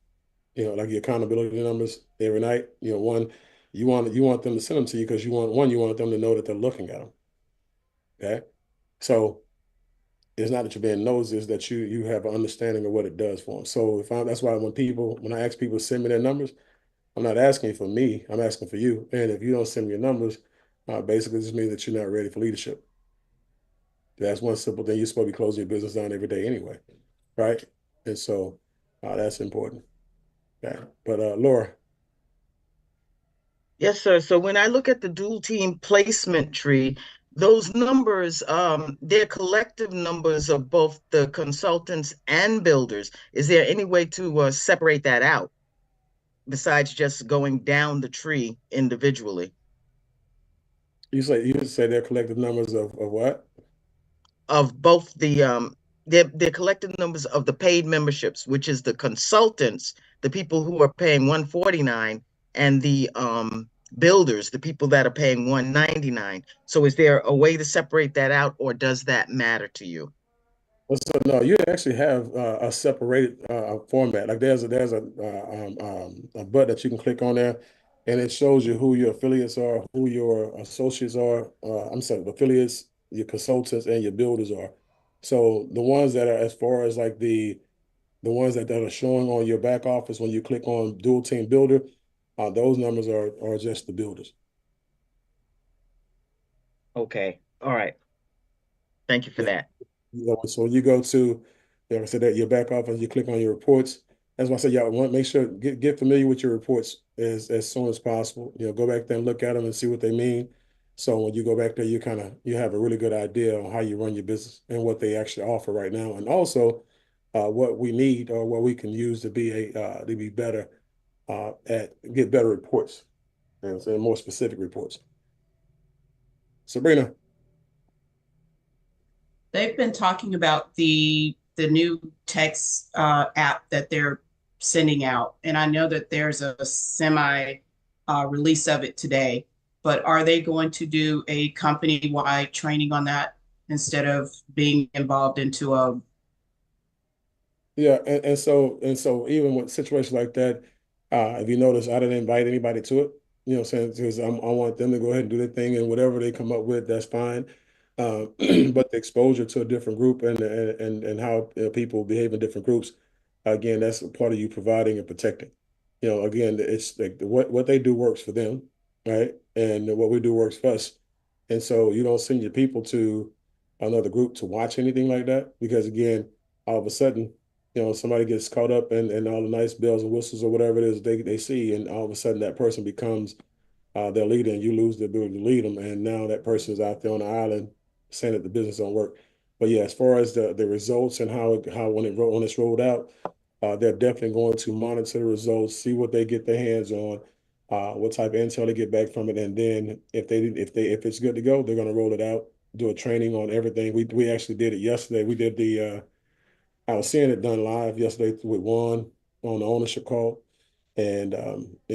Like your accountability numbers every night. One, you want them to send them to you because you want them to know that they're looking at them. Okay, so it's not that you're being nosy, it's that you have an understanding of what it does for them. So that's why when I ask people to send me their numbers, I'm not asking for me, I'm asking for you. And if you don't send me your numbers, basically this means that you're not ready for leadership. That's one simple thing. You're supposed to be closing your business down every day anyway, right? And so that's important. Okay. But Laura. Yes, sir. So when I look at the dual team placement tree, those numbers, they're collective numbers of both the consultants and builders. Is there any way to separate that out besides just going down the tree individually? You say they're collective numbers of what? Of both they're collective numbers of the paid memberships, which is the consultants, the people who are paying 149, and the builders, the people that are paying 199. So is there a way to separate that out, or does that matter to you? Well, so no, you actually have a separated format. Like there's a button that you can click on there, and it shows you who your affiliates are, who your associates are. I'm sorry, the affiliates, your consultants, and your builders are. So the ones that are as far as like the ones that are showing on your back office when you click on dual team builder, those numbers are just the builders. Okay. All right. Thank you for Yeah. that. So when you go to, like I said, that your back office, you click on your reports. That's why I say y'all want to make sure get familiar with your reports as soon as possible. Go back there and look at them and see what they mean. So when you go back there, you have a really good idea on how you run your business and what they actually offer right now, and also what we need or what we can use to be better at get better reports and more specific reports. Sabrina. They've been talking about the new text app that they're sending out, and I know that there's a semi release of it today. But are they going to do a company-wide training on that instead of being involved into a? Yeah, and so even with situations like that, if you notice, I didn't invite anybody to it. Saying because I want them to go ahead and do their thing, and whatever they come up with, that's fine. But the exposure to a different group and how people behave in different groups, again, that's a part of you providing and protecting. Again, it's like what they do works for them, right? And what we do works for us. And so you don't send your people to another group to watch anything like that because again, all of a sudden somebody gets caught up in all the nice bells and whistles or whatever it is they see, and all of a sudden that person becomes their leader, and you lose the ability to lead them, and now that person is out there on the island saying that the business don't work. But yeah, as far as the results and how when it's rolled out, they're definitely going to monitor the results, see what they get their hands on, what type of intel they get back from it, and then if it's good to go, they're going to roll it out, do a training on everything. We actually did it yesterday. We did the I was seeing it done live yesterday with Juan on the ownership call, and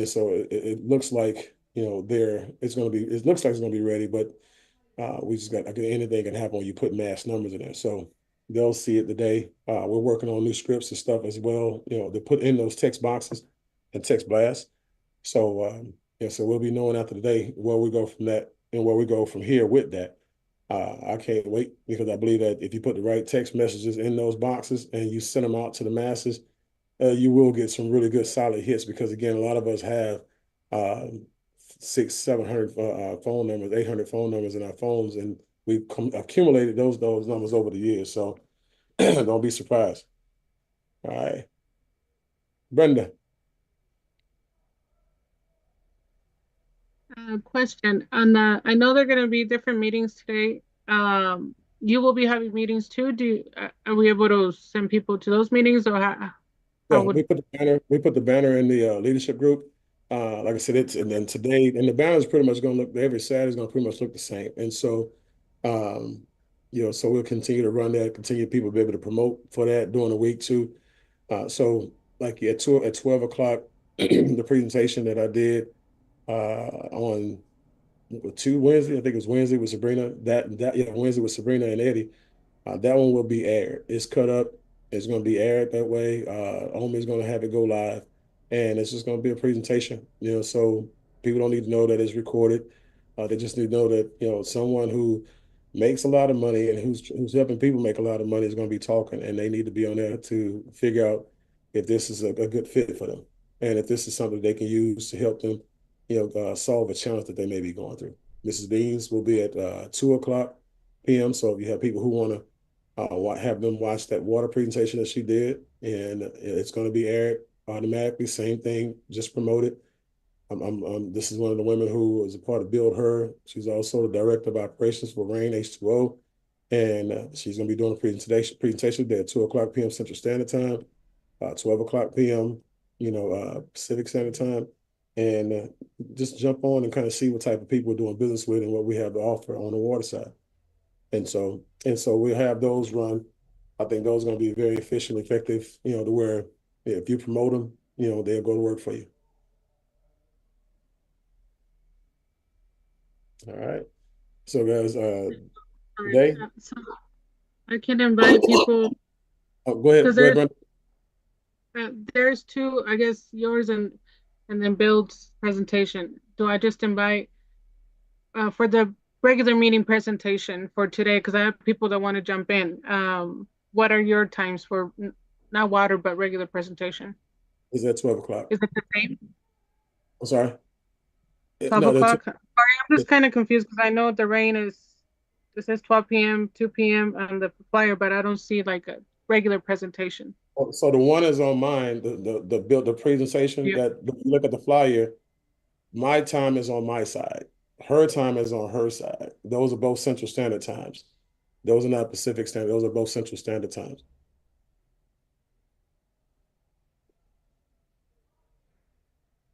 so it looks like it looks like it's gonna be ready, but we just got like anything can happen when you put mass numbers in there. So they'll see it today. We're working on new scripts and stuff as well. They put in those text boxes and text blasts. So yeah, so we'll be knowing after the day where we go from that and where we go from here with that. I can't wait because I believe that if you put the right text messages in those boxes and you send them out to the masses, you will get some really good solid hits because again, a lot of us have uh, 600, 700 phone numbers, 800 phone numbers in our phones, and we've accumulated those numbers over the years. So Don't be surprised. All right. Brenda. Question on I know there are going to be different meetings today. You will be having meetings too. Are we able to send people to those meetings, or Yeah, how would? we put the banner in the leadership group. Like I said, and then today, and the banner is pretty much going to look, every Saturday is going to pretty much look the same. And so, um, so we'll continue to run that, continue people to be able to promote for that during the week too. So like at 12 o'clock, the presentation that I did on two Wednesday, I think it was Wednesday with Sabrina, Wednesday with Sabrina and Eddie. That one will be aired. It's cut up. It's going to be aired that way. Omi is going to have it go live, and it's just going to be a presentation. So people don't need to know that it's recorded. They just need to know that someone who makes a lot of money and who's helping people make a lot of money is going to be talking, and they need to be on there to figure out if this is a good fit for them, and if this is something they can use to help them, solve a challenge that they may be going through. Mrs. Beans will be at 2 o'clock p.m. So if you have people who want to have them watch that water presentation that she did, and it's going to be aired automatically. Same thing, just promote it. This is one of the women who is a part of Build Her. She's also the director of operations for Rain H2O, and she's going to be doing a presentation there at 2 o'clock p.m. Central Standard Time, 12 o'clock p.m. Pacific Standard Time, and just jump on and kind of see what type of people we're doing business with and what we have to offer on the water side. And so we'll have those run. I think those are going to be very efficient, effective, to where if you promote them, they'll go to work for you. All right. So guys, today. So I can invite people. Oh, go ahead, Brenda. There's two, I guess, yours and then Bill's presentation. Do I just invite for the regular meeting presentation for today? Because I have people that want to jump in. What are your times for not water but regular presentation? Is that 12 o'clock? Is it the same? I'm sorry. 12 o'clock. Sorry, I'm just kind of confused because I know the rain is. It says 12 p.m., 2 p.m. on the flyer, but I don't see like a regular presentation. So the one is on mine, the presentation that if you look at the flyer, my time is on my side. Her time is on her side. Those are both Central Standard Times. Those are not Pacific Standard. Those are both Central Standard Times.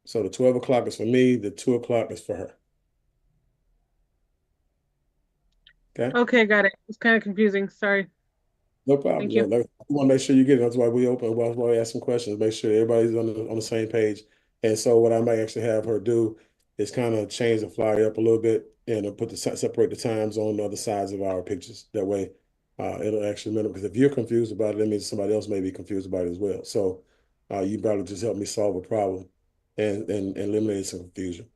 So the 12 o'clock is for me. The 2 o'clock is for her. Okay. Okay, got it. It's kind of confusing. Sorry. No problem. Thank you. We want to make sure you get it. That's why we open. That's why we ask some questions. Make sure everybody's on the same page. And so what I might actually have her do is kind of change the flyer up a little bit and separate the times on the other sides of our pictures. That way, it'll actually minimize. Because if you're confused about it, that means somebody else may be confused about it as well. So you probably just help me solve a problem and eliminate some confusion.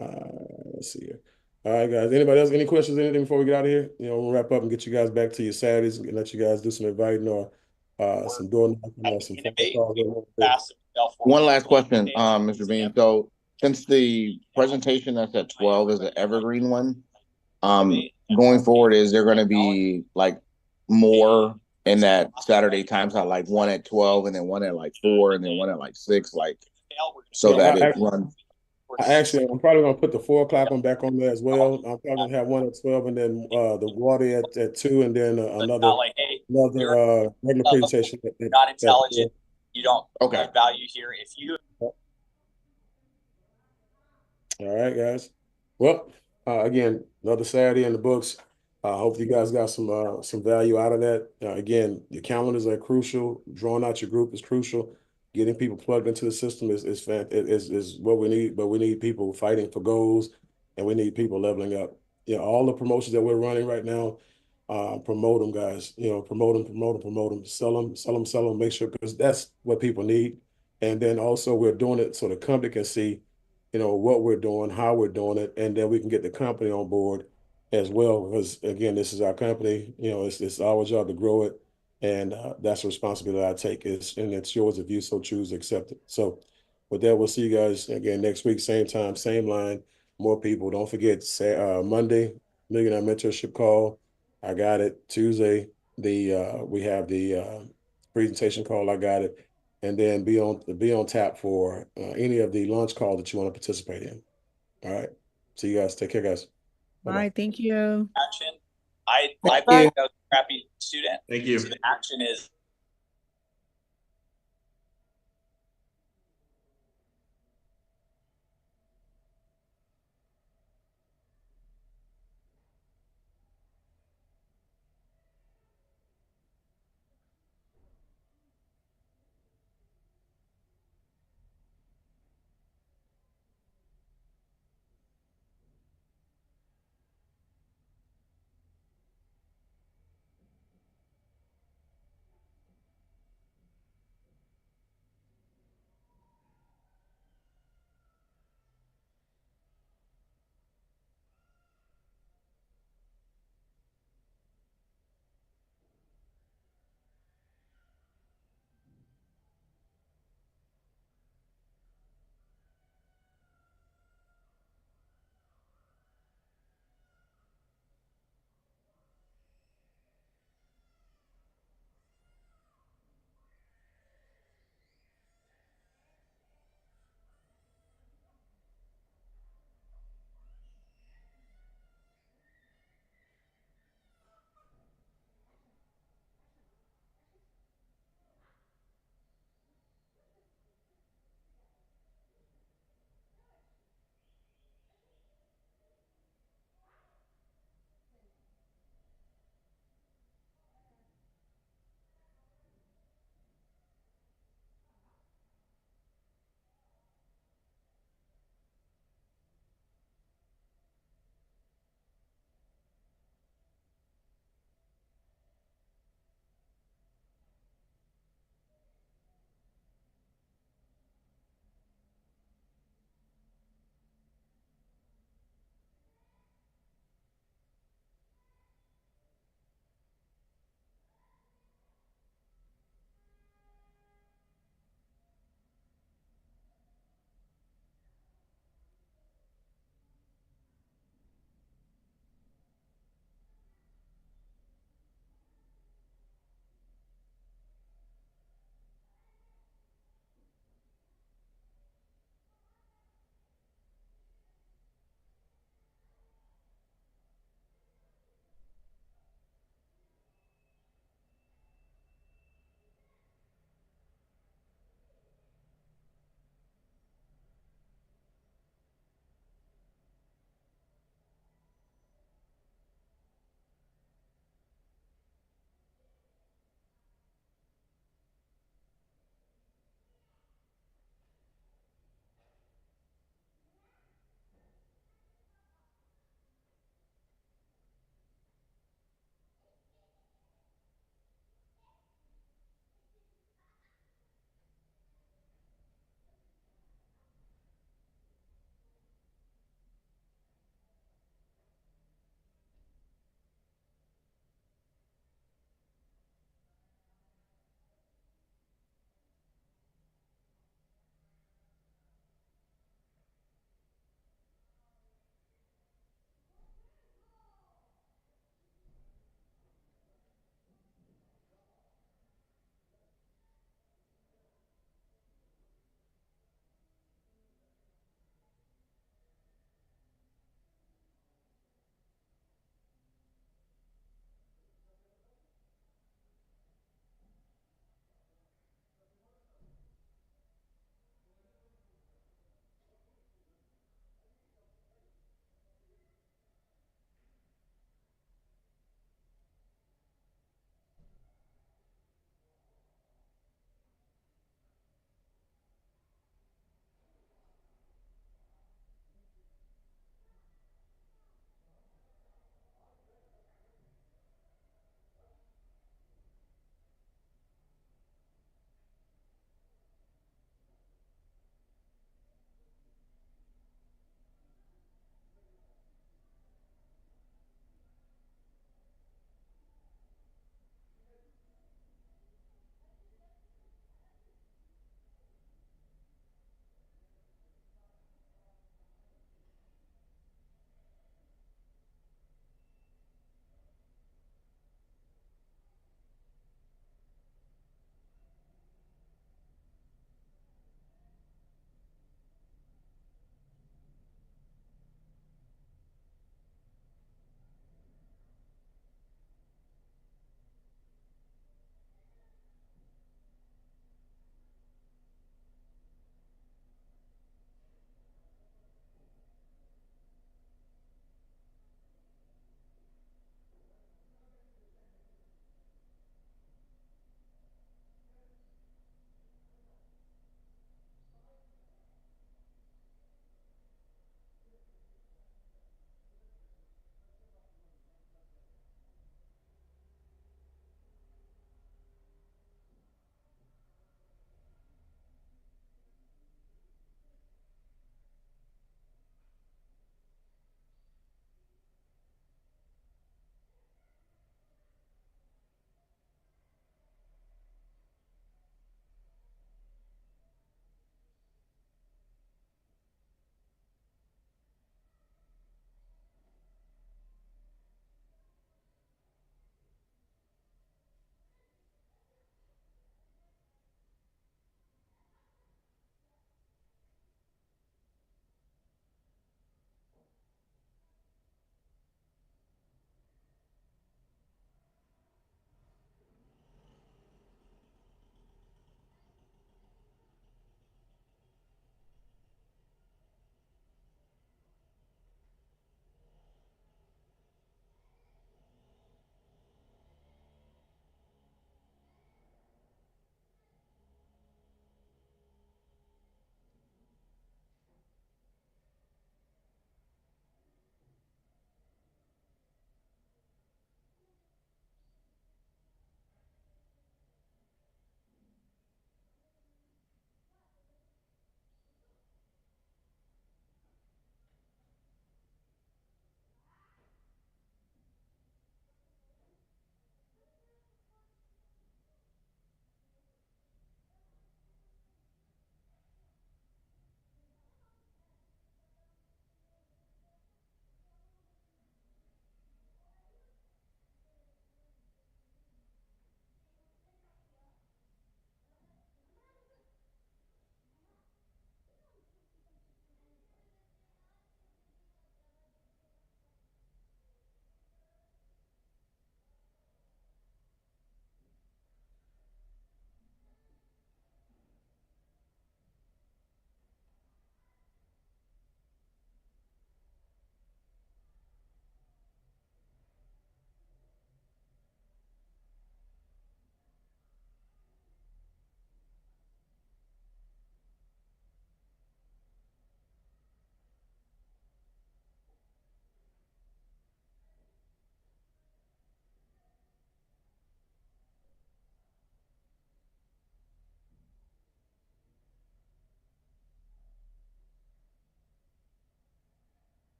Let's see here. All right, guys. Anybody else? Any questions? Anything before we get out of here? We'll wrap up and get you guys back to your Saturdays and let you guys do some inviting or some door knocking or some phone calls. One last question, Mr. Bean. So since the presentation that's at 12 is the evergreen one, going forward, is there going to be like more in that Saturday time slot, like one at 12 and then one at like 4 and then one at like 6, like so that it runs? I'm probably gonna put the 4 o'clock one back on there as well. I'm probably gonna have one at 12 and then the water at 2 and then another regular presentation. Not intelligent. You don't okay. value here. If you. All right, guys. Well, again, another Saturday in the books. Hopefully, you guys got some value out of that. Again, your calendars are crucial. Drawing out your group is crucial. Getting people plugged into the system is what we need. But we need people fighting for goals, and we need people leveling up. All the promotions that we're running right now, promote them, guys. Promote them. Sell them. Make sure, because that's what people need. And then also we're doing it so the company can see what we're doing, how we're doing it, and then we can get the company on board as well. Because again, this is our company. It's our job to grow it, and that's the responsibility I take. And it's yours if you so choose to accept it. So, with that, we'll see you guys again next week, same time, same line. More people. Don't forget Monday, Millionaire Mentorship Call. I got it. Tuesday, we have the presentation call. I got it, and then be on tap for any of the launch calls that you want to participate in. All right. See you guys. Take care, guys. All right. Thank you. Action. I Thank was you. a crappy student. Thank you. So the action is